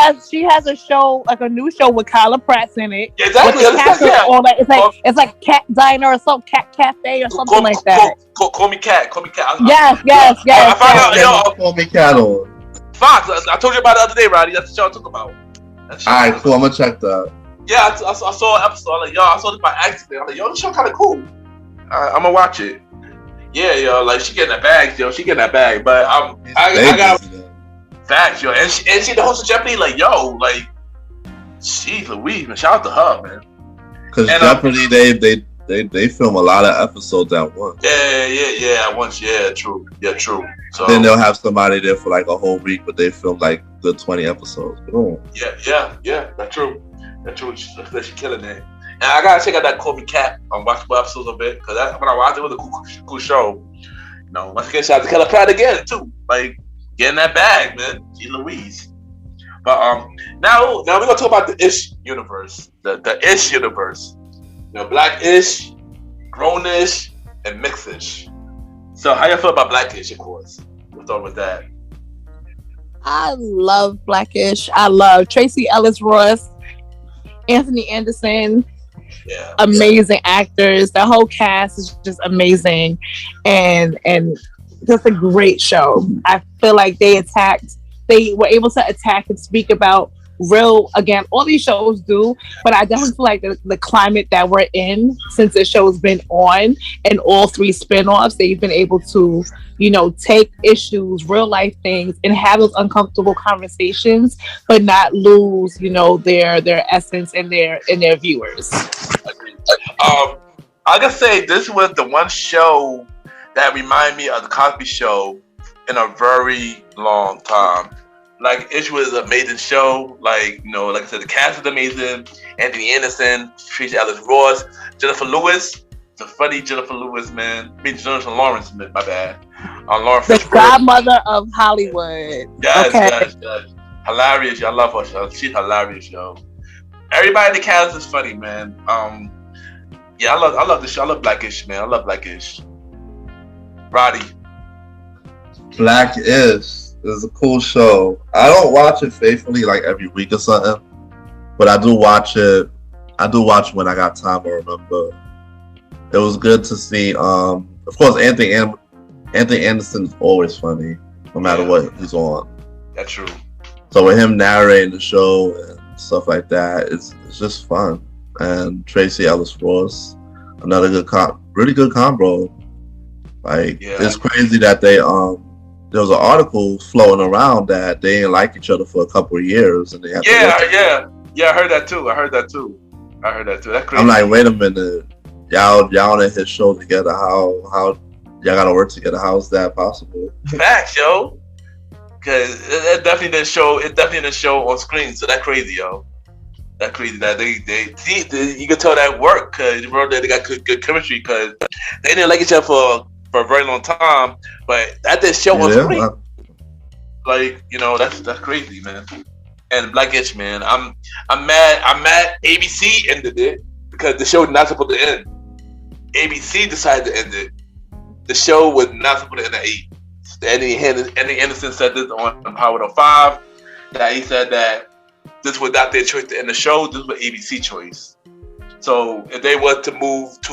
has a show, like a new show with Kyla Pratt's in it. Yeah, exactly. It's like Cat Diner or something, Cat Cafe or something like that. Call me Cat. Yes. I found out, Call me Cat on Fox. I told you about it the other day, Roddy. That's the show I talk about. Alright, cool. I'm gonna check that. Yeah, I saw an episode. I'm like, yo, I saw this by accident. I'm like, yo, this show kind of cool. I'm gonna watch it. Yeah, yo, like she getting that bag, yo. She getting that bag, but I got facts, yo. And she the host of Jeopardy, like, yo, like, jeez Louise, man. Shout out to her, man. Because Jeopardy, they film a lot of episodes at once. Yeah, at once. Yeah, true. So then they'll have somebody there for like a whole week, but they film like good 20 episodes. Boom. Yeah. That's true. She's killing it. And I gotta check out that Call Me Cat on watchable episodes of it because when I watched it, it was a cool show. You know, once again, shout out to Kyla Pratt again too. Like getting that bag, man. G. Louise. But now we're gonna talk about the Ish universe, the Ish universe. You know, Black-ish, grown-ish, and mixed-ish. So how you feel about Black-ish, of course? We'll start with that. I love Black-ish. I love Tracy Ellis Ross, Anthony Anderson. Yeah. Amazing actors. The whole cast is just amazing. And just a great show. I feel like they were able to attack and speak about real, again, all these shows do, but I definitely feel like the climate that we're in since the show's been on and all three spinoffs, they've been able to, take issues, real life things, and have those uncomfortable conversations, but not lose, their essence and their viewers. I gotta say, this was the one show that reminded me of the Cosby Show in a very long time. Like, it was an amazing show. Like, like I said, the cast was amazing. Anthony Anderson, Tracy Ellis Ross, Jennifer Lewis, the funny Jennifer Lewis, man. I mean, Jennifer Lawrence, my bad. Lauren the Fishburne. godmother of Hollywood. Yes. Hilarious. I love her. She's hilarious, yo. Everybody in the cast is funny, man. Yeah, I love the show. I love Blackish, man. I love Blackish. Roddy. Blackish is a cool show. I don't watch it faithfully like every week or something, but I do watch it. I do watch when I got time to remember. It was good to see. Of course, Anthony Anderson is always funny, no matter what he's on. That's true. So with him narrating the show and stuff like that, it's just fun. And Tracy Ellis Ross, another really good combo. Like, it's crazy that they there was an article floating around that they didn't like each other for a couple of years, and they had I heard that too. That's crazy. I'm like, wait a minute, y'all in his show together. How y'all gotta work together? How is that possible? Facts, yo. Because it definitely didn't show on screen. So that's crazy, yo. That's crazy that they you can tell that work because they got good chemistry because they didn't like each other for a very long time, but that didn't show on screen. Like, that's crazy, man. And Blackish, man, I'm mad ABC ended it because the show was not supposed to end. ABC decided to end it. The show was not supposed to end at 8. Andy Anderson said this on Power 5 that he said that this was not their choice to end the show. This was ABC choice. So if they were to move to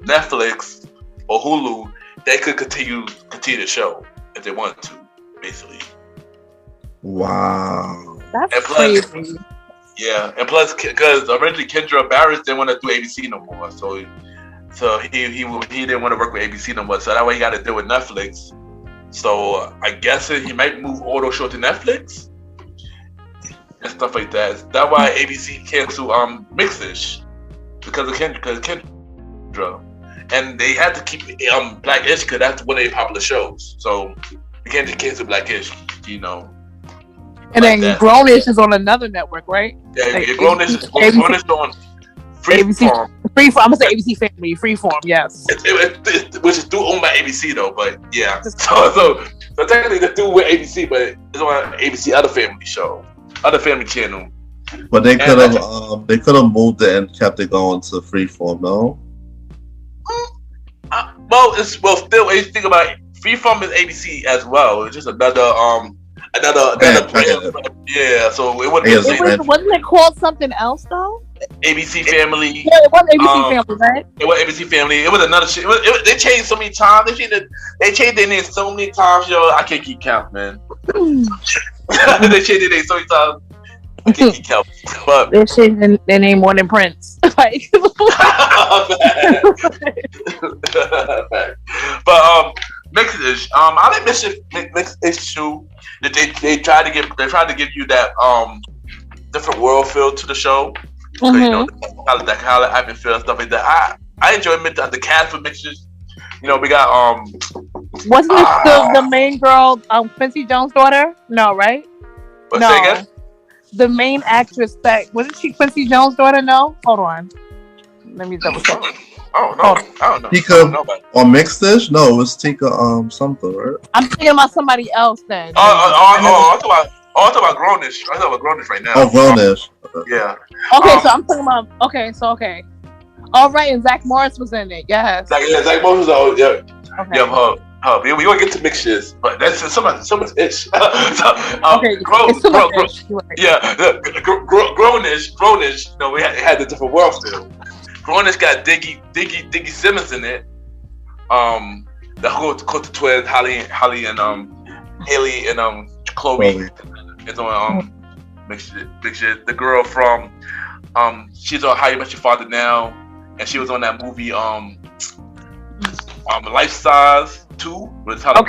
Netflix or Hulu, they could continue the show if they wanted to, basically. Wow. That's crazy. Yeah, and plus, because originally Kendra Barris didn't want to do ABC no more, so he didn't want to work with ABC no more. So that way he got to deal with Netflix. So I guess he might move all those shows to Netflix and stuff like that. That's why ABC canceled Mixed-ish because of Kendra. And they had to keep Blackish because that's one of their popular shows. So you can't just cancel Blackish, And then Grownish is on another network, right? Yeah, Grownish is on Freeform. Freeform. I'm gonna say ABC Family. Freeform, yes. Which is still owned by ABC though, but yeah. So technically they're still with ABC, but it's on ABC other family channel. But they could have moved it and kept it going to Freeform, no? Still, when you think about it, Freeform is ABC as well. It's just another brand. Yeah, so it wouldn't. Wasn't it called something else though? ABC Family. Yeah, it was ABC Family, right? It was ABC Family. It was another shit. They changed so many times. They changed their name so many times, yo. I can't keep count, man. They changed their name so many times. I can't keep count. But they changed their name more than Prince. Like. But Mixed-ish. I like Mixed-ish too. They tried to give you that different world feel to the show. Mm-hmm. How the atmosphere and stuff like that. I enjoy the cast with Mixed-ish. We got wasn't it the main girl, Quincy Jones' daughter? No, right? What's that again? The main actress that wasn't she Quincy Jones' daughter? No, hold on. Let me double check. Oh no, I don't know. Tika on Mixed-ish? No, it was Tika something, right? I'm thinking about somebody else then. I'm talking about Grownish. I'm talking about Grownish right now. Oh, Grownish. Yeah. Okay, so I'm talking about. Okay. All right, and Zach Morris was in it. Yes. Zach Morris was yeah. Okay. Yeah, we gonna get to Mixed-ish, but that's so much ish. Okay, it's too much ish. Yeah, Grownish. We had the different world feel. Grownish got Diggy Simmons in it. The Dakota twins, Holly and Haley and Chloe. It's on Mix It. The girl from she's on How You Met Your Father now, and she was on that movie Life Size 2 with Tyler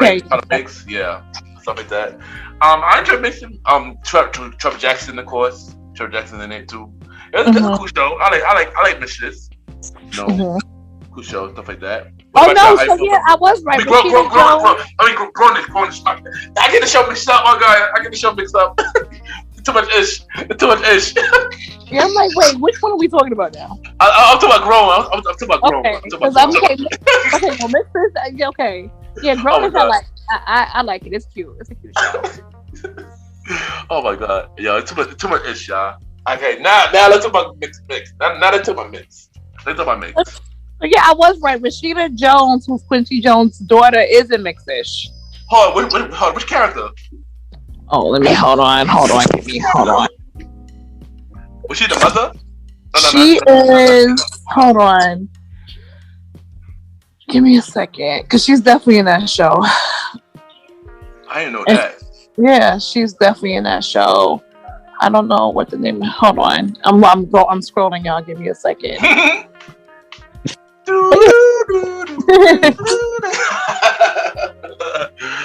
Banks, yeah, stuff like that. I enjoy mixing Trevor Jackson, of course. Trevor Jackson in it too. It's a cool show. I like Mischievous. You know, cool show, stuff like that. Oh no, so yeah, I was right. Grown. I get the show mixed up, my guy. I get the show mixed up. Too much ish. Yeah, I'm like, wait, which one are we talking about now? I'm talking about Grown. I'm talking about Grown. Okay, well, Mixed, okay. Yeah, Grown is I like it. It's cute. It's a cute show. Oh my god, yo, it's too much ish, y'all. Okay, now let's talk about mix. Now let's talk about mix. Let's talk about mix. Yeah, I was right. Rashida Jones, who's Quincy Jones' daughter, is in Mix-ish. Hold on, which character? Oh, hold on. Was she the mother? She is. Hold on. Give me a second, because she's definitely in that show. I didn't know that. Yeah, she's definitely in that show. I don't know what the name. Hold on. I'm scrolling, y'all. Give me a second. I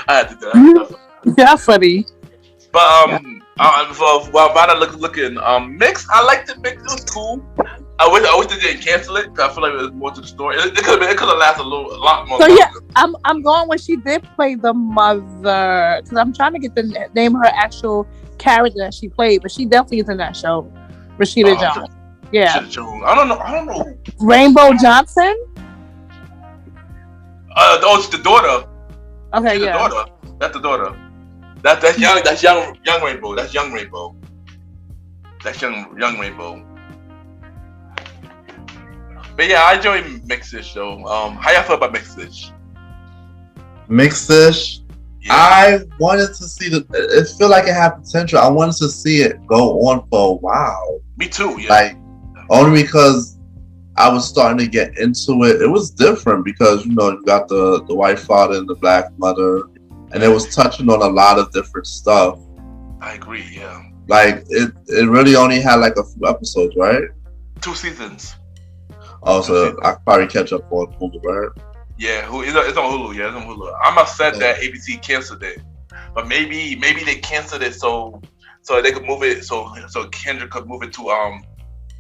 had to do that. Yeah, funny. But while Vanna looking mix, I liked the mix. It was cool. I wish they didn't cancel it because I feel like it was more to the story. It could have lasted a lot more. So longer. Yeah, I'm going when she did play the mother, because I'm trying to get the name of her actual character that she played, but she definitely is in that show. Rashida Jones. Yeah. I don't know. Rainbow Johnson. It's the daughter. Okay, she's yeah. The daughter. That's the daughter. That's young. That's young Rainbow. That's young Rainbow. That's young Rainbow. But yeah, I enjoy Mix-ish though. How y'all feel about Mix-ish? Mix-ish? Yeah. I wanted to see it feel like it had potential. I wanted to see it go on for a while. Me too, yeah. Like, only because I was starting to get into it. It was different because, you got the white father and the black mother, and it was touching on a lot of different stuff. I agree, yeah. Like, it really only had like a few episodes, right? 2 seasons. Oh, so I could probably catch up on Hulu, right? Yeah, it's on Hulu. Yeah, it's on Hulu. I'm upset that ABC canceled it, but maybe they canceled it so they could move it so Kendra could move it to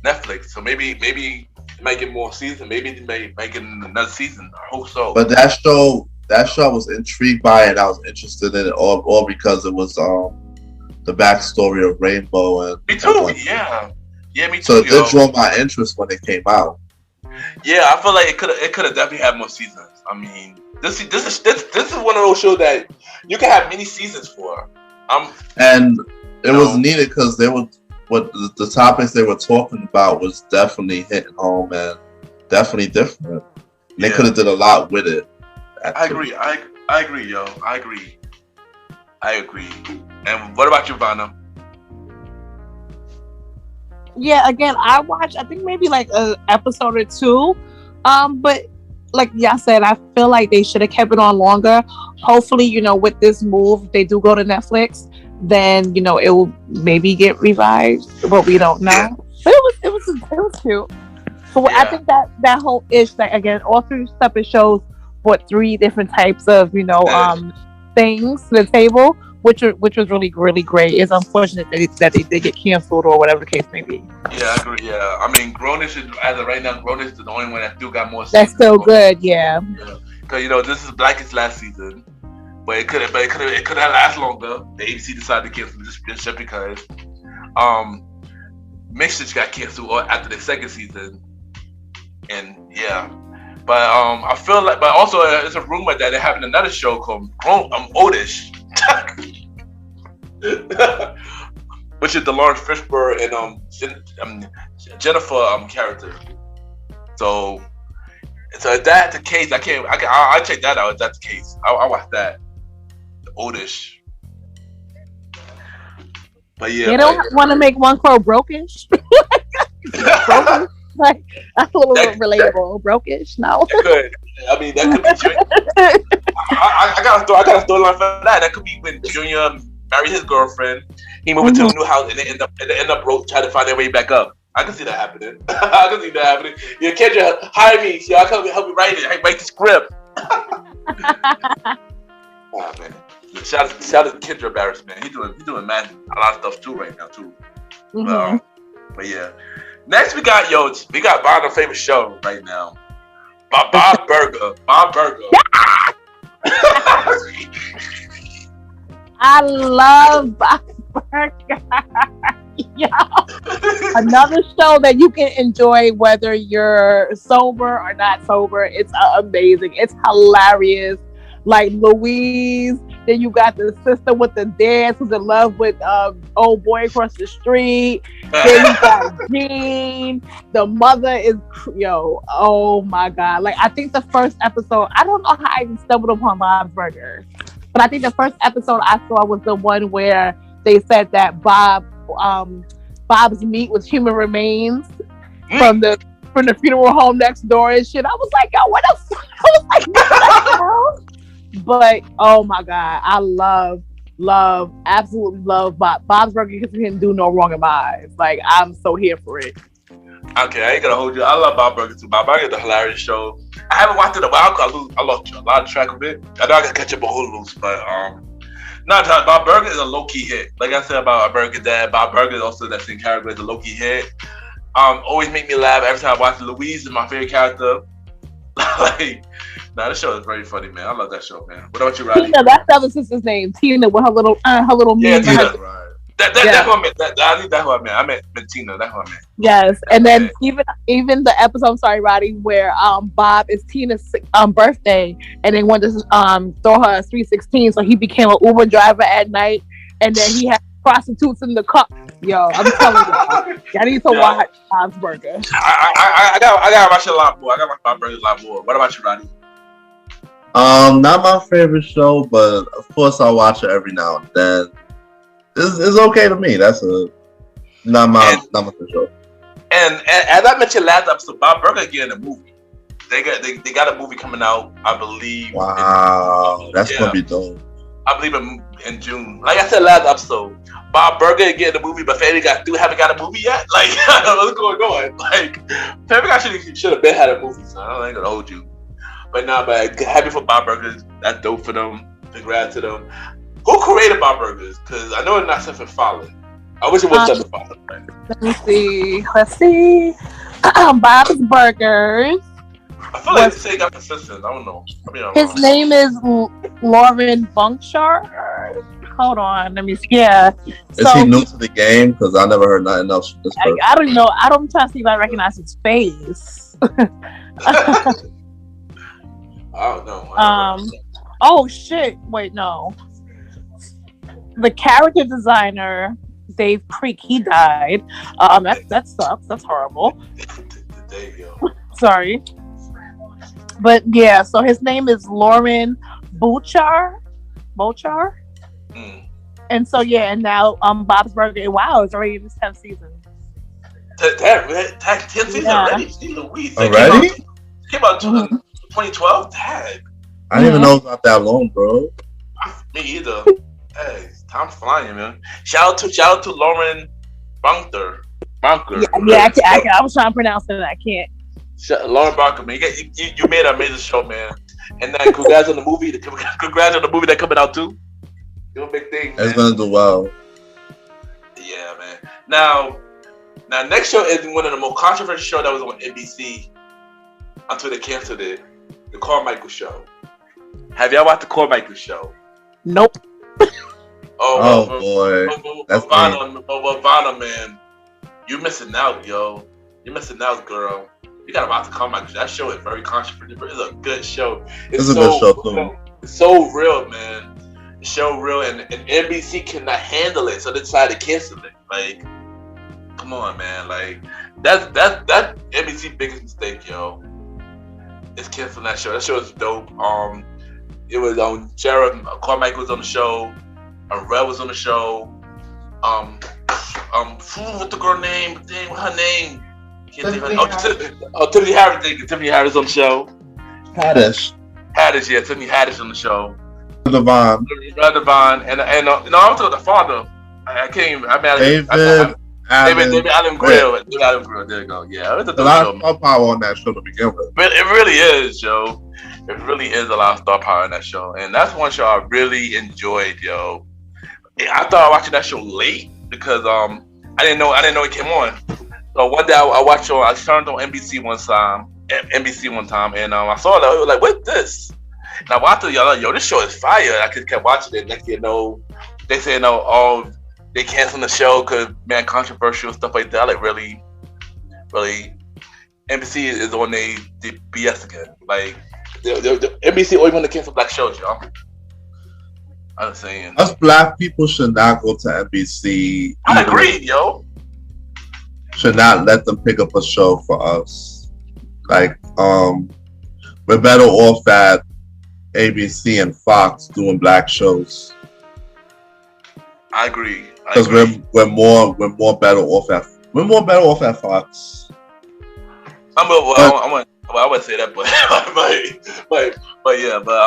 Netflix. So maybe it might get more season. Maybe they might get another season. I hope so. But that show I was intrigued by it. I was interested in it all because it was the backstory of Rainbow and me too. Yeah, me too. So it did draw my interest when it came out. Yeah, I feel like it could have definitely had more seasons. I mean, this is one of those shows that you can have many seasons for. And it was needed because the topics they were talking about was definitely hitting home and definitely different. And they could have did a lot with it. Actually. I agree, yo. I agree. And what about you, Vanna? Yeah, again, I watched, I think maybe like an episode or 2. But like y'all said, I feel like they should have kept it on longer. Hopefully, with this move, they do go to Netflix, then, it will maybe get revived, but we don't know. But it was cute. So I think that whole ish, like, again, all through stuff, it shows what 3 different types of, things to the table, which was really, really great. It's unfortunate that they did get canceled or whatever the case may be. Yeah, I agree. Yeah, I mean, Grownish is, as of right now, Grownish is the only one that still got more. That's still good, yeah. Because this is Blackest last season, but it could have lasted longer. The ABC decided to cancel just because. Mixage got canceled after the second season, and yeah. But I feel like, but also it's a rumor that they're having another show called Odish. Which is the Lawrence Fishburne and Jennifer character. So if that's the case, I'll check that out. If that's the case, I'll watch that. The Odish. But yeah, they don't want to make one called Brokish. Brokish? Like, that's a little relatable. Brokish? No. That could. I mean, that could be. I got a storyline for that. That could be when Junior marry his girlfriend. He moved into a new house, and they end up trying to find their way back up. I can see that happening. I can see that happening. Yeah, Kendra, hire me. So I come help me write it. I write the script. Oh man. Shout out to Kendra Barris, man. He's doing man a lot of stuff too right now too. But yeah. Next we got Vanna's favorite show right now. Bob Burger. I love Bob Burger. Another show that you can enjoy whether you're sober or not sober. It's amazing. It's hilarious. Like Louise, then you got the sister with the dance who's in love with old boy across the street. Then you got Jean. The mother is oh my god. Like I think the first episode, I don't know how I even stumbled upon Bob's Burger, but I think the first episode I saw was the one where they said that Bob's meat was human remains from the funeral home next door and shit. I was like, yo, what the fuck? I was like, what the hell? But oh my god, I absolutely love Bob's Burger because he didn't do no wrong in my eyes. Like I'm so here for it. Okay, I ain't gonna hold you. I love Bob Burger too. Bob Burger is a hilarious show. I haven't watched it in a while because I lost a lot of track of it. I know I can catch up a whole loose, but Bob Burger is a low key hit. Like I said about Burger Dad, Bob Burger is also that same character is a low key hit. Always make me laugh every time I watch Louise is my favorite character. This show is very funny, man. I love that show, man. What about you, Roddy? Tina, that's the other sister's name. Tina with her little yeah, Tina. Right. That's what I meant. I think that's what I meant. I meant Tina. That's what I meant. Yes, and then even the episode, sorry, Roddy, where Bob is Tina's birthday, and they wanted to throw her a 316, so he became an Uber driver at night, and then he had prostitutes in the car. Yo, I'm telling you, I need to watch Bob's Burger. I gotta watch it a lot more. I gotta watch Bob's Burger a lot more. What about you, Roddy? Not my favorite show, but of course I watch it every now and then. It's okay to me. That's not my favorite show. And as I mentioned last episode, Bob Burger getting a movie. They got a movie coming out, I believe. Wow, that's gonna be dope. I believe in June. Like I said last episode, Bob Burger getting a movie, but Family Guy haven't got a movie yet. Like what's going on? Like Family Guy should have been had a movie, so I ain't gonna hold you. But happy for Bob Burgers. That's dope for them. Congrats to them. Who created Bob Burgers? Because I know it's not Stephen Fowler. I wish it was Stephen Fowler. Right? Let me see. Let's see. Bob's Burgers. I feel like they got consistent. I don't know. His name is Lauren Bunkshar. Hold on. Let me see. Yeah. Is he new to the game? Because I never heard nothing else from this person. I don't know. I don't try to see if I recognize his face. I don't know. Oh shit! Wait, no. The character designer Dave Creek, he died. That sucks. That's horrible. There you go. Sorry, but yeah. So his name is Lauren Bochar. And so yeah, and now Bob's Burger. Wow, it's already in its 10th season. 10th season already? Already? Came out 2012? Dang. I didn't even know it was not that long, bro. Me either. Hey, time's flying, man. Shout out to Lauren Bunker. Yeah, I was trying to pronounce it. I can't. Lauren Bunker, man. You made an amazing show, man. And then congrats on the movie. Congrats on the movie that's coming out too. Doing big things. It's gonna do well. Yeah, man. Now, next show is one of the most controversial shows that was on NBC until they canceled it. The Carmichael Show. Have y'all watched the Carmichael Show? Nope. Oh boy. That's Vanna, man. You're missing out, yo. You're missing out, girl. You gotta watch the Carmichael Show. That show is very controversial. It's a good show. It's a good show too. It's so real, man. It's so real, and NBC cannot handle it, so they decided to cancel it. Like, come on, man. Like, that's NBC's biggest mistake, yo. It's canceling that show. That show is dope. It was on Jared Carmichael was on the show. Red was on the show. What's the girl name? Dang, what's her name? Can't think of Tiffany Harris. Tiffany Harris on the show. Haddish, yeah, Tiffany Haddish on the show. Devon. Brother Devon, and no, I was talking the father. I can't even. David Allen Grill. David Allen Grill. There you go. Yeah, it's a lot of star power on that show to begin with. It really is, yo. It really is a lot of star power in that show, and that's one show I really enjoyed, yo. I started watching that show late because I didn't know it came on. So one day I turned on NBC one time, and I saw that. I was like, "What's this?" And I watched it, like, yo, this show is fire. I just kept watching it. Next thing you know, they said they canceling the show because, man, controversial stuff like that. Like, really, NBC is on the BS again. Like, the NBC always want to cancel black shows, yo. I'm saying us black people should not go to NBC. I agree, yo. Should not let them pick up a show for us. Like, we're better off at ABC and Fox doing black shows. I agree. Because we're more better off at Fox. I wouldn't say that, but yeah, but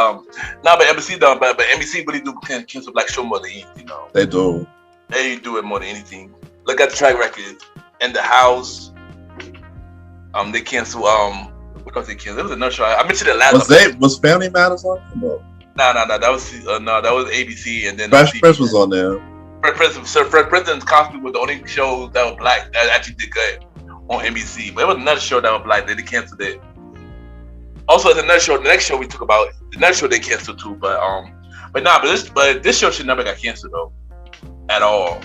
NBC done, but NBC really do cancel black show more than anything, you know. They do. They do it more than anything. Look at the track record. In the House, they cancel. What else they cancel? It was another show. I mentioned it last. Was Family Matters on? No. That was ABC, and then Fresh Prince was on there. Fresh Prince and Cosby were the only shows that were black that actually did good on NBC. But it was another show that was black. They canceled it. Also, there's another show. The next show we talk about, the next show they canceled too. But this show should never got canceled though, at all.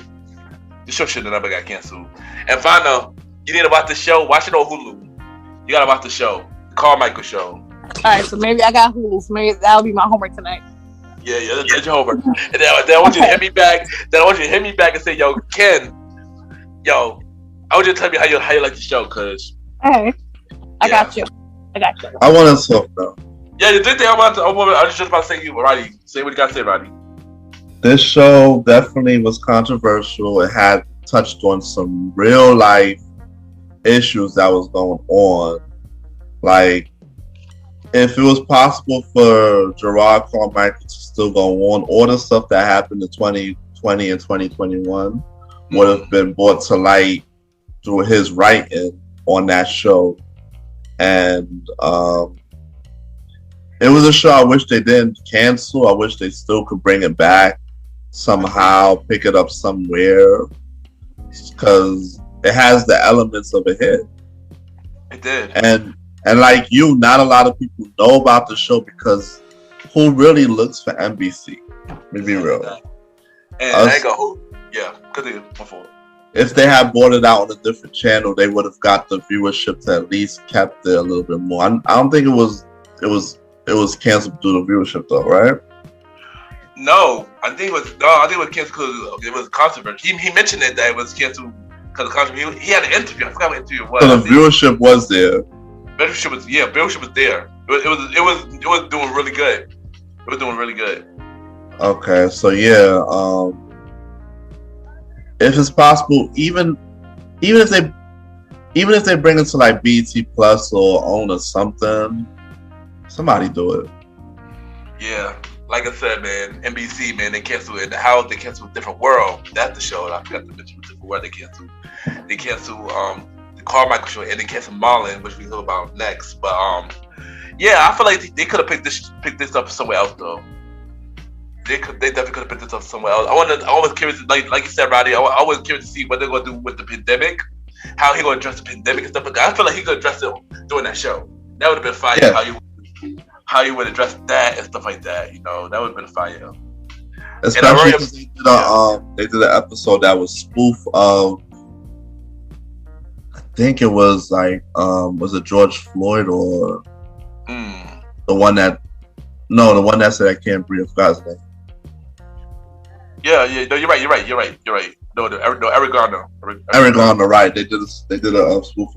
This show should have never got canceled. And Vanna, you need to watch the show. Watch it on Hulu. You gotta watch the show, the Carmichael Show. All right, so maybe I got Hulu. So maybe that'll be my homework tonight. Yeah, that's your homework. And then I want you to hit me back. And say, yo, Ken, I want you to tell me how you like the show, cause. Hey, I got you. I want to talk now. Yeah, the thing I was just about to say, Roddy. Say what you gotta say, Roddy. This show definitely was controversial. It had touched on some real life issues that was going on. Like, if it was possible for Gerard Carmichael to still go on, all the stuff that happened in 2020 and 2021 would have been brought to light through his writing on that show. And it was a show I wish they didn't cancel. I wish they still could bring it back somehow, pick it up somewhere, because it has the elements of a hit. It did. And like you, not a lot of people know about the show because who really looks for NBC? Let me be real. And I go, yeah, continue. My fault. If they had bought it out on a different channel, they would have got the viewership to at least kept it a little bit more. I don't think it was canceled due to viewership though, right? No, I think it was canceled because it was controversy. He mentioned that it was canceled because of controversy. He had an interview. I forgot what interview it was. So the viewership was there. Viewership was there. It was doing really good. It was doing really good. Okay, so yeah, if it's possible, even if they bring it to like BT Plus or OWN or something, somebody do it. Yeah. Like I said, man, NBC, man, they canceled it. The House, they canceled Different World. That's the show. I forgot to mention Different World. They canceled the Carmichael Show, and they canceled Marlon, which we hear about next. But yeah, I feel like they could have picked this up somewhere else though. They definitely could have picked this up somewhere else. I was curious, like you said, Roddy. I was curious to see what they're gonna do with the pandemic, how he gonna address the pandemic and stuff like that. I feel like he could address it during that show. That would have been fire. Yeah. How you would address that and stuff like that, you know, that would have been fire. Especially because they did an episode that was spoof of, I think it was like, was it George Floyd or the one that said I can't breathe? I forgot his name. Yeah, no, you're right. No, Eric Garner. Eric Garner, right? They did a spoof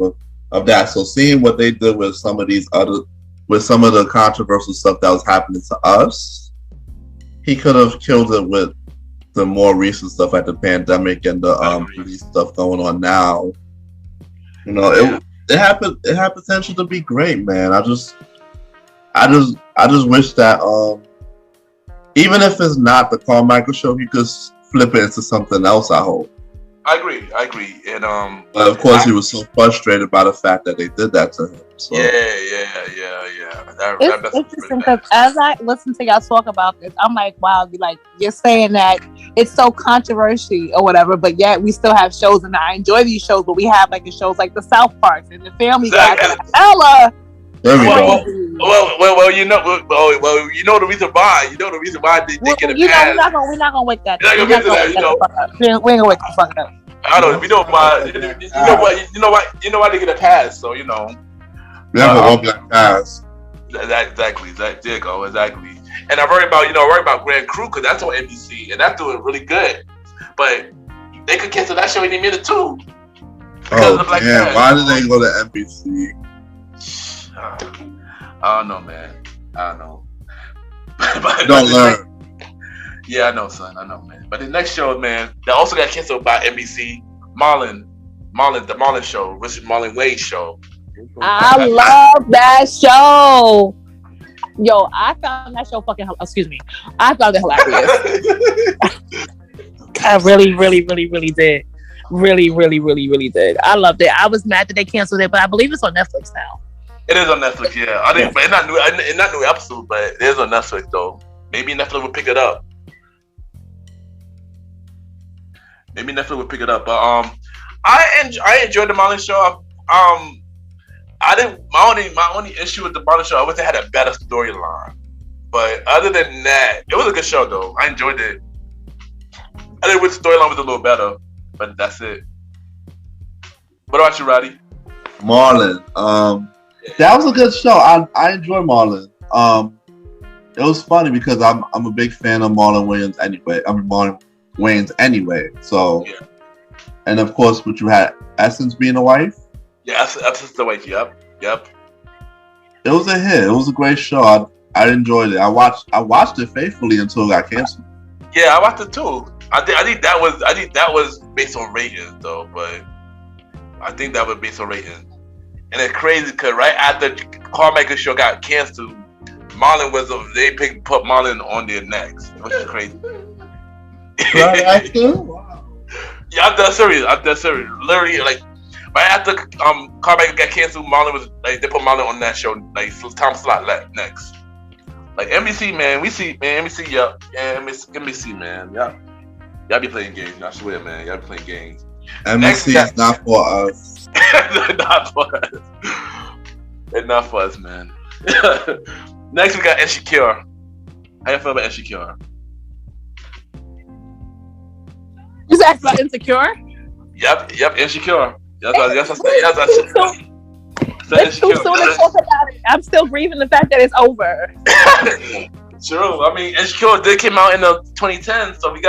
of that. So seeing what they did with some of the controversial stuff that was happening to us, he could have killed it with the more recent stuff like the pandemic and the police stuff going on now. You know, it had potential to be great, man. I just wish that Even if it's not the Carmichael show, he could flip it into something else. I hope. I agree, and But of course, he was so frustrated by the fact that they did that to him. So. Yeah. It's interesting because as I listen to y'all talk about this, I'm like, wow, you're saying that it's so controversial or whatever, but yet we still have shows, and I enjoy these shows. But we have shows like the South Parks and the Family Guy. Ella. There we go. Well, you know the reason why. You know the reason why they get a pass. We're not gonna wake that. We ain't gonna wake the fuck up. I don't know. We know why. You know why they get a pass. So you know. We have an all-black pass. Exactly. There you go. Exactly. And I worry about Grand Crew because that's on NBC and that's doing really good. But they could cancel that show any minute too. Yeah. Why did they go to NBC? I don't know, man. I don't know. Don't learn. Yeah, I know, son. I know, man. But the next show, man, that also got canceled by NBC. The Marlon Show, Richard Marlon Wade show. I love that show. Yo, I found that show I found it hilarious. I really, really, really, really did. Really, really, really, really did. I loved it. I was mad that they canceled it, but I believe it's on Netflix now. It is on Netflix, yeah. But it's not new episode, but it is on Netflix though. Maybe Netflix will pick it up. But I enjoyed the Marlon show. My only issue with the Marlon show, I wish they had a better storyline. But other than that, it was a good show though. I enjoyed it. I think the storyline was a little better, but that's it. What about you, Roddy? Marlon. That was a good show. I enjoy Marlon. It was funny because I'm a big fan of Marlon Wayans anyway. Marlon Wayans anyway. So, yeah. And of course, you had Essence being a wife. Yeah, Essence the wife. Yep. It was a hit. It was a great show. I enjoyed it. I watched it faithfully until it got canceled. Yeah, I watched it too. I think that was based on ratings though, but I think that was based on ratings. And it's crazy because right after Carmichael show got canceled, Marlon they put Marlon on their next, which is crazy. Right after? Wow. Yeah, I'm dead serious. Literally, right after Carmichael got canceled, Marlon was they put Marlon on that show, time slot next. NBC, man, NBC, yeah, NBC, man, yeah. Y'all be playing games, I swear, man. Y'all be playing games. NBC is not for us. Not for us. It's not for us, man. Next, we got Insecure. How you feel about Insecure? You asked about Insecure? Yep, Insecure. Yes, It's too soon to talk about it. I'm still grieving the fact that it's over. True. I mean, Insecure did came out in the 2010s, so we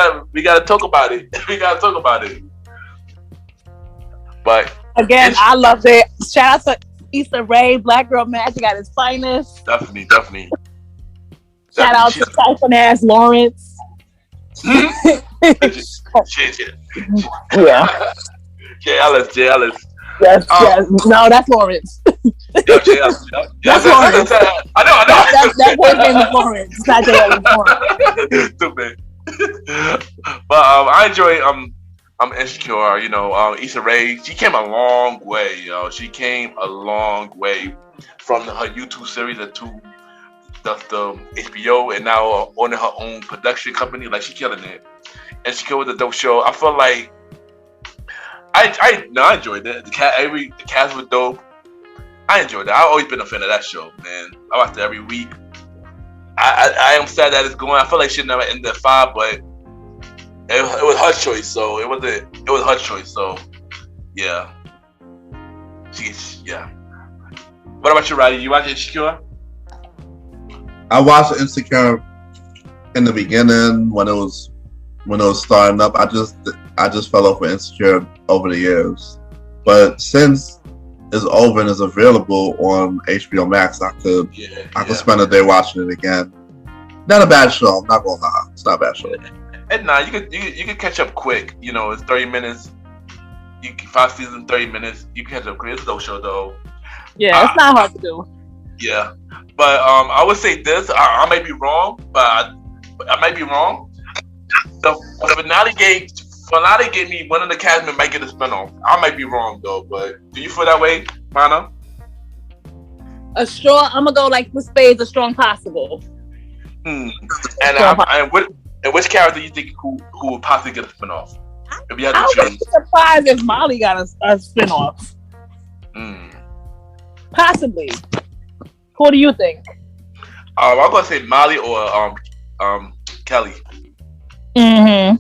gotta talk about it. But again, I loved it. Shout out to Issa Rae, Black Girl Magic at its finest. Definitely. Shout out to Siphon ass Lawrence. Shit. Yeah. Jay Ellis. Yes. No, that's Lawrence. That's Lawrence. I know. That boy's name is Lawrence. It's not Jay Ellis. Stupid. But I enjoy Insecure. Issa Rae. She came a long way, yo. She came a long way from her YouTube series to the HBO, and now owning her own production company. She killing it. Insecure was a dope show. I feel like I enjoyed it. The cast was dope. I enjoyed it. I've always been a fan of that show, man. I watched it every week. I am sad that it's going. I feel like she never ended at 5, but it was her choice. So it was her choice. So yeah. Yeah. What about you, Roddy? You watch Insecure? I watched Insecure in the beginning when it was starting up. I just fell off with Insecure over the years, but since it's over and is available on HBO Max, I could spend a day watching it again. Not a bad show. I'm not gonna lie, it's not a bad show. And you can catch up quick. It's 30 minutes. 5 seasons, 30 minutes. You can catch up quick. It's a dope show though. Yeah, it's not hard to do. Yeah, but I would say this. I may be wrong, but I might be wrong. The finale gave me one of the cast members might get a spinoff. I might be wrong though, but do you feel that way, Vanna? I'm gonna go like with Spades, a strong possible. And which character do you think who would possibly get a spinoff? If you had to I would choose. be surprised if Molly got a spinoff. Possibly. Who do you think? I'm gonna say Molly or Kelly. Mm-hmm.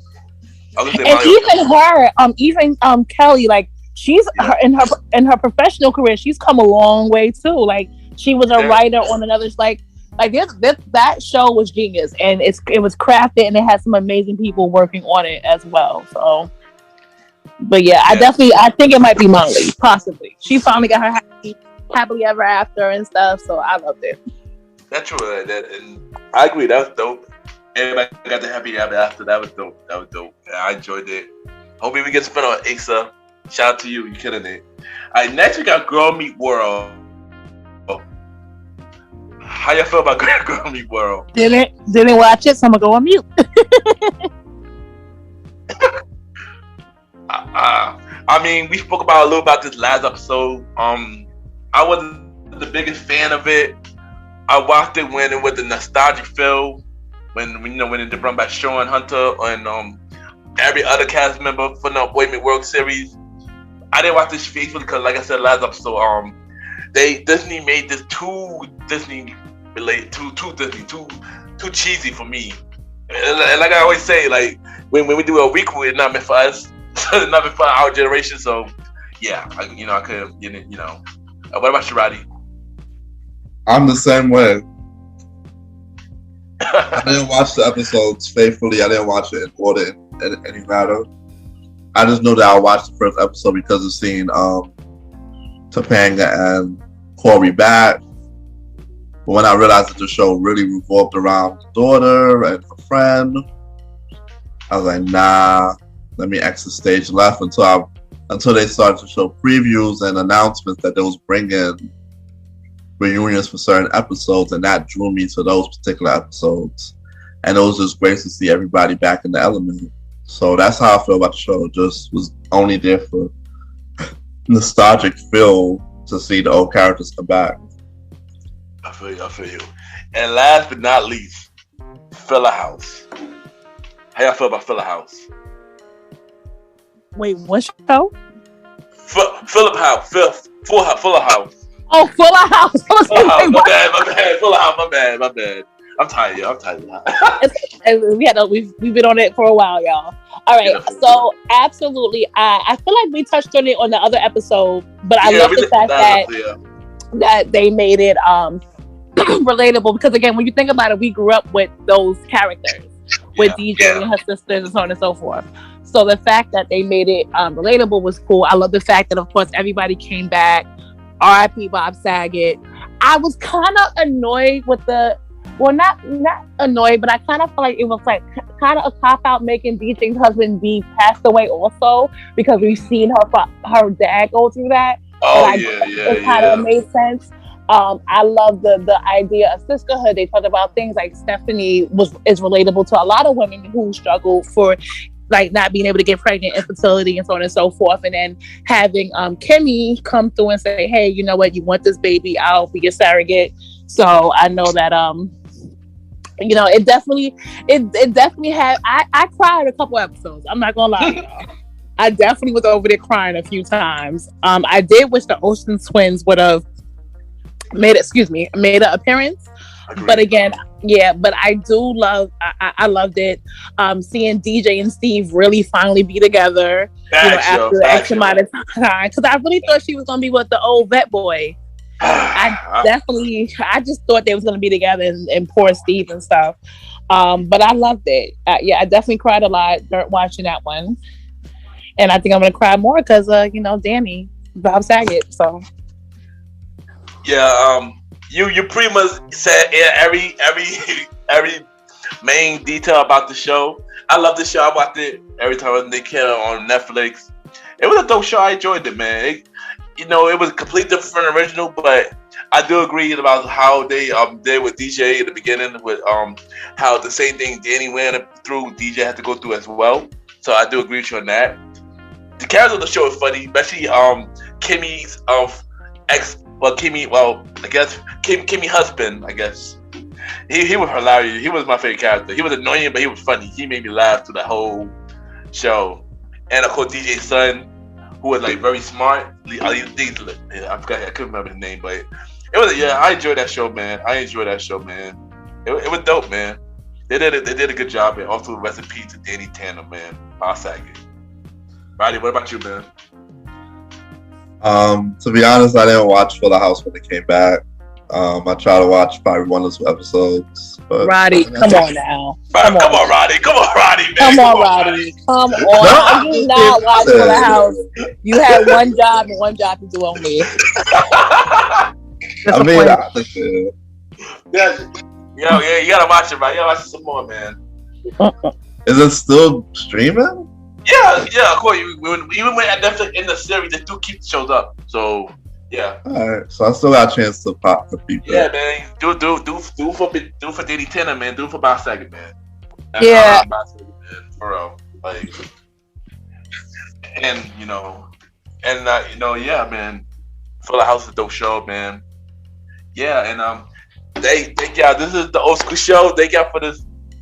And even Kelly, like she's in her professional career, she's come a long way too. Like she was a writer on another that show was genius, and it was crafted, and it had some amazing people working on it as well. So, but I think it might be Molly, possibly. She finally got her happily ever after and stuff. So I loved it. That's true, and I agree. That was dope. Everybody got the happy ever after. That was dope. Yeah, I enjoyed it. Hopefully we get spent on Asa. Shout out to you. You're killing it. All right, next we got Girl Meet World. How you feel about Girl Meet World? Didn't watch it, so I'm gonna go on mute. I mean, we spoke a little about this last episode. I wasn't the biggest fan of it. I watched it when it was the nostalgic feel, when it run by Sean Hunter and every other cast member from the Boy Meet World series. I didn't watch this faithfully because, like I said last episode, Disney made this too Disney related, too cheesy for me. And like I always say, like when we do a week, it's not meant for us, it's not meant for our generation. So yeah, I could, What about you, Roddy? I'm the same way. I didn't watch the episodes faithfully. I didn't watch it in order in any matter. I just know that I watched the first episode because of seeing Topanga and Corey back. But when I realized that the show really revolved around the daughter and her friend, I was like, nah, let me exit stage left until they started to show previews and announcements that they was bringing reunions for certain episodes, and that drew me to those particular episodes. And it was just great to see everybody back in the element. So that's how I feel about the show. It just was only there for nostalgic feel to see the old characters come back. I feel you. And last but not least, Filler House. How y'all feel about Filler House? Wait, what show? Fuller House. Fuller House. Oh, Fuller House. Fuller House. My bad. Fuller House. My bad. I'm tired. We've been on it for a while, y'all. All right. Yeah, so absolutely, I feel like we touched on it on the other episode, but I love the fact that they made it relatable, because again, when you think about it, we grew up with those characters, with DJ and her sisters and so on and so forth. So the fact that they made it relatable was cool. I love the fact that, of course, everybody came back. R.I.P. Bob Saget. I was kind of annoyed with not annoyed, but I kind of felt like it was like kind of a cop-out making DJ's husband be passed away also, because we've seen her dad go through that. It kind of made sense. I love the idea of sisterhood. They talked about things like Stephanie is relatable to a lot of women who struggle for like not being able to get pregnant, infertility, and so on and so forth. And then having Kimmy come through and say, hey, you know what, you want this baby, I'll be your surrogate. So I know that it definitely had I cried a couple episodes. I'm not gonna lie to y'all. I definitely was over there crying a few times. I did wish the Olsen twins would have made an appearance. But again, but I do love, I loved it. Seeing DJ and Steve really finally be together, after X amount of time. Because I really thought she was going to be with the old vet boy. I just thought they was going to be together and poor Steve and stuff. But I loved it. I definitely cried a lot watching that one. And I think I'm going to cry more because, Danny, Bob Saget, so. Yeah, you pretty much said every main detail about the show. I love the show. I watched it every time they came on Netflix. It was a dope show. I enjoyed it, man. it was completely different from the original, but I do agree about how they did with DJ at the beginning, with how the same thing Danny went through, DJ had to go through as well. So I do agree with you on that. The character of the show is funny, especially Kimmy's Kimmy husband, I guess. He was hilarious. He was my favorite character. He was annoying, but he was funny. He made me laugh through the whole show. And of course, DJ's son, who was like very smart. I forgot. I couldn't remember his name, but it was. Yeah, I enjoyed that show, man. It was dope, man. They did a good job, and also rest in peace to Danny Tanner, man. Bob Saget. Roddy, what about you, man? To be honest, I didn't watch Full House when it came back. I tried to watch probably one or two episodes. But Roddy, come on now. Come on, Roddy. Come on, Roddy, man. Come on, Roddy. Come on. You did not watch Full House. You had one job and one job to do on me. I mean, I understand. Yeah, you gotta watch it, right? You gotta watch it some more, man. Is it still streaming? Yeah, of course. Even when at Netflix in the series, they do keep the shows up. So, yeah. All right, so I still got a chance to pop the people. Yeah, man. Do for Danny Tanner, man. Do for Bob Saget, man. That's yeah. Bob Saget, man, for real. Like, and yeah, man. Full House is a dope show, man. Yeah, and thank y'all. This is the old school show. Thank y'all for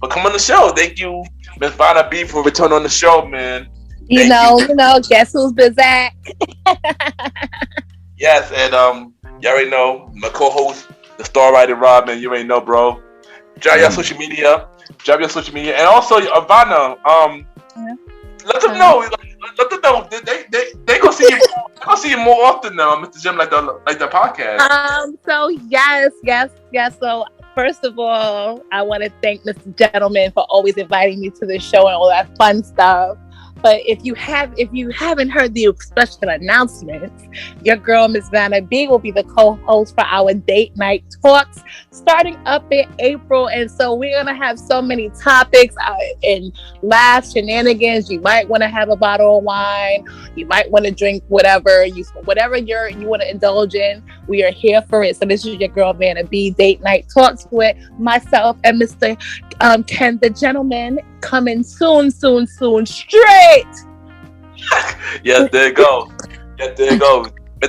coming on the show. Thank you, Miss Vanna Bee, for returning on the show, man. You know, guess who's back? Yes, and you already know my co-host, the star Roddy Rod, man. You already know, bro. Drop your social media, and also Vanna. Let them know. Let them know. They gonna see you. They gonna see you more often now, Mr. Jim, like the podcast. So yes. So first of all, I want to thank Mr. Gentleman for always inviting me to the show and all that fun stuff. But if you haven't heard the special announcements, your girl Miss Vanna Bee will be the co-host for our date night talks starting up in April. And so we're gonna have so many topics and laughs, shenanigans. You might want to have a bottle of wine. You might want to drink whatever you want to indulge in. We are here for it. So this is your girl Vanna Bee date night talks with myself and Mr. Ken the Gentleman, coming soon straight. Yes, there you go. Mr.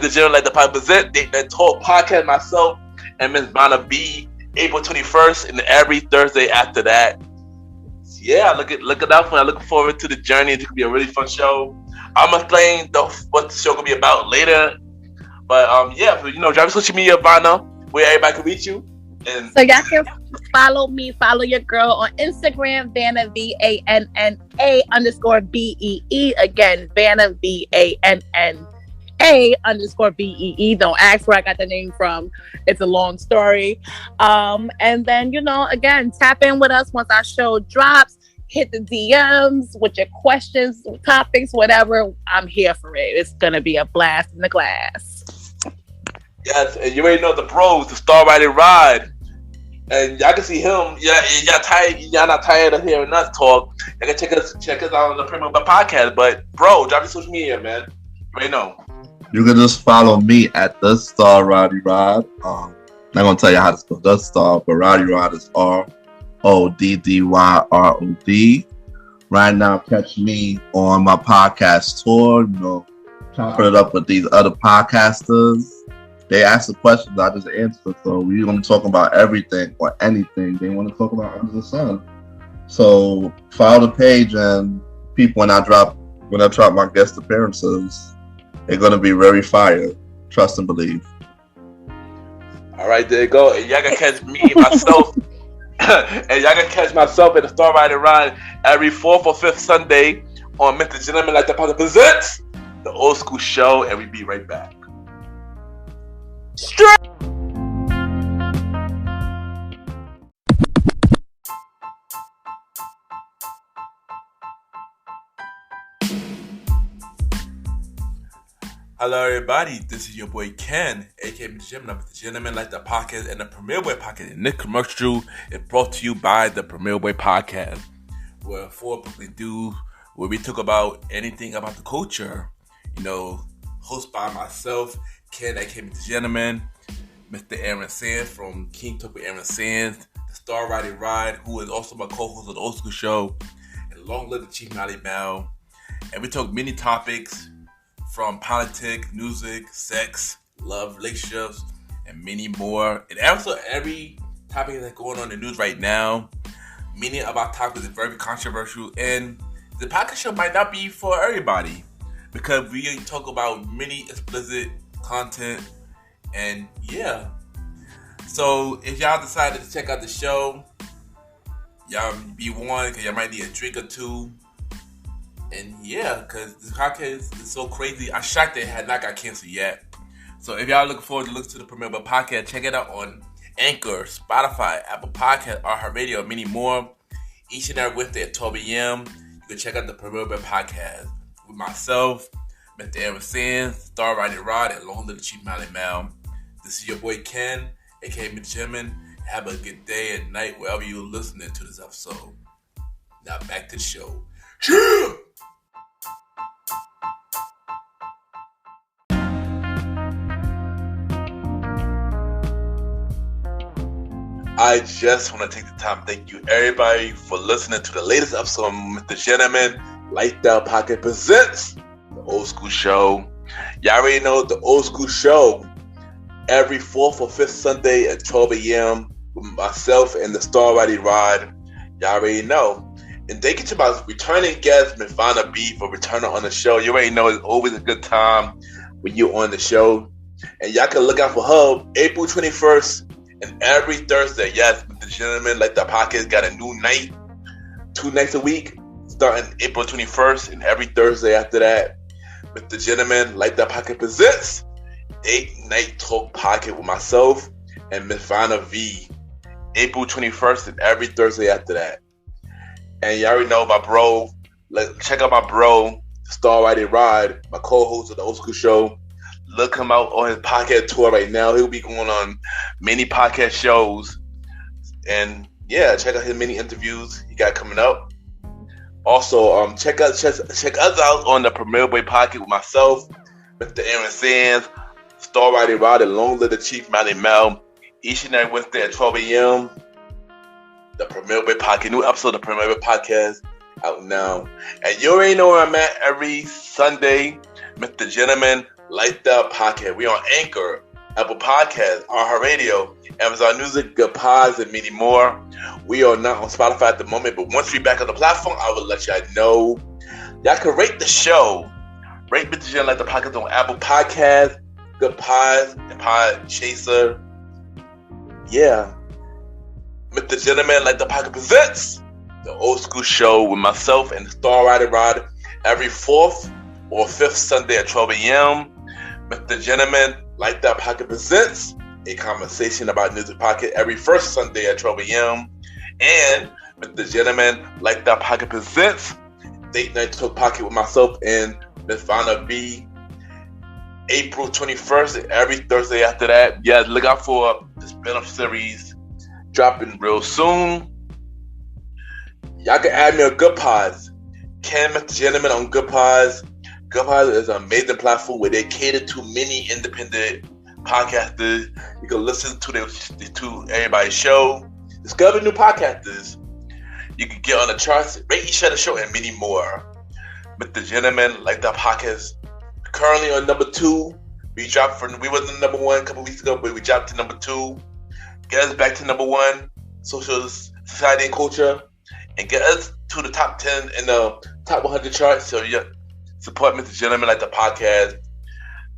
Gentleman, like the present date night talk podcast, myself and Miss Vanna Bee, April 21st, and every Thursday after that. Yeah, look it out for. I'm looking forward to the journey. It's gonna be a really fun show. I'm gonna explain what the show gonna be about later. But drop your social media, Vanna, where everybody can reach you. And so y'all can follow your girl on Instagram, Vanna VANNA_BEE. Again, Vanna VANNA_BEE. Don't ask where I got the name from. It's a long story. And then, again, tap in with us once our show drops. Hit the DMs with your questions, topics, whatever. I'm here for it. It's gonna be a blast in the glass. Yes, and you already know the bros, the star Roddy Rod. And y'all can see him. Y'all not tired of hearing us talk. Y'all can check us out on the Premium Podcast. But bro, drop your social media, man. You already know. You can just follow me at the star Roddy Rod. Not gonna tell you how to spell the star, but Roddy Rod is RODDYROD. Right now, catch me on my podcast tour. Chopping it up with these other podcasters. They ask the questions, I just answer. So we're going to talk about everything or anything they want to talk about under the sun. So follow the page, and people, when I drop my guest appearances, they're going to be very fire. Trust and believe. All right, there you go. And y'all can catch me, myself, and y'all can catch myself at the Star Roddy Rod every 4th or 5th Sunday on MrGentleman, like the podcast presents the old school show, and we be right back. Straight. Hello, everybody. This is your boy Ken, aka MrGentleman, like the podcast and the Premier Boy Podcast. And this commercial is brought to you by the Premier Boy Podcast, where we talk about anything about the culture, hosted by myself, Ken, aka MrGentleman, Mr. Aaron Sands from King Talk with Aaron Sands, the star Roddy Rod, who is also my co-host of the Old School Show, and long live the Chief Molly Mel. And we talk many topics from politics, music, sex, love, relationships, and many more. And also every topic that's going on in the news right now. Many of our topics are very controversial, and the podcast show might not be for everybody because we talk about many explicit content. And yeah, so if y'all decided to check out the show, y'all be warned because y'all might need a drink or two. And yeah, because this podcast is so crazy. I'm shocked that it had not got canceled yet. So if y'all looking forward to listen to the premiere of the podcast, check it out on Anchor, Spotify, Apple Podcasts, iHeartRadio, and many more. Each and every Wednesday at 12 a.m. You can check out the premiere of the podcast with myself, Mr. Aaron Sands, star Roddy Rod, and long live the Chief Molly Mel. This is your boy Ken, aka MrGentleman. Have a good day and night wherever you're listening to this episode. Now back to the show. Yeah! I just want to take the time to thank you everybody for listening to the latest episode of MrGentleman Lifestyle Pocket presents the Old School Show. Y'all already know the Old School Show every 4th or 5th Sunday at 12 a.m. with myself and the star Roddy Rod. Y'all already know. And thank you to my returning guest, Ms. Vanna Bee, for returning on the show. You already know it's always a good time when you're on the show. And y'all can look out for her April 21st. And every Thursday, yes, MrGentleman, like the podcast, got a new night, 2 nights a week, starting April 21st, and every Thursday after that, MrGentleman, like the podcast presents 8-Night Talk Pocket with myself and Miss Vanna V, April 21st, and every Thursday after that. And you already know my bro, check out my bro, Star Roddy Rod, my co-host of the Old School Show. Look him out on his podcast tour right now. He'll be going on many podcast shows. And yeah, check out his many interviews he got coming up. Also, check us out on the Premier Boy Pocket with myself, Mr. Aaron Sands, Star Roddy Rod, and long live the Chief Molly Mel. Each and every Wednesday at 12 a.m. The Premier Boy Pocket, new episode of the Premier Boy Podcast out now. And you already know where I'm at every Sunday, MrGentleman Lifestyle Podcast. We on Anchor, Apple Podcasts, iHeartRadio, Amazon Music, Good Pods, and many more. We are not on Spotify at the moment, but once we're back on the platform, I will let y'all know. Y'all can rate the show. Rate MrGentleman Lifestyle Podcast on Apple Podcasts, Good Pods, and Pod Chaser. Yeah. MrGentleman Lifestyle Podcast presents the Old School Show with myself and the star Roddy Rod every 4th or 5th Sunday at 12 a.m. MrGentleman Lifestyle Pocket presents a conversation about music pocket every 1st Sunday at 12 a.m. And MrGentleman Lifestyle Pocket presents Date Night Talk Pocket with myself and Ms. Vanna Bee, April 21st, and every Thursday after that. Yeah, look out for the spin-off series dropping real soon. Y'all can add me on Good Pods. Ken MrGentleman on Good Pods. Good Pods is an amazing platform where they cater to many independent podcasters. You can listen to everybody's show, discover new podcasters. You can get on the charts, rate each other's show, and many more. MrGentleman, like that podcast, currently on number 2. We was in number 1 a couple weeks ago, but we dropped to number 2. Get us back to number 1, social society and culture, and get us to the top 10 in the top 100 charts. So yeah. Support MrGentleman like the podcast.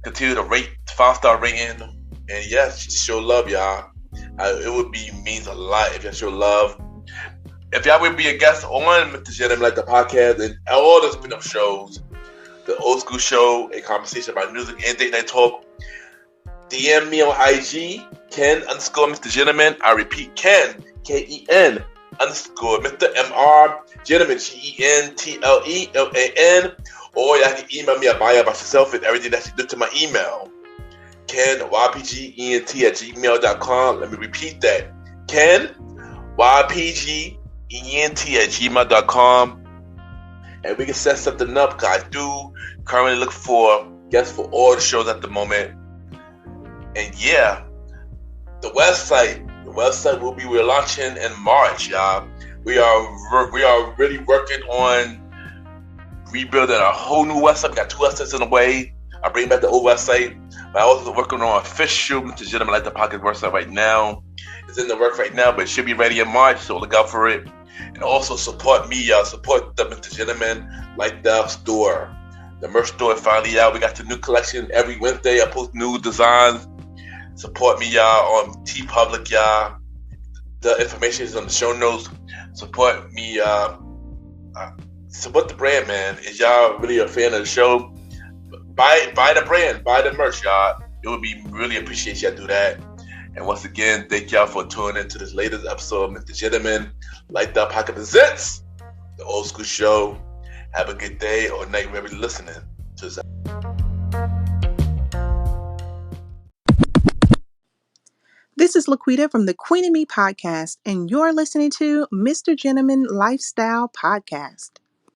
Continue to rate 5-star rating. And yes, show love, y'all. It means a lot if y'all show love. If y'all would be a guest on MrGentleman like the podcast and all the spin-off shows, the Old School Show, a conversation about music and date night talk, DM me on IG, Ken_MrGentleman. I repeat, Ken, Ken_ Mr. MR Gentleman, GENTLELAN. Or y'all can email me a bio about yourself and everything that you do to my email. KenYPGENT@gmail.com. Let me repeat that. KenYPGENT@gmail.com. And we can set something up, because I do currently look for guests for all the shows at the moment. And yeah, the website will be relaunching in March, y'all. We are really working on rebuilding a whole new website. We got 2 websites in the way. I bring back the old website, but I also working on official MrGentleman Like the Pocket website right now. It's in the work right now, but it should be ready in March, so look out for it. And also support me, y'all. Support the MrGentleman Like the store. The merch store is finally out. We got the new collection every Wednesday. I post new designs. Support me, y'all, on TeePublic, y'all. The information is on the show notes. Support me, support the brand, man. Is y'all really a fan of the show? Buy the brand, buy the merch, y'all. It would be really appreciate y'all do that. And once again, thank y'all for tuning into this latest episode of MrGentleman Like the Pocket Presents, the old school show. Have a good day or night wherever you're listening to this. This is Laquita from the Queen and Me podcast, and you're listening to MrGentleman Lifestyle Podcast.